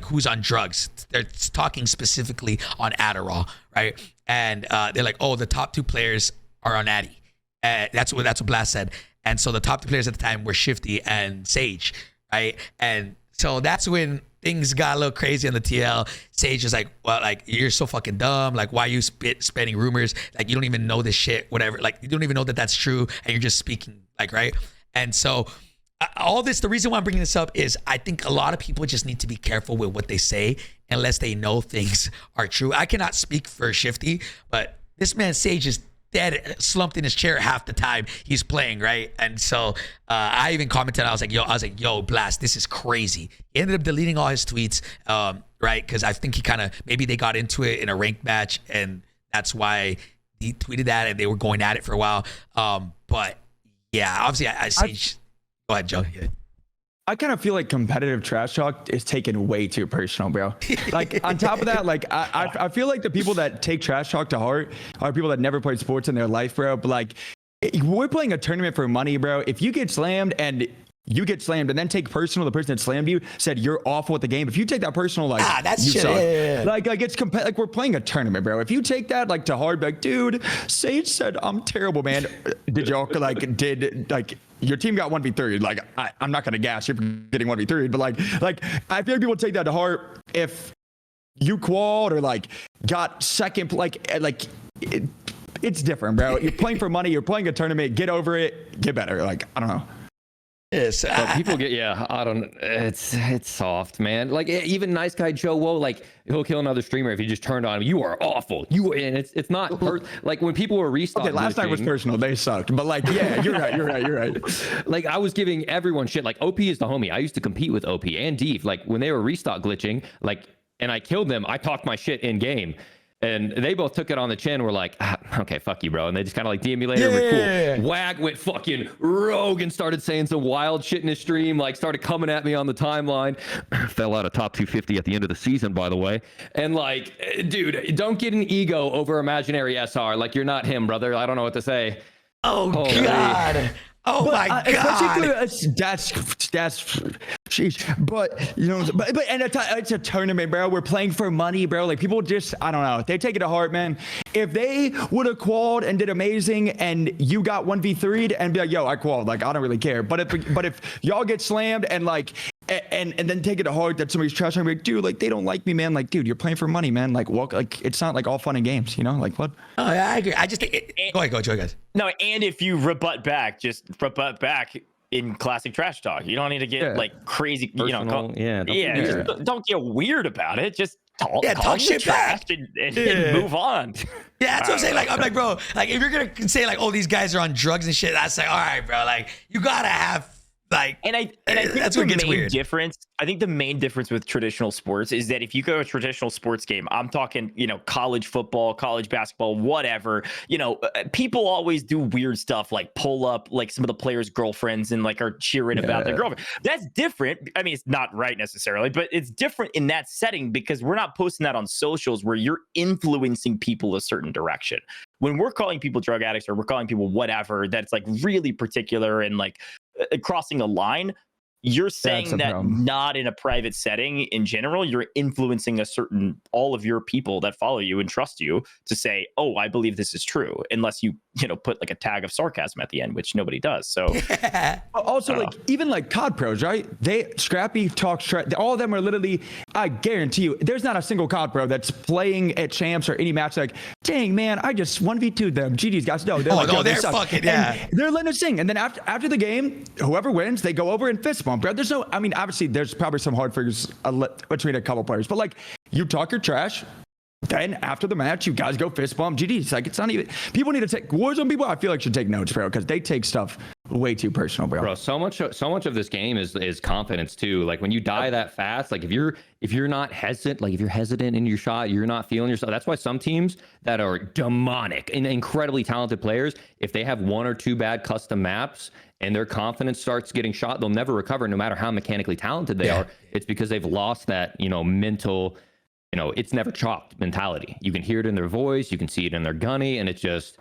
S1: who's on drugs? They're talking specifically on Adderall, right? And they're like, oh, the top 2 players are on Addy. That's what Blast said. And so the top 2 players at the time were Shifty and Sage, right? And so that's when things got a little crazy on the TL. Sage is like, well, like, you're so fucking dumb. Like, why are you spreading rumors? Like, you don't even know this shit, whatever. Like, you don't even know that that's true. And you're just speaking, like, right? And so all this, the reason why I'm bringing this up is I think a lot of people just need to be careful with what they say unless they know things are true. I cannot speak for Shifty, but this man Sage is dead, slumped in his chair half the time he's playing, right? And so I even commented, I was like, yo, Blast, this is crazy. He ended up deleting all his tweets, right? Because I think he kind of, maybe they got into it in a ranked match, and that's why he tweeted that, and they were going at it for a while. But yeah, obviously I Sage. Go ahead, Joe. Yeah.
S2: I kind of feel like competitive trash talk is taken way too personal, bro. Like, on top of that, like, I feel like the people that take trash talk to heart are people that never played sports in their life, bro. But like, we're playing a tournament for money, bro. If you get slammed and you get slammed and then take personal, the person that slammed you said you're awful at the game. If you take that personal, like,
S1: that's
S2: you
S1: shit.
S2: suck.
S1: Yeah.
S2: Like it's like we're playing a tournament, bro. If you take that like to heart, like, dude, Sage said I'm terrible, man. Did y'all like your team got 1v3? Like, I'm not gonna gas you for getting 1v3, but like I feel like people take that to heart. If you qualled or like got second, it's different, bro. You're playing for money. You're playing a tournament. Get over it. Get better. Like, I don't know.
S1: Yes,
S3: But people get, I don't, it's soft, man. Like, even nice guy Joewo, like, he'll kill another streamer if he just turned on him. You are awful. And it's not like when people were restocking.
S2: Okay, last night was personal. They sucked, but like, yeah, you're right.
S3: Like, I was giving everyone shit. Like, OP is the homie. I used to compete with OP and Deef. Like, when they were restock glitching, like, and I killed them, I talked my shit in game. And they both took it on the chin. We're like, okay, fuck you, bro. And they just kind of like DM'd me later. We're cool. Wag went fucking rogue and started saying some wild shit in his stream. Like, started coming at me on the timeline. Fell out of top 250 at the end of the season, by the way. And like, dude, don't get an ego over imaginary SR. Like, you're not him, brother. I don't know what to say.
S1: Oh, God. Oh, my God.
S2: That's sheesh. But, you know, and it's a tournament, bro. We're playing for money, bro. Like, people just, I don't know. They take it to heart, man. If they would have qualled and did amazing and you got 1v3'd and be like, yo, I qualled. Like, I don't really care. But if y'all get slammed and like, and then take it to heart that somebody's trashing me, like, dude, like, they don't like me, man. Like, dude, you're playing for money, man. Like, walk, like, it's not like all fun and games, you know? Like, what?
S1: Oh, yeah, I agree. I just think go ahead, guys.
S4: No, and if you rebut back, just rebut back in classic trash talk. You don't need to get like crazy,
S3: Personal,
S4: don't get weird about it. Just talk
S1: shit
S4: trash and move on.
S1: Yeah, that's what I'm saying. Like, I'm like, bro, like, if you're gonna say like, oh, these guys are on drugs and shit, that's like, all right, bro. Like, you gotta have like,
S4: and I think
S1: that's
S4: the
S1: what gets
S4: main
S1: weird.
S4: difference. I think the main difference with traditional sports is that if you go to a traditional sports game, I'm talking, college football, college basketball, whatever. People always do weird stuff like pull up like some of the players' girlfriends and like are cheering about their girlfriend. That's different. I mean, it's not right necessarily, but it's different in that setting because we're not posting that on socials where you're influencing people a certain direction. When we're calling people drug addicts or we're calling people whatever, that's like really particular and like crossing a line, you're saying that not in a private setting in general. You're influencing all of your people that follow you and trust you to say, oh, I believe this is true, unless you put like a tag of sarcasm at the end, which nobody does. So
S2: also like even like COD pros, right? They Scrappy talk all of them are literally, I guarantee you, there's not a single COD pro that's playing at champs or any match like, dang man, I just 1v2'd them. GG's guys. No, they're fucking they're letting us sing. And then after the game, whoever wins, they go over and fist bump, bro. There's no, I mean, obviously there's probably some hard figures between a couple players, but like you talk your trash. Then after the match, you guys go fist bump. GG's. Like, it's not even, people need to take, Warzone people, I feel like should take notes, bro, because they take stuff way too personal, bro.
S3: So much of this game is confidence too. Like when you die that fast, like if you're not hesitant, like if you're hesitant in your shot, you're not feeling yourself. That's why some teams that are demonic and incredibly talented players, if they have one or two bad custom maps and their confidence starts getting shot, they'll never recover no matter how mechanically talented they are. It's because they've lost that, mental you know, it's never chopped mentality. You can hear it in their voice, you can see it in their gunny, and it's just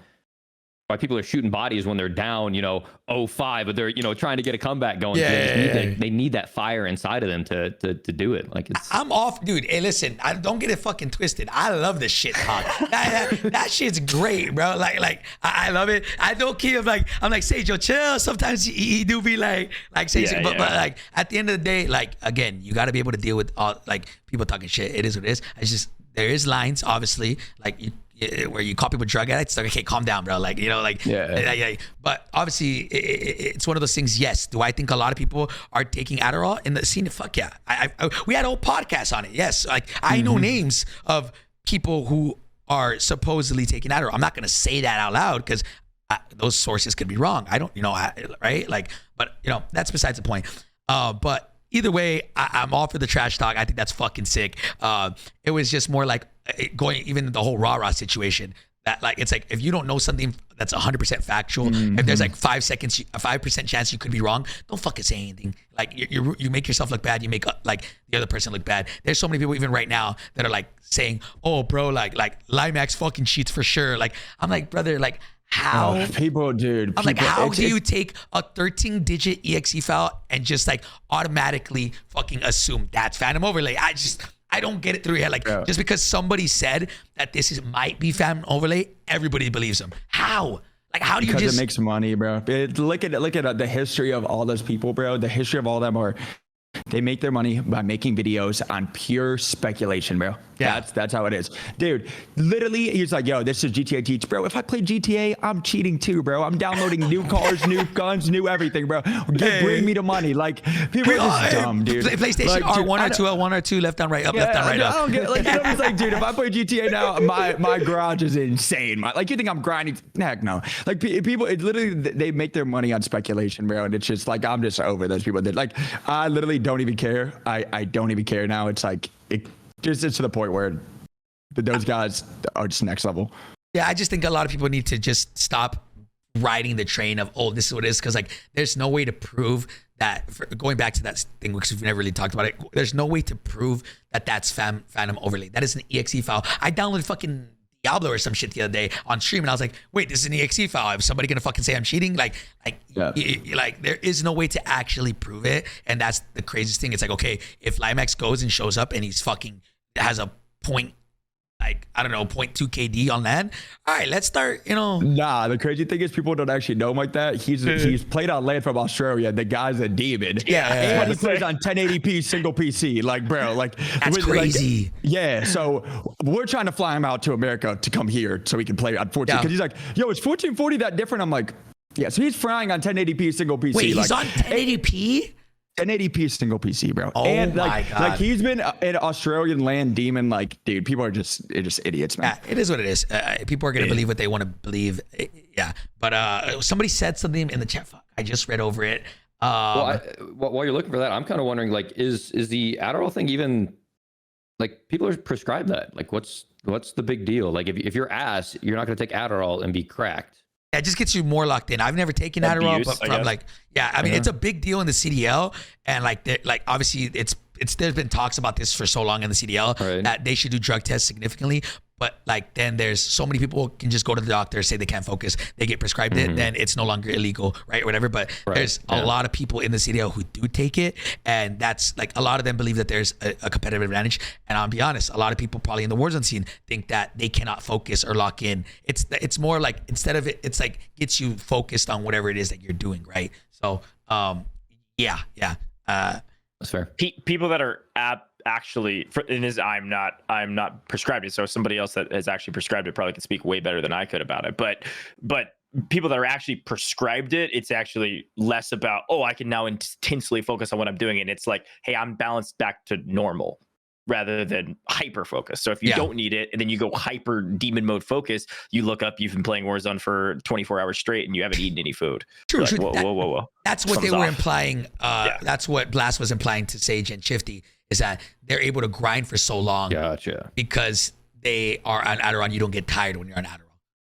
S3: why people are shooting bodies when they're down, you know, 0-5, but they're, you know, trying to get a comeback going. They need that fire inside of them to do it. Like, it's,
S1: I'm off, dude. Hey, listen, I don't get it fucking twisted. I love this shit talk. that shit's great, bro. Like I love it. I don't care if I'm like Sage, yo, chill. Sometimes he do be like Sage, but like at the end of the day, like again, you got to be able to deal with all like people talking shit. It is what it is. It's just there is lines, obviously, like where you call people drug addicts. Like, okay, calm down, bro. Like, you know, like, yeah. But obviously, it's one of those things. Yes. Do I think a lot of people are taking Adderall in the scene? Fuck yeah. We had a whole podcast on it. Yes. Like, I know names of people who are supposedly taking Adderall. I'm not gonna say that out loud because those sources could be wrong. I don't, you know, right? Like, but you know, that's besides the point. But either way, I'm all for the trash talk. I think that's fucking sick. It was just more like going even the whole rah situation. That like it's like if you don't know something that's 100% factual, if there's like 5% chance you could be wrong, don't fucking say anything. Like you make yourself look bad. You make like the other person look bad. There's so many people even right now that are like saying, "Oh, bro, like Limax fucking cheats for sure." Like I'm like, brother, like. How
S2: people, dude?
S1: I'm like, how do you take a 13-digit exe file and just like automatically fucking assume that's Phantom Overlay? I don't get it through your head. Like, just because somebody said that this might be Phantom Overlay, everybody believes them. How? Like, how do you
S2: because it makes money, bro. Look at the history of all those people, bro. The history of all of them are. They make their money by making videos on pure speculation, bro. Yeah. That's how it is. Dude, literally, he's like, yo, this is GTA Cheats. Bro, if I play GTA, I'm cheating too, bro. I'm downloading new cars, new guns, new everything, bro. Bring me the money. Like, people are just dumb, dude.
S1: PlayStation like,
S2: R1
S1: or 2, L1 or 2, left down, right, up, left down, right, up.
S2: I don't get, like, I'm just like, dude, if I play GTA now, my garage is insane. Like, you think I'm grinding? Heck no. Like, people, it literally, they make their money on speculation, bro. And it's just like, I'm just over those people that, like, I literally don't even care. I don't even care now. It's like it's to the point where those guys are just next level.
S1: Yeah, I just think a lot of people need to just stop riding the train of, oh, this is what it is, because like there's no way to prove that. Going back to that thing because we've never really talked about it, there's no way to prove that that's Phantom Overlay. That is an exe file. I downloaded fucking Diablo or some shit the other day on stream, and I was like, wait, this is an exe file. Is somebody gonna fucking say I'm cheating? Like there is no way to actually prove it, and that's the craziest thing. It's like, okay, if Limax goes and shows up and he's fucking has a point, like I don't know, 0.2 KD on land. All right, let's start. You know,
S2: nah. The crazy thing is people don't actually know him like that. He's played on land from Australia. The guy's a demon. And he plays on 1080p single PC. Like, bro, like
S1: that's crazy.
S2: Like, yeah. So we're trying to fly him out to America to come here so he can play on 14. Because he's like, yo, is 1440 that different? I'm like, yeah. So he's flying on 1080p single PC.
S1: Wait, he's on 1080p.
S2: 1080p single PC, bro.
S1: Oh
S2: and
S1: my God.
S2: Like he's been an Australian land demon. Like, dude, people are just idiots, man.
S1: Yeah, it is what it is. People are gonna believe what they want to believe. Yeah, but somebody said something in the chat. Fuck, I just read over it.
S3: While you're looking for that, I'm kind of wondering, like, is the Adderall thing even like people are prescribed that? Like, what's the big deal? Like, if you're ass, you're not gonna take Adderall and be cracked.
S1: Yeah, it just gets you more locked in. I've never taken Adderall, but from like, yeah, I mean, it's a big deal in the CDL, and like obviously it's there's been talks about this for so long in the CDL that they should do drug tests significantly. But like then there's so many people can just go to the doctor, say they can't focus, they get prescribed it, then it's no longer illegal, right? Or whatever. But there's a lot of people in the CDL who do take it, and that's like a lot of them believe that there's a competitive advantage. And I'll be honest, a lot of people probably in the Warzone scene think that they cannot focus or lock in. It's more like instead of it, it's like gets you focused on whatever it is that you're doing, right? So yeah.
S3: That's fair.
S4: People that are actually, and I'm not prescribed it, so somebody else that has actually prescribed it probably can speak way better than I could about it. But people that are actually prescribed it, it's actually less about, oh, I can now intensely focus on what I'm doing, and it's like, hey, I'm balanced back to normal, rather than hyper focus. So if you don't need it and then you go hyper demon mode focus, you look up, you've been playing Warzone for 24 hours straight and you haven't eaten any food.
S1: True.
S4: Like, whoa.
S1: That's what they were implying. That's what Blast was implying to Sage and Shifty, is that they're able to grind for so long.
S3: Gotcha.
S1: Because they are on Adderall. You don't get tired when you're on Adderall.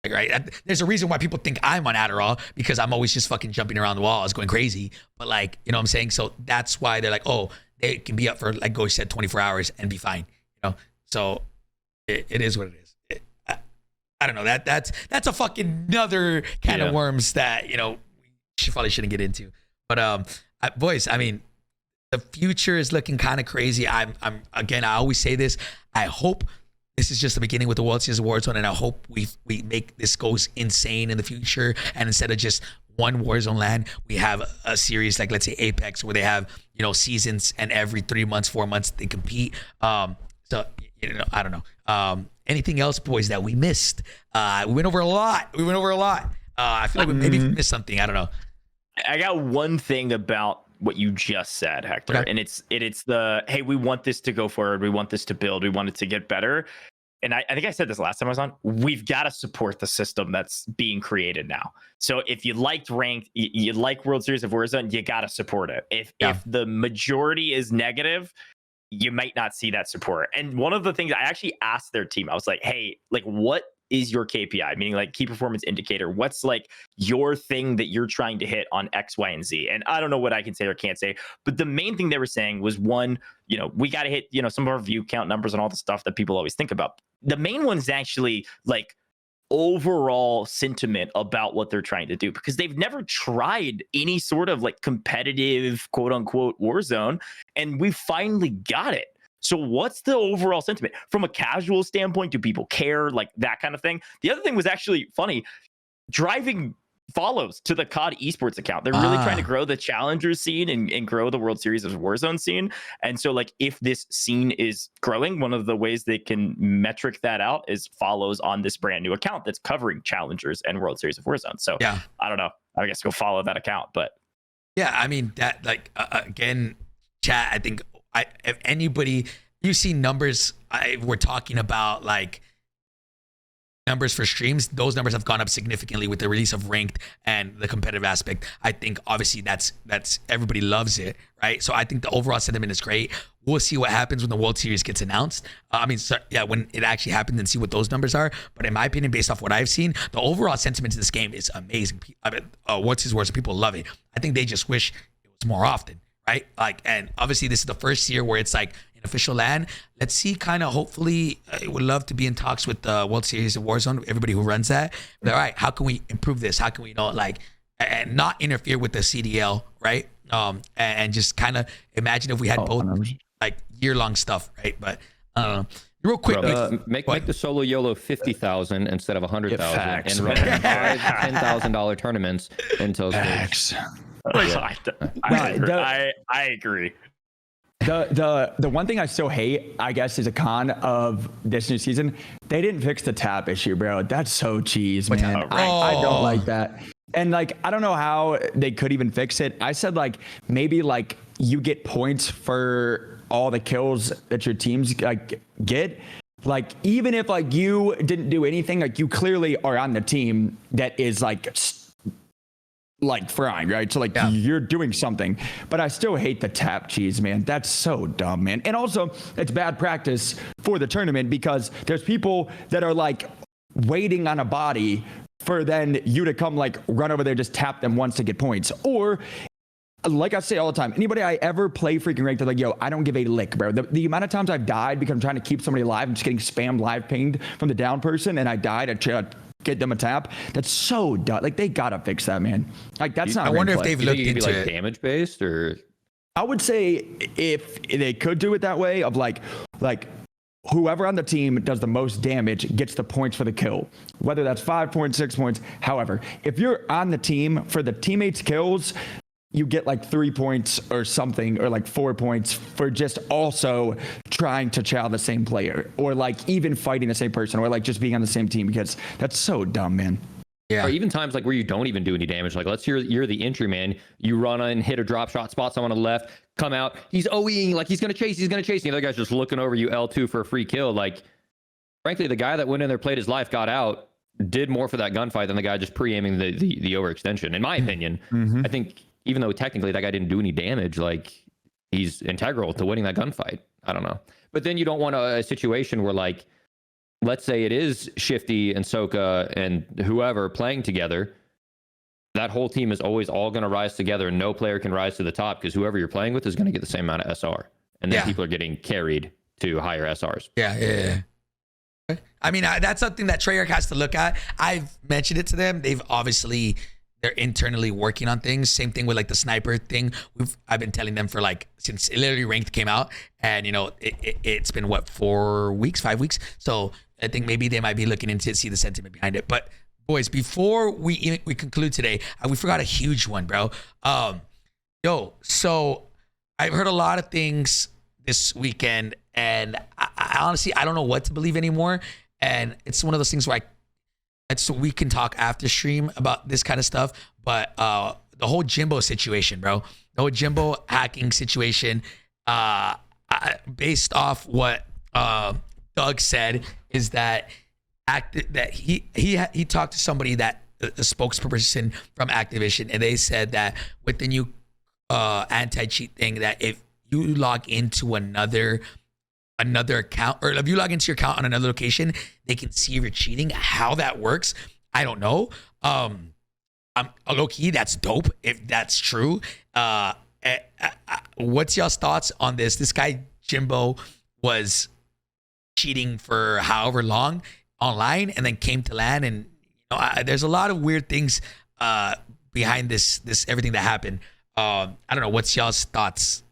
S1: Like, right? There's a reason why people think I'm on Adderall, because I'm always just fucking jumping around the walls going crazy. But like, you know what I'm saying? So that's why they're like, oh, they can be up for, like Gojj said, 24 hours and be fine. You know? So it is what it is. I don't know. That's a fucking another can of worms that we probably shouldn't get into. But boys, I mean, the future is looking kind of crazy. I'm again, I always say this. I hope this is just the beginning with the World Series of Warzone, and I hope we make this goes insane in the future. And instead of just one Warzone LAN, we have a series like, let's say, Apex, where they have seasons, and every 3 months, 4 months they compete. So I don't know. Anything else, boys, that we missed? We went over a lot. I feel like we maybe missed something. I don't know.
S4: I got one thing about what you just said, Hector,
S1: okay.
S4: and it's the, hey, we want this to go forward, we want this to build, we want it to get better. And I think I said this last time I was on, we've got to support the system that's being created now. So if you liked Ranked, you like World Series of Warzone, you got to support it. If the majority is negative, you might not see that support. And one of the things I actually asked their team, I was like, hey, like, what is your KPI? Meaning like key performance indicator. What's like your thing that you're trying to hit on X, Y, and Z? And I don't know what I can say or can't say, but the main thing they were saying was, one, we got to hit, some of our view count numbers and all the stuff that people always think about. The main one is actually like overall sentiment about what they're trying to do, because they've never tried any sort of like competitive quote unquote Warzone, and we finally got it. So what's the overall sentiment from a casual standpoint? Do people care? Like that kind of thing. The other thing was actually funny, driving follows to the COD esports account. They're really trying to grow the challenger scene and grow the World Series of Warzone scene. And so like, if this scene is growing, one of the ways they can metric that out is follows on this brand new account that's covering challengers and World Series of Warzone. So I don't know, I guess go follow that account. But
S1: yeah, I mean, that like again, chat, I think if anybody, you see numbers, we're talking about like numbers for streams, those numbers have gone up significantly with the release of Ranked and the competitive aspect. I think obviously that's everybody loves it, right? So I think the overall sentiment is great. We'll see what happens when the World Series gets announced. When it actually happens, and see what those numbers are. But in my opinion, based off what I've seen, the overall sentiment to this game is amazing. What's his words? People love it. I think they just wish it was more often, right? Like, and obviously this is the first year where it's like an official LAN. Let's see, kind of, hopefully, would love to be in talks with the World Series of Warzone, everybody who runs that. But, all right, how can we improve this? How can we and not interfere with the CDL, right? And just kind of imagine if we had both like year-long stuff, right? But real quick,
S3: make the solo YOLO 50,000 instead of 100,000, and run $5,000, $10,000 tournaments until stage.
S4: I agree.
S2: The one thing I still hate, I guess, is a con of this new season. They didn't fix the tap issue, bro. That's so cheese, man. I don't like that. And like, I don't know how they could even fix it. I said like, maybe like you get points for all the kills that your teams like get. Like, even if like you didn't do anything, like you clearly are on the team that is like frying, right? So like you're doing something, but I still hate the tap cheese, man. That's so dumb, man. And also it's bad practice for the tournament, because there's people that are like waiting on a body for then you to come like run over there, just tap them once to get points. Or like I say all the time, anybody I ever play freaking ranked, they're like, yo, I don't give a lick, bro. The amount of times I've died because I'm trying to keep somebody alive, I'm just getting spammed live pinged from the down person, and I died, I tried to get them a tap. That's so dumb. Like, they gotta fix that, man. Like, that's not.
S1: I wonder if they've looked into
S3: like damage based, or
S2: I would say if they could do it that way, of like whoever on the team does the most damage gets the points for the kill, whether that's 5 points, 6 points. However, if you're on the team for the teammates' kills, you get like 3 points or something, or like 4 points for just also trying to chow the same player, or like even fighting the same person, or like just being on the same team, because that's so dumb, man.
S3: Yeah. Or even times like where you don't even do any damage. Like, let's say you're the entry man, you run and hit a drop shot, spot someone on the left, come out, he's OEing, like he's gonna chase, and the other guy's just looking over you L2 for a free kill. Like, frankly, the guy that went in there, played his life, got out, did more for that gunfight than the guy just pre-aiming the overextension. In my opinion, I think, even though technically that guy didn't do any damage, like, he's integral to winning that gunfight. I don't know. But then you don't want a situation where, like, let's say it is Shifty and Hisoka and whoever playing together. That whole team is always all going to rise together, and no player can rise to the top, because whoever you're playing with is going to get the same amount of SR. And then people are getting carried to higher SRs.
S1: Yeah. I mean, that's something that Treyarch has to look at. I've mentioned it to them. They're internally working on things. Same thing with like the sniper thing. I've been telling them for like since literally Ranked came out, and it's been what 5 weeks. So I think maybe they might be looking into it, see the sentiment behind it. But boys, before we conclude today, we forgot a huge one, bro. So I've heard a lot of things this weekend, and I honestly I don't know what to believe anymore. And it's one of those things where so we can talk after stream about this kind of stuff. But the whole Jimbo situation, bro, the whole Jimbo hacking situation, based off what Doug said, is that he talked to somebody that a spokesperson from Activision, and they said that with the new anti-cheat thing, that if you log into another account, or if you log into your account on another location, they can see if you're cheating. How that works, I don't know. Low key, that's dope if that's true. What's y'all's thoughts on this? This guy Jimbo was cheating for however long online, and then came to LAN, and there's a lot of weird things behind this everything that happened. I don't know. What's y'all's thoughts?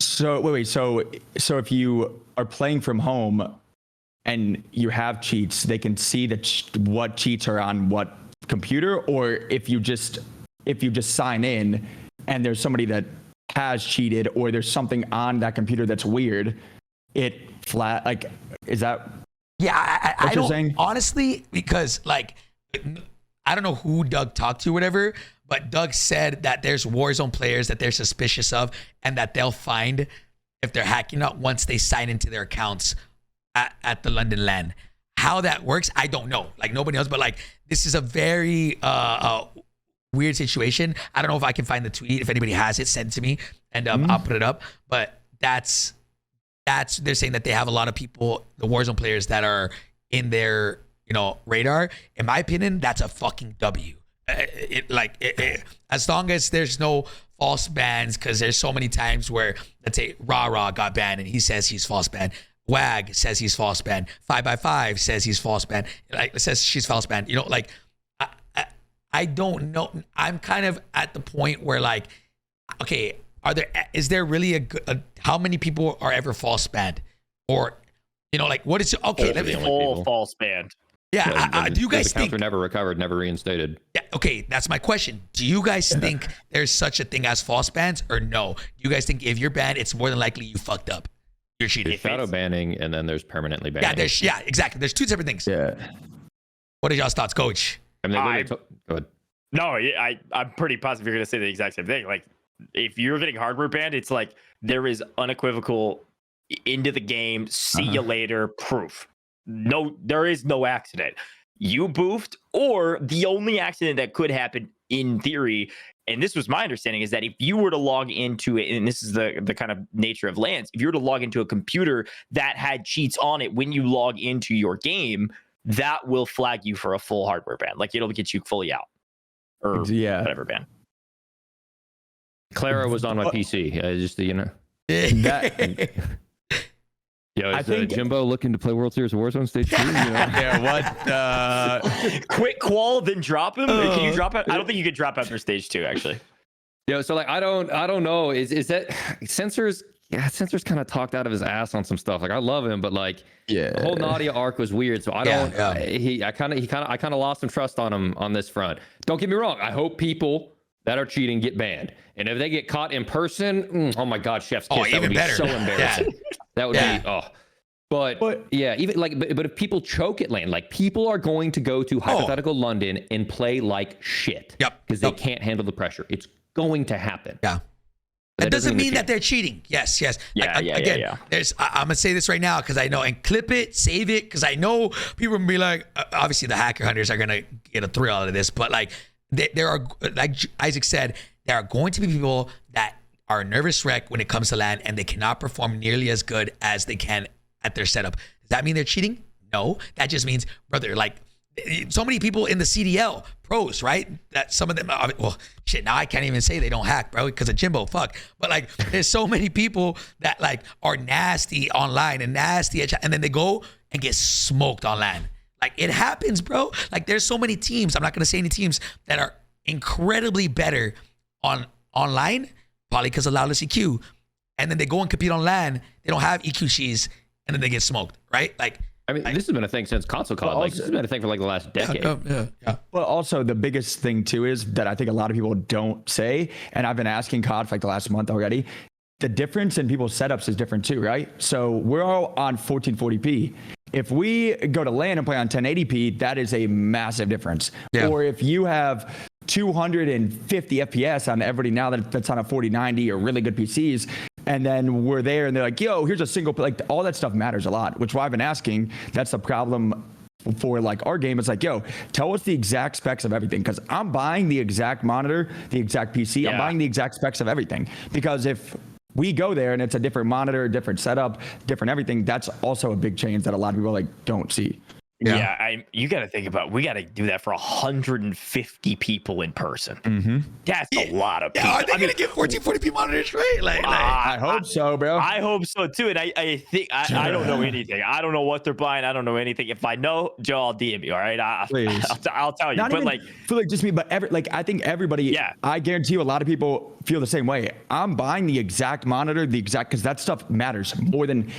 S2: So wait. So if you are playing from home and you have cheats, they can see what cheats are on what computer, or if you just sign in and there's somebody that has cheated, or there's something on that computer that's weird, it flat like is that?
S1: Yeah, I don't saying? Honestly, because like I don't know who Doug talked to or whatever, but Doug said that there's Warzone players that they're suspicious of, and that they'll find if they're hacking up once they sign into their accounts at the London LAN. How that works, I don't know. Like nobody knows, but like this is a very weird situation. I don't know if I can find the tweet. If anybody has it, send it to me, and I'll put it up. But that's they're saying that they have a lot of people, the Warzone players, that are in their radar. In my opinion, that's a fucking W. As long as there's no false bans, because there's so many times where, let's say, Ra got banned and he says he's false banned. WAG says he's false banned. 5x5 says he's false banned. Like says she's false banned. I don't know. I'm kind of at the point where like, okay, is there really how many people are ever false banned, or what is okay? Let me
S4: full false banned.
S1: Yeah, do you guys think
S3: were never recovered, never reinstated?
S1: Yeah, okay, that's my question. Do you guys think there's such a thing as false bans, or no? Do you guys think if you're banned, it's more than likely you fucked up? You're cheating.
S3: There's shadow banning, and then there's permanently banning.
S1: Yeah, exactly. There's two separate things.
S2: Yeah.
S1: What are y'all's thoughts, Gojj?
S3: Go ahead.
S4: No, I'm pretty positive you're gonna say the exact same thing. Like, if you're getting hardware banned, it's like there is unequivocal into the game, see you later proof. No, there is no accident. You boofed, or the only accident that could happen in theory, and this was my understanding, is that if you were to log into it, and this is the kind of nature of LANs, if you were to log into a computer that had cheats on it when you log into your game, that will flag you for a full hardware ban. Like, it'll get you fully out. Or whatever ban.
S3: Clara was on my PC. I think Jimbo looking to play World Series of Warzone Stage 2.
S2: Yeah, what?
S4: Quick qual, then drop him. Can you drop it? I don't think you could drop after Stage 2, actually.
S3: So like I don't know. Is that Censor's? Yeah, Censor's kind of talked out of his ass on some stuff. Like, I love him, but like the whole Nadia arc was weird. So I don't. I kind of lost some trust on him on this front. Don't get me wrong. I hope people that are cheating get banned, and if they get caught in person, oh my God, chef's kiss. That would be so embarrassing. That would be But yeah, even like, but if people choke at LAN, like people are going to go to hypothetical London and play like shit.
S1: Yep.
S3: Because they can't handle the pressure. It's going to happen.
S1: Yeah. That doesn't mean that they're cheating. Yes. Again, there's. I'm gonna say this right now because I know, and clip it, save it, because I know people will be like, obviously the hacker hunters are gonna get a thrill out of this, but like there are, like Isaac said, there are going to be people that are a nervous wreck when it comes to LAN, and they cannot perform nearly as good as they can at their setup. Does that mean they're cheating? No, that just means, brother, like so many people in the CDL pros, right? That some of them, well, shit, now I can't even say they don't hack, bro, because of Jimbo, fuck. But like, there's so many people that like are nasty online and nasty, and then they go and get smoked on LAN. Like, it happens, bro. Like, there's so many teams, I'm not gonna say any teams, that are incredibly better online, probably because of Loudless EQ, and then they go and compete on LAN, they don't have EQ she's, and then they get smoked, right? Like,
S3: I mean, this has been a thing since console COD. Like, this has been a thing for like the last decade.
S1: Yeah.
S2: Well, also the biggest thing too is that I think a lot of people don't say, and I've been asking COD for like the last month already, the difference in people's setups is different too, right? So we're all on 1440p. If we go to LAN and play on 1080p, that is a massive difference.
S1: Yeah.
S2: Or if you have 250 FPS on everybody now that's on a 4090 or really good PCs, and then we're there and they're like, yo, here's a single, like all that stuff matters a lot, which why I've been asking. That's the problem for like our game. It's like, yo, tell us the exact specs of everything, because I'm buying the exact monitor, the exact PC. Yeah. I'm buying the exact specs of everything, because if we go there and it's a different monitor, different setup, different everything, that's also a big change that a lot of people like don't see.
S4: Yeah, you got to think about, we got to do that for 150 people in person.
S2: Mm-hmm.
S4: That's a lot of people.
S1: Are they going to get 1440p monitors, right?
S2: I hope so, bro.
S4: I hope so too. And I think, I don't know anything. I don't know what they're buying. I don't know anything. If I know, Joe, I'll DM you. All right. I'll tell you.
S2: Not
S4: but
S2: even
S4: like,
S2: for like just me, but I think everybody, I guarantee you a lot of people feel the same way. I'm buying the exact monitor, because that stuff matters more than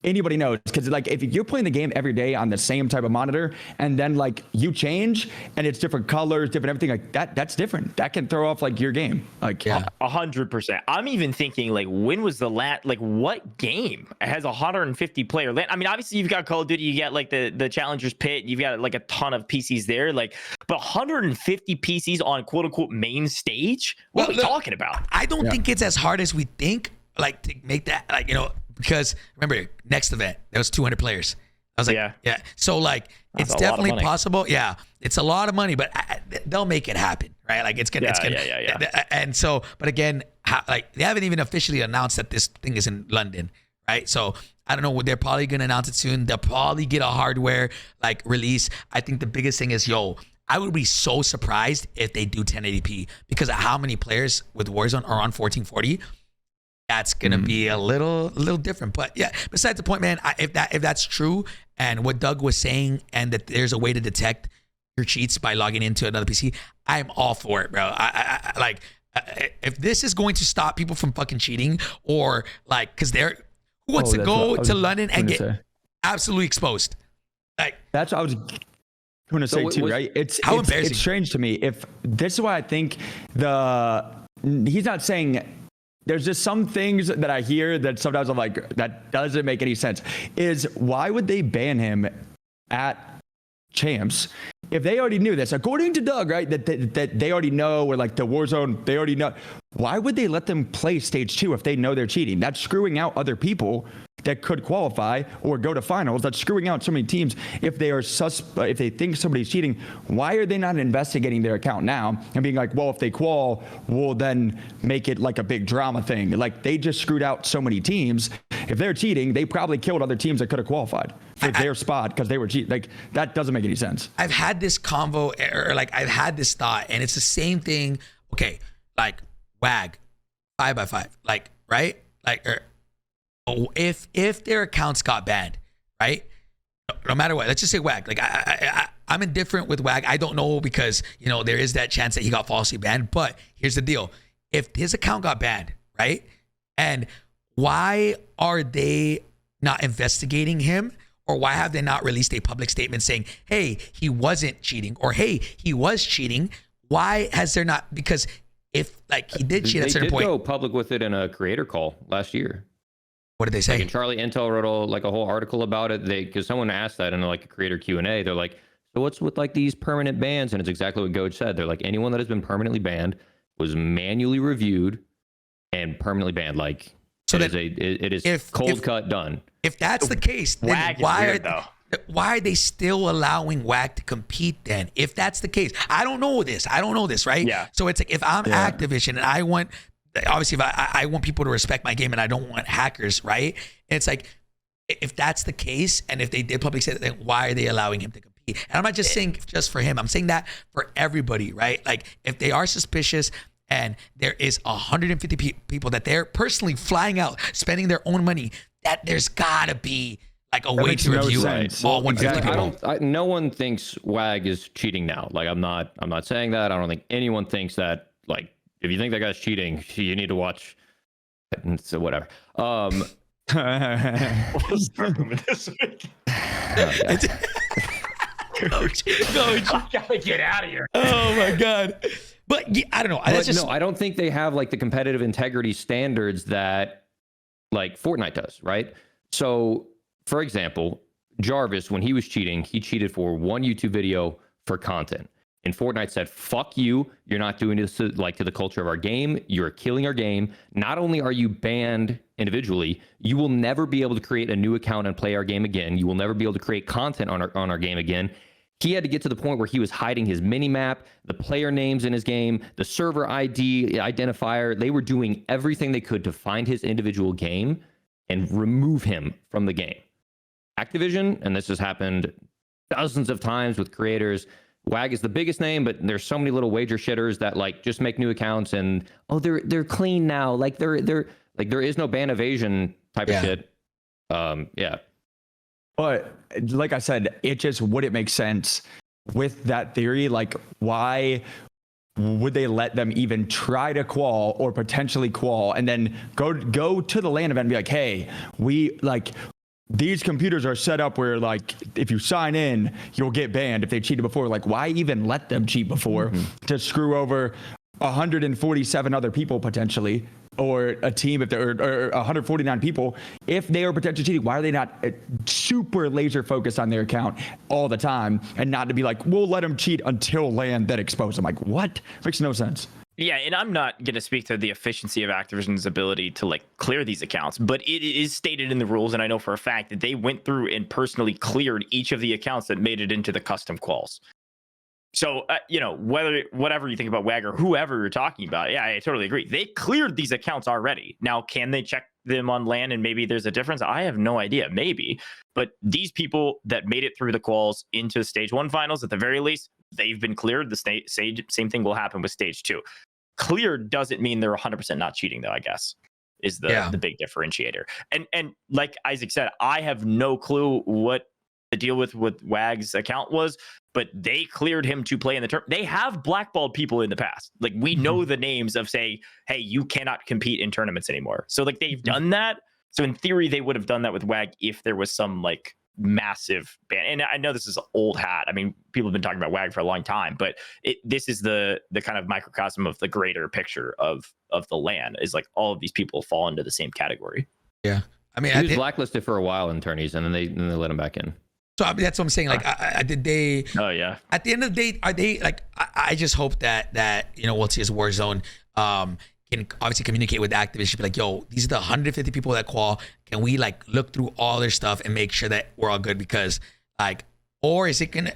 S2: anybody knows. Because like, if you're playing the game every day on the same type of monitor, and then like you change and it's different colors, different everything, like that's different. That can throw off like your game. Like
S4: 100%. I'm even thinking like, when was the last, like what game has 150 player LAN? I mean, obviously you've got Call of Duty, you got like the Challengers Pit, you've got like a ton of PCs there, like, but 150 PCs on quote unquote main stage. What are we talking about?
S1: I don't think it's as hard as we think, like, to make that, like, you know, because remember, next event, there was 200 players. I was like, yeah. So like, it's definitely possible. Yeah, it's a lot of money, but they'll make it happen, right? Like it's gonna. And so, but again, like they haven't even officially announced that this thing is in London, right? So I don't know. They're probably gonna announce it soon. They'll probably get a hardware like release. I think the biggest thing is, I would be so surprised if they do 1080p, because of how many players with Warzone are on 1440. That's gonna be a little different, but yeah. Besides the point, man. If that's true, and what Doug was saying, and that there's a way to detect your cheats by logging into another PC, I'm all for it, bro. I like if this is going to stop people from fucking cheating, or like, because who wants to go to London and get absolutely exposed? Like
S2: that's what I was going to say too, right? It's embarrassing. It's strange to me. If this is why I think he's not saying. There's just some things that I hear that sometimes I'm like, that doesn't make any sense. Is why would they ban him at Champs if they already knew this? According to Doug, right, that they already know, or like the Warzone, they already know. Why would they let them play stage 2 if they know they're cheating? That's screwing out other people that could qualify or go to finals. That's screwing out so many teams. If they are if they think somebody's cheating, why are they not investigating their account now and being like, well, if they qual, we'll then make it like a big drama thing? Like, they just screwed out so many teams. If they're cheating, they probably killed other teams that could have qualified for their spot because they were cheating. Like, that doesn't make any sense.
S1: I've had this convo, or like I've had this thought, and it's the same thing. Okay, like WAG 5x5, like, right? Like, if their accounts got banned, right? No matter what, let's just say WAG. Like, I'm indifferent with WAG. I don't know, because, you know, there is that chance that he got falsely banned. But here's the deal. If his account got banned, right? And why are they not investigating him? Or why have they not released a public statement saying, hey, he wasn't cheating, or hey, he was cheating? Why has there not? Because if, like, he did cheat at a certain point.
S3: They did go public with it in a creator call last year.
S1: What did they say?
S3: Like, and Charlie Intel wrote a whole article about it. Because someone asked that in like a creator Q&A. They're like, so what's with like these permanent bans? And it's exactly what Gojj said. They're like, anyone that has been permanently banned was manually reviewed and permanently banned. Like, so it is cold cut done.
S1: If that's the case, then why are they still allowing WAG to compete then? If that's the case, I don't know this, right? Yeah. So it's like, if I'm Activision and I want, obviously, if I want people to respect my game and I don't want hackers, right? And it's like, if that's the case, and if they did publicly say that, then why are they allowing him to compete? And I'm not just saying just for him. I'm saying that for everybody, right? Like if they are suspicious and there is 150 people that they're personally flying out, spending their own money, that there's gotta be like a way to review all 150 people.
S3: No one thinks WAG is cheating now. Like I'm not saying that. I don't think anyone thinks that. Like if you think that guy's cheating, you need to watch. So whatever.
S4: We'll start moving this week.
S1: Coach.
S4: I gotta get out of here.
S1: Oh my God. But yeah, I don't know.
S3: No, I don't think they have like the competitive integrity standards that like Fortnite does, right? So, for example, Jarvis, when he was cheating, he cheated for one YouTube video for content. And Fortnite said, fuck you. You're not doing this to the culture of our game. You're killing our game. Not only are you banned individually, you will never be able to create a new account and play our game again. You will never be able to create content on our game again. He had to get to the point where he was hiding his mini-map, the player names in his game, the server ID identifier. They were doing everything they could to find his individual game and remove him from the game. Activision, and this has happened dozens of times with creators, WAG is the biggest name, but there's so many little wager shitters that like just make new accounts and they're clean now. Like they're like there is no ban evasion type of shit. Yeah.
S2: But like I said, it just wouldn't make sense with that theory. Like, why would they let them even try to qual or potentially qual and then go to the LAN event and be like, hey, these computers are set up where like if you sign in, you'll get banned if they cheated before. Like, why even let them cheat before to screw over 147 other people potentially, or a team if they're or 149 people if they are potentially cheating? Why are they not super laser focused on their account all the time and not to be like, we'll let them cheat until LAN then expose them? Like, what? Makes no sense.
S4: Yeah, and I'm not going to speak to the efficiency of Activision's ability to like clear these accounts, but it is stated in the rules, and I know for a fact that they went through and personally cleared each of the accounts that made it into the custom quals. So, whatever you think about WAG or whoever you're talking about, yeah, I totally agree. They cleared these accounts already. Now, can they check them on LAN and maybe there's a difference? I have no idea, maybe. But these people that made it through the quals into stage 1 finals, at the very least, they've been cleared. The same thing will happen with stage 2. Cleared doesn't mean they're 100% not cheating, though, I guess, is the big differentiator. And like Isaac said, I have no clue what the deal with WAG's account was, but they cleared him to play in the tournament. They have blackballed people in the past. Like, we know the names of saying, hey, you cannot compete in tournaments anymore. So like they've done that. So in theory, they would have done that with WAG if there was some like massive ban. And I know this is old hat. I mean, people have been talking about WAG for a long time, but this is the kind of microcosm of the greater picture of the LAN, is like all of these people fall into the same category.
S1: Yeah. I mean,
S3: he was blacklisted for a while in tourneys, and then they let him back in.
S1: So I mean, that's what I'm saying. Like, did they?
S4: Oh yeah.
S1: At the end of the day, are they like? I just hope that we'll see as Warzone can obviously communicate with Activision, be like, yo, these are the 150 people that qual. Can we like look through all their stuff and make sure that we're all good? Because like, or is it gonna?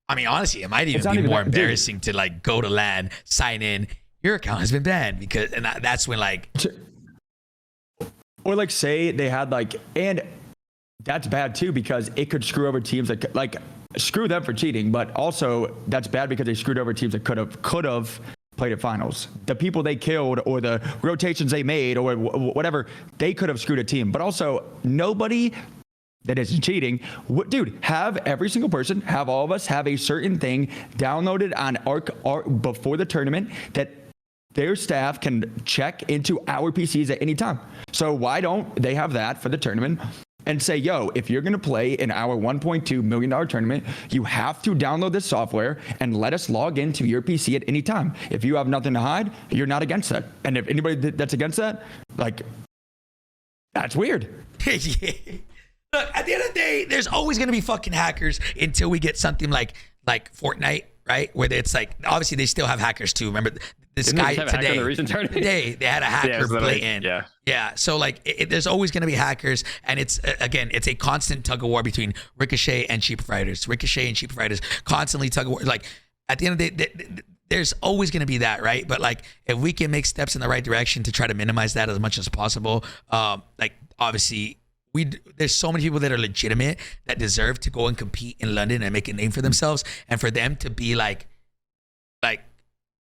S1: I mean, honestly, it might even be more embarrassing to like go to LAN, sign in, your account has been banned, because and that's when like.
S2: Or like say they had like, and that's bad too, because it could screw over teams that like screw them for cheating, but also that's bad because they screwed over teams that could have played at finals. The people they killed or the rotations they made or whatever, they could have screwed a team. But also nobody that isn't cheating, dude, have every single person, have all of us have a certain thing downloaded on Arc before the tournament that their staff can check into our PCs at any time. So why don't they have that for the tournament and say, yo, if you're going to play in our $1.2 million tournament, you have to download this software and let us log into your PC at any time. If you have nothing to hide, you're not against that. And if anybody that's against that, like, that's weird.
S1: Yeah. Look, at the end of the day, there's always going to be fucking hackers until we get something like Fortnite, right? Where it's like, obviously they still have hackers too. Remember this guy today, they had a hacker blatant. Yeah. So like there's always going to be hackers, and it's a constant tug of war between Ricochet and cheap providers. Constantly tug of war. Like at the end of the day, there's always going to be that, right? But like if we can make steps in the right direction to try to minimize that as much as possible, like obviously there's so many people that are legitimate that deserve to go and compete in London and make a name for themselves, and for them to be like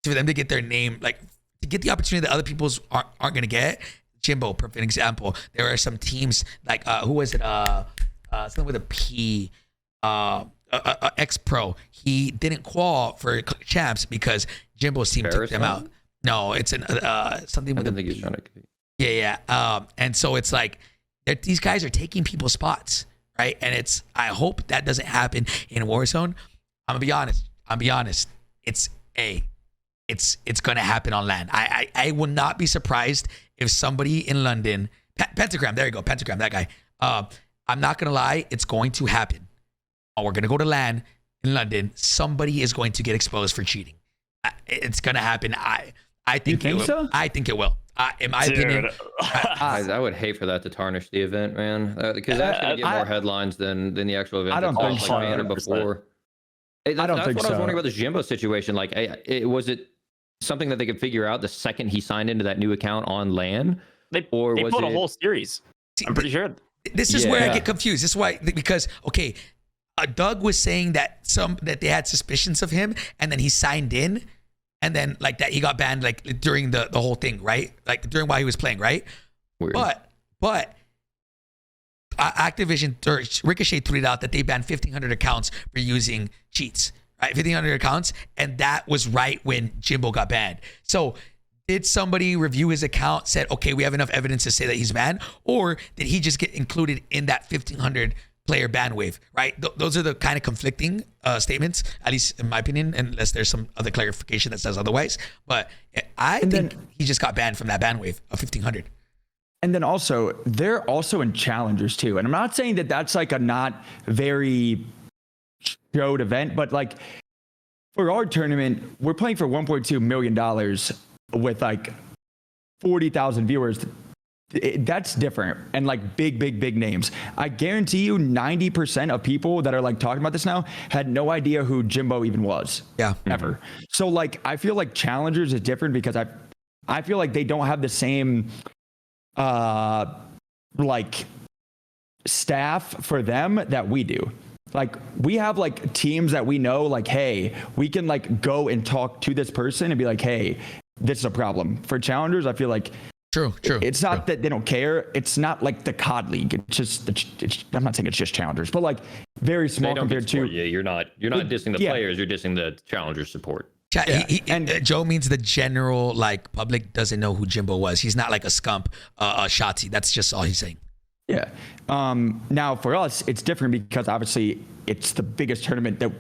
S1: for them to get their name, like to get the opportunity that other people's aren't gonna get. Jimbo, perfect example. There are some teams like who was it? Something with a P. X-Pro. He didn't qual for champs because Jimbo's team took them out. No, it's an something with
S3: I
S1: a
S3: think he's
S1: P.
S3: trying to.
S1: Yeah. And so it's like these guys are taking people's spots, right? And I hope that doesn't happen in Warzone. I'm gonna be honest. It's gonna happen on LAN. I will not be surprised if somebody in London, Pentagram, there you go, Pentagram, that guy. I'm not gonna lie, it's going to happen. We're gonna go to LAN in London. Somebody is going to get exposed for cheating. It's gonna happen. I think
S2: You think so?
S1: I think it will. In my opinion,
S3: I would hate for that to tarnish the event, man, because that's gonna get more headlines than the actual event.
S2: I don't think so.
S3: Like before.
S2: I don't
S3: That's
S2: think
S3: what I was
S2: so.
S3: wondering about this Jimbo situation. Like, was it something that they could figure out the second he signed into that new account on LAN?
S4: They
S3: Or
S4: pulled
S3: was
S4: a
S3: it-
S4: whole series. I'm pretty sure.
S1: this is where I
S3: Yeah.
S1: get confused. This is why, because okay, Doug was saying that they had suspicions of him, and then he signed in, and then like that he got banned like during the whole thing, right? Like during while he was playing, right?
S3: Weird.
S1: But Activision or Ricochet tweeted out that they banned 1,500 accounts for using cheats, right? 1,500 accounts, and that was right when Jimbo got banned. So did somebody review his account, said, okay, we have enough evidence to say that he's banned, or did he just get included in that 1,500 player ban wave, right? Those are the kind of conflicting statements, at least in my opinion, unless there's some other clarification that says otherwise. But I think he just got banned from that ban wave of 1,500.
S2: And then also, they're also in challengers too. And I'm not saying that that's like a not very showed event, but like for our tournament, we're playing for $1.2 million with like 40,000 viewers. That's different. And like big names. I guarantee you 90% of people that are like talking about this now had no idea who Jimbo even was.
S1: Yeah.
S2: Ever. So like, I feel like challengers is different because I feel like they don't have the same like staff for them that we do. Like we have like teams that we know, like, hey, we can like go and talk to this person and be like, hey, this is a problem. For challengers, I feel like
S1: True.
S2: it's not that they don't care. It's not like the COD League. It's just I'm not saying it's just challengers, but like very small compared to.
S3: Yeah, you're not dissing the
S2: Yeah.
S3: players. You're dissing the challenger support.
S1: And Joe means the general like public doesn't know who Jimbo was. He's not like a scump, a Shotzi. That's just all he's saying.
S2: Yeah. Now for us, it's different because obviously it's the biggest tournament that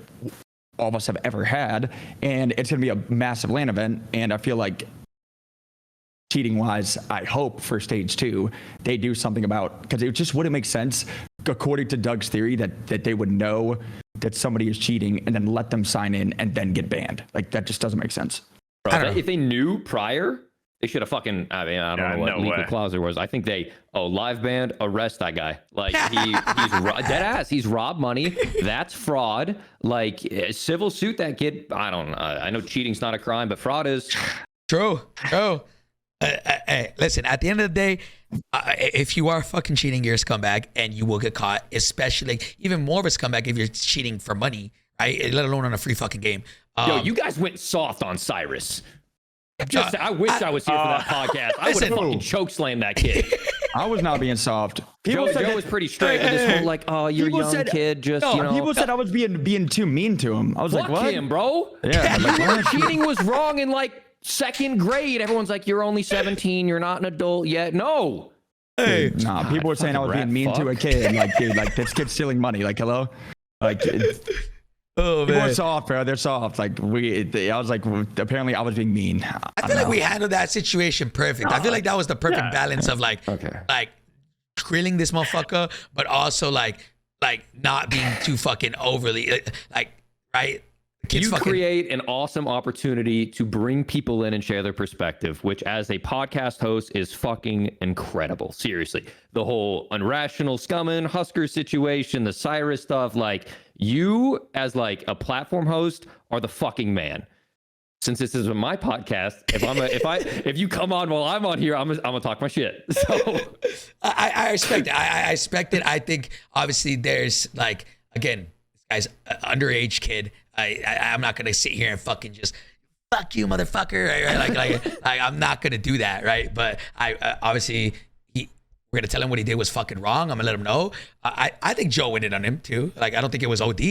S2: all of us have ever had, and it's going to be a massive LAN event. And I feel like cheating wise, I hope for stage 2, they do something about, because it just wouldn't make sense according to Doug's theory that they would know that somebody is cheating and then let them sign in and then get banned. Like that just doesn't make sense.
S3: Bro, if they knew prior, they should have fucking. I mean, I don't know what legal clause there was. I think live banned, arrest that guy. Like he's dead ass. He's robbed money. That's fraud. Like civil suit that kid. I don't know. I know cheating's not a crime, but fraud is.
S1: True. Hey, listen, at the end of the day, if you are fucking cheating, you're a scumbag and you will get caught, especially even more of a scumbag if you're cheating for money, right? Let alone on a free fucking game.
S3: Yo, you guys went soft on Cyrus. I wish I was here for that podcast. I would have fucking chokeslammed that kid.
S2: I was not being soft.
S3: Joe was pretty straight with this whole like, oh, you're a young kid, just you know.
S2: People said I was being too mean to him. I was
S3: Fuck
S2: like, what?
S3: him, bro.
S2: Yeah. I'm like, what?
S3: Cheating was wrong in like second grade. Everyone's like, you're only 17. You're not an adult yet. No.
S1: Hey,
S2: Nah, people were saying I was being mean to a kid. Like, dude, like this kid's stealing money. Like, hello? Like,
S1: oh
S2: people are
S1: man.
S2: soft, bro. They're soft. Like, I was like, apparently I was being mean.
S1: I feel like we handled that situation perfect. I feel like that was the perfect balance of like grilling this motherfucker, but also like not being too fucking overly like right.
S3: You create an awesome opportunity to bring people in and share their perspective, which as a podcast host is fucking incredible. Seriously. The whole unrational scumming Husker situation, the Cyrus stuff, like you as like a platform host are the fucking man. since this is my podcast, if you come on while I'm on here, I'm gonna talk my shit. So
S1: I respect it. I respect it. I think obviously there's like, again, this guy's an underage kid. I'm not gonna sit here and fucking just fuck you, motherfucker. Right? Like I'm not gonna do that, right? But I obviously we're gonna tell him what he did was fucking wrong. I'm gonna let him know. I think Joe went in on him too. Like I don't think it was OD.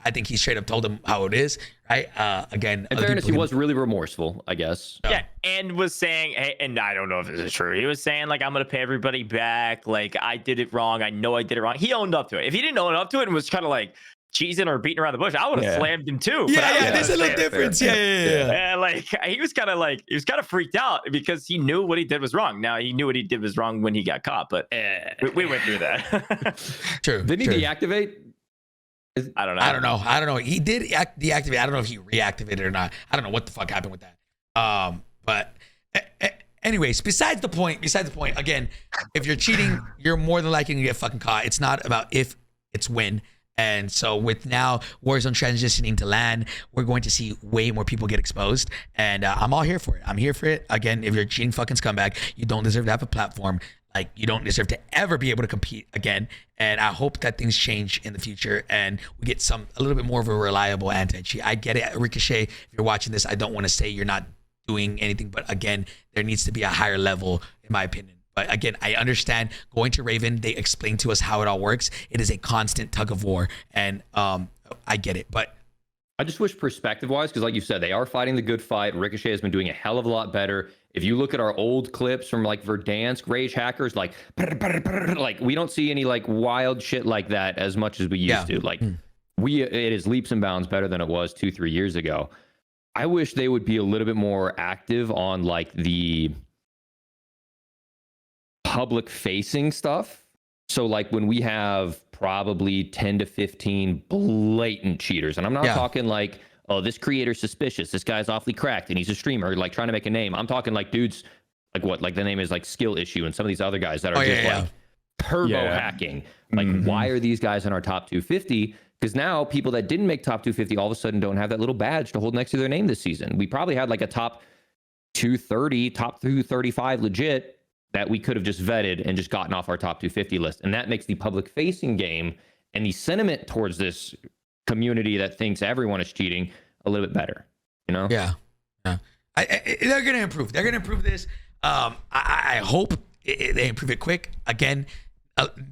S1: I think he straight up told him how it is, right? Again,
S3: in fairness, he was really remorseful, I guess.
S4: Yeah, and was saying, hey, and I don't know if this is true. He was saying like, I'm gonna pay everybody back. Like I did it wrong. I know I did it wrong. He owned up to it. If he didn't own up to it and was kind of like cheesing or beating around the bush, I would have slammed him too.
S1: Yeah, there's a little difference. Yeah.
S4: Like he was kind of freaked out because he knew what he did was wrong. Now he knew what he did was wrong when he got caught, but we went through that.
S1: True.
S3: Didn't he deactivate?
S4: I don't know.
S1: He did deactivate. I don't know if he reactivated or not. I don't know what the fuck happened with that. But anyways, besides the point, again, if you're cheating, you're more than likely to get fucking caught. It's not about if, it's when. And so with now Warzone transitioning to LAN, we're going to see way more people get exposed. And I'm all here for it. I'm here for it. Again, if you're a cheating fucking scumbag, you don't deserve to have a platform. Like you don't deserve to ever be able to compete again. And I hope that things change in the future and we get a little bit more of a reliable anti-cheat. I get it, Ricochet. If you're watching this, I don't want to say you're not doing anything, but again, there needs to be a higher level, in my opinion. But again, I understand going to Raven, they explain to us how it all works. It is a constant tug of war, and I get it. But
S3: I just wish perspective-wise, because like you said, they are fighting the good fight. Ricochet has been doing a hell of a lot better. If you look at our old clips from like Verdansk, Rage Hackers, like we don't see any like wild shit like that as much as we used to. Like it is leaps and bounds better than it was 2-3 years ago. I wish they would be a little bit more active on like the public facing stuff. So like when we have probably 10 to 15 blatant cheaters, and I'm not talking like, oh, this creator's suspicious, this guy's awfully cracked and he's a streamer like trying to make a name. I'm talking like dudes like what, like the name is like Skill Issue and some of these other guys that are like turbo hacking. Like why are these guys in our top 250? Because now people that didn't make top 250 all of a sudden don't have that little badge to hold next to their name this season. We probably had like a top 230, top 235 legit that we could have just vetted and just gotten off our top 250 list. And that makes the public facing game and the sentiment towards this community that thinks everyone is cheating a little bit better, you know?
S1: Yeah. They're going to improve. They're going to improve this. I hope they improve it quick. Again,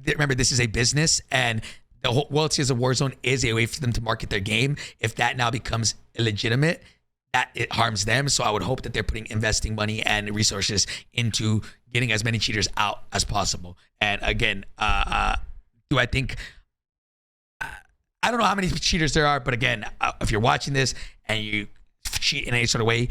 S1: remember, this is a business and the whole World Series of Warzone is a way for them to market their game. If that now becomes illegitimate, that it harms them. So I would hope that they're investing money and resources into getting as many cheaters out as possible. And again, do I think, I don't know how many cheaters there are, but again, if you're watching this and you cheat in any sort of way, you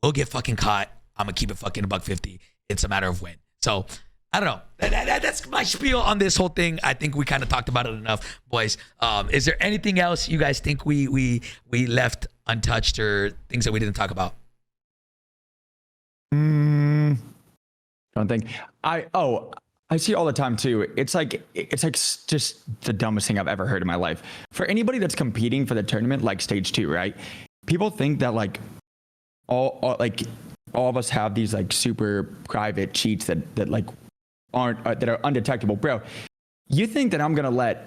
S1: will get fucking caught. I'm gonna keep it fucking $150. It's a matter of when. So I don't know. That's my spiel on this whole thing. I think we kind of talked about it enough, boys. Is there anything else you guys think we left untouched or things that we didn't talk about?
S2: Don't think. I see all the time too. It's like just the dumbest thing I've ever heard in my life. For anybody that's competing for the tournament, like stage 2, right? People think that like all of us have these like super private cheats that like aren't that are undetectable, bro. You think that I'm gonna let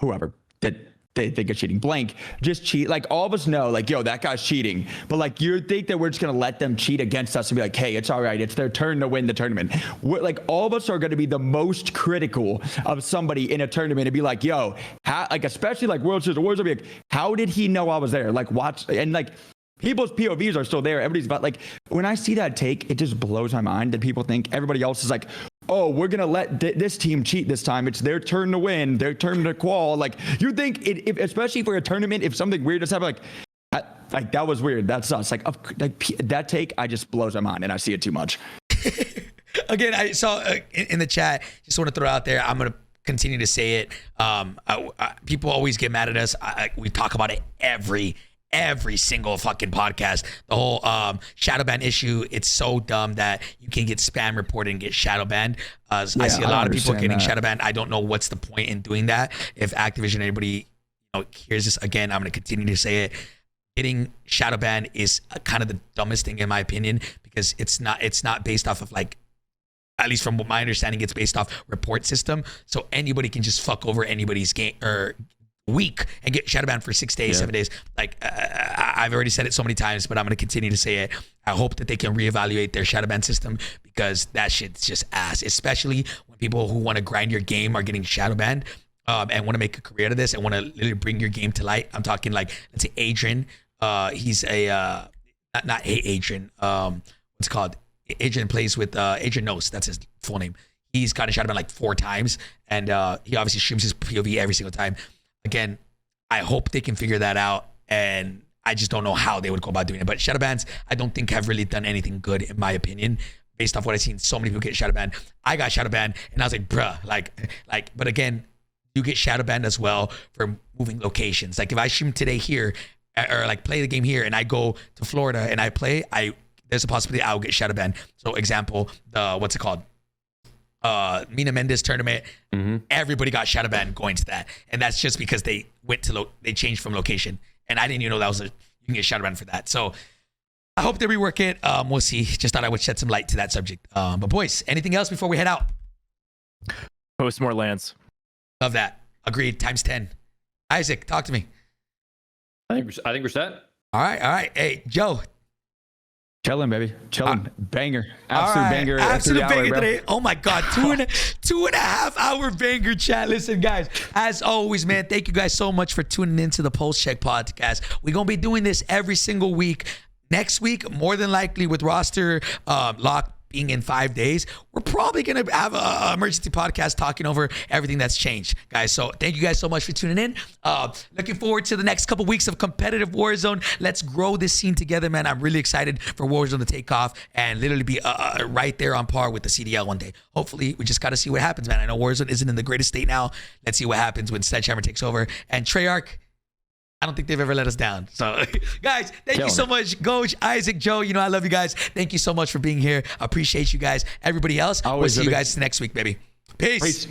S2: whoever that they think is cheating blank just cheat? Like all of us know, like, yo, that guy's cheating, but like you think that we're just gonna let them cheat against us and be like, hey, it's all right, it's their turn to win the tournament. We're like, all of us are gonna be the most critical of somebody in a tournament and be like, yo, like especially like World Series of Warzone, be like, how did he know I was there? Like watch, and like people's POVs are still there. Everybody's about like, when I see that take, it just blows my mind that people think everybody else is like, oh, we're going to let this team cheat this time. It's their turn to win, their turn to qual. Like you think if especially for a tournament, if something weird just happened, like that was weird. That's us. Like that take, I just blows my mind and I see it too much.
S1: Again, I saw in the chat, just want to throw out there, I'm going to continue to say it. People always get mad at us. We talk about it every single fucking podcast. The whole shadow ban issue, it's so dumb that you can get spam reported and get shadow banned. I see a lot of people getting shadow banned. I don't know what's the point in doing that. If Activision, anybody hears this, again, I'm going to continue to say it. hitting shadow ban is kind of the dumbest thing in my opinion, because it's not based off of like, at least from what my understanding, it's based off report system. So anybody can just fuck over anybody's game or week and get shadow banned for 6 days, 7 days. Like I've already said it so many times, but I'm going to continue to say it. I hope that they can reevaluate their shadow ban system, because that shit's just ass, especially when people who want to grind your game are getting shadow banned and want to make a career out of this and want to literally bring your game to light. I'm talking like, let's say Adrian. He's a not Adrian. What's it called? Adrian plays with Adrian Knows. That's his full name. He's gotten shadow banned like 4 times, and he obviously streams his POV every single time. Again, I hope they can figure that out, and I just don't know how they would go about doing it. But shadow bans, I don't think have really done anything good, in my opinion, based off what I've seen. So many people get shadow banned. I got shadow banned, and I was like, bruh, like. But again, you get shadow banned as well for moving locations. Like if I stream today here, or like play the game here, and I go to Florida and I play, there's a possibility I'll get shadow banned. So example, what's it called? Mina Mendes tournament. Everybody got shadow banned going to that, and that's just because they went to they changed from location, and I didn't even know that was you can get shadow banned for that. So I hope they rework it. We'll see. Just thought I would shed some light to that subject. But boys, anything else before we head out?
S4: Post more lands.
S1: Love that. Agreed. Times 10. Isaac, talk to me.
S3: I think we're set.
S1: All right. Hey, Joe.
S2: Chilling, baby. Chilling. Banger. Absolute banger.
S1: Absolute banger
S2: bro.
S1: today. Oh my God. 2.5 hour banger, chat. Listen, guys, as always, man, thank you guys so much for tuning into the Pullze Check podcast. We're going to be doing this every single week. Next week, more than likely with roster lock being in 5 days, we're probably going to have an emergency podcast talking over everything that's changed, guys. So thank you guys so much for tuning in. Looking forward to the next couple weeks of competitive Warzone. Let's grow this scene together, man. I'm really excited for Warzone to take off and literally be right there on par with the CDL one day. Hopefully, we just got to see what happens, man. I know Warzone isn't in the greatest state now. Let's see what happens when Sledgehammer takes over. And Treyarch, I don't think they've ever let us down. So, guys, thank you so much. Gojj, Isaac, Joe, you know I love you guys. Thank you so much for being here. Appreciate you guys. Everybody else, we'll see you guys next week, baby. Peace.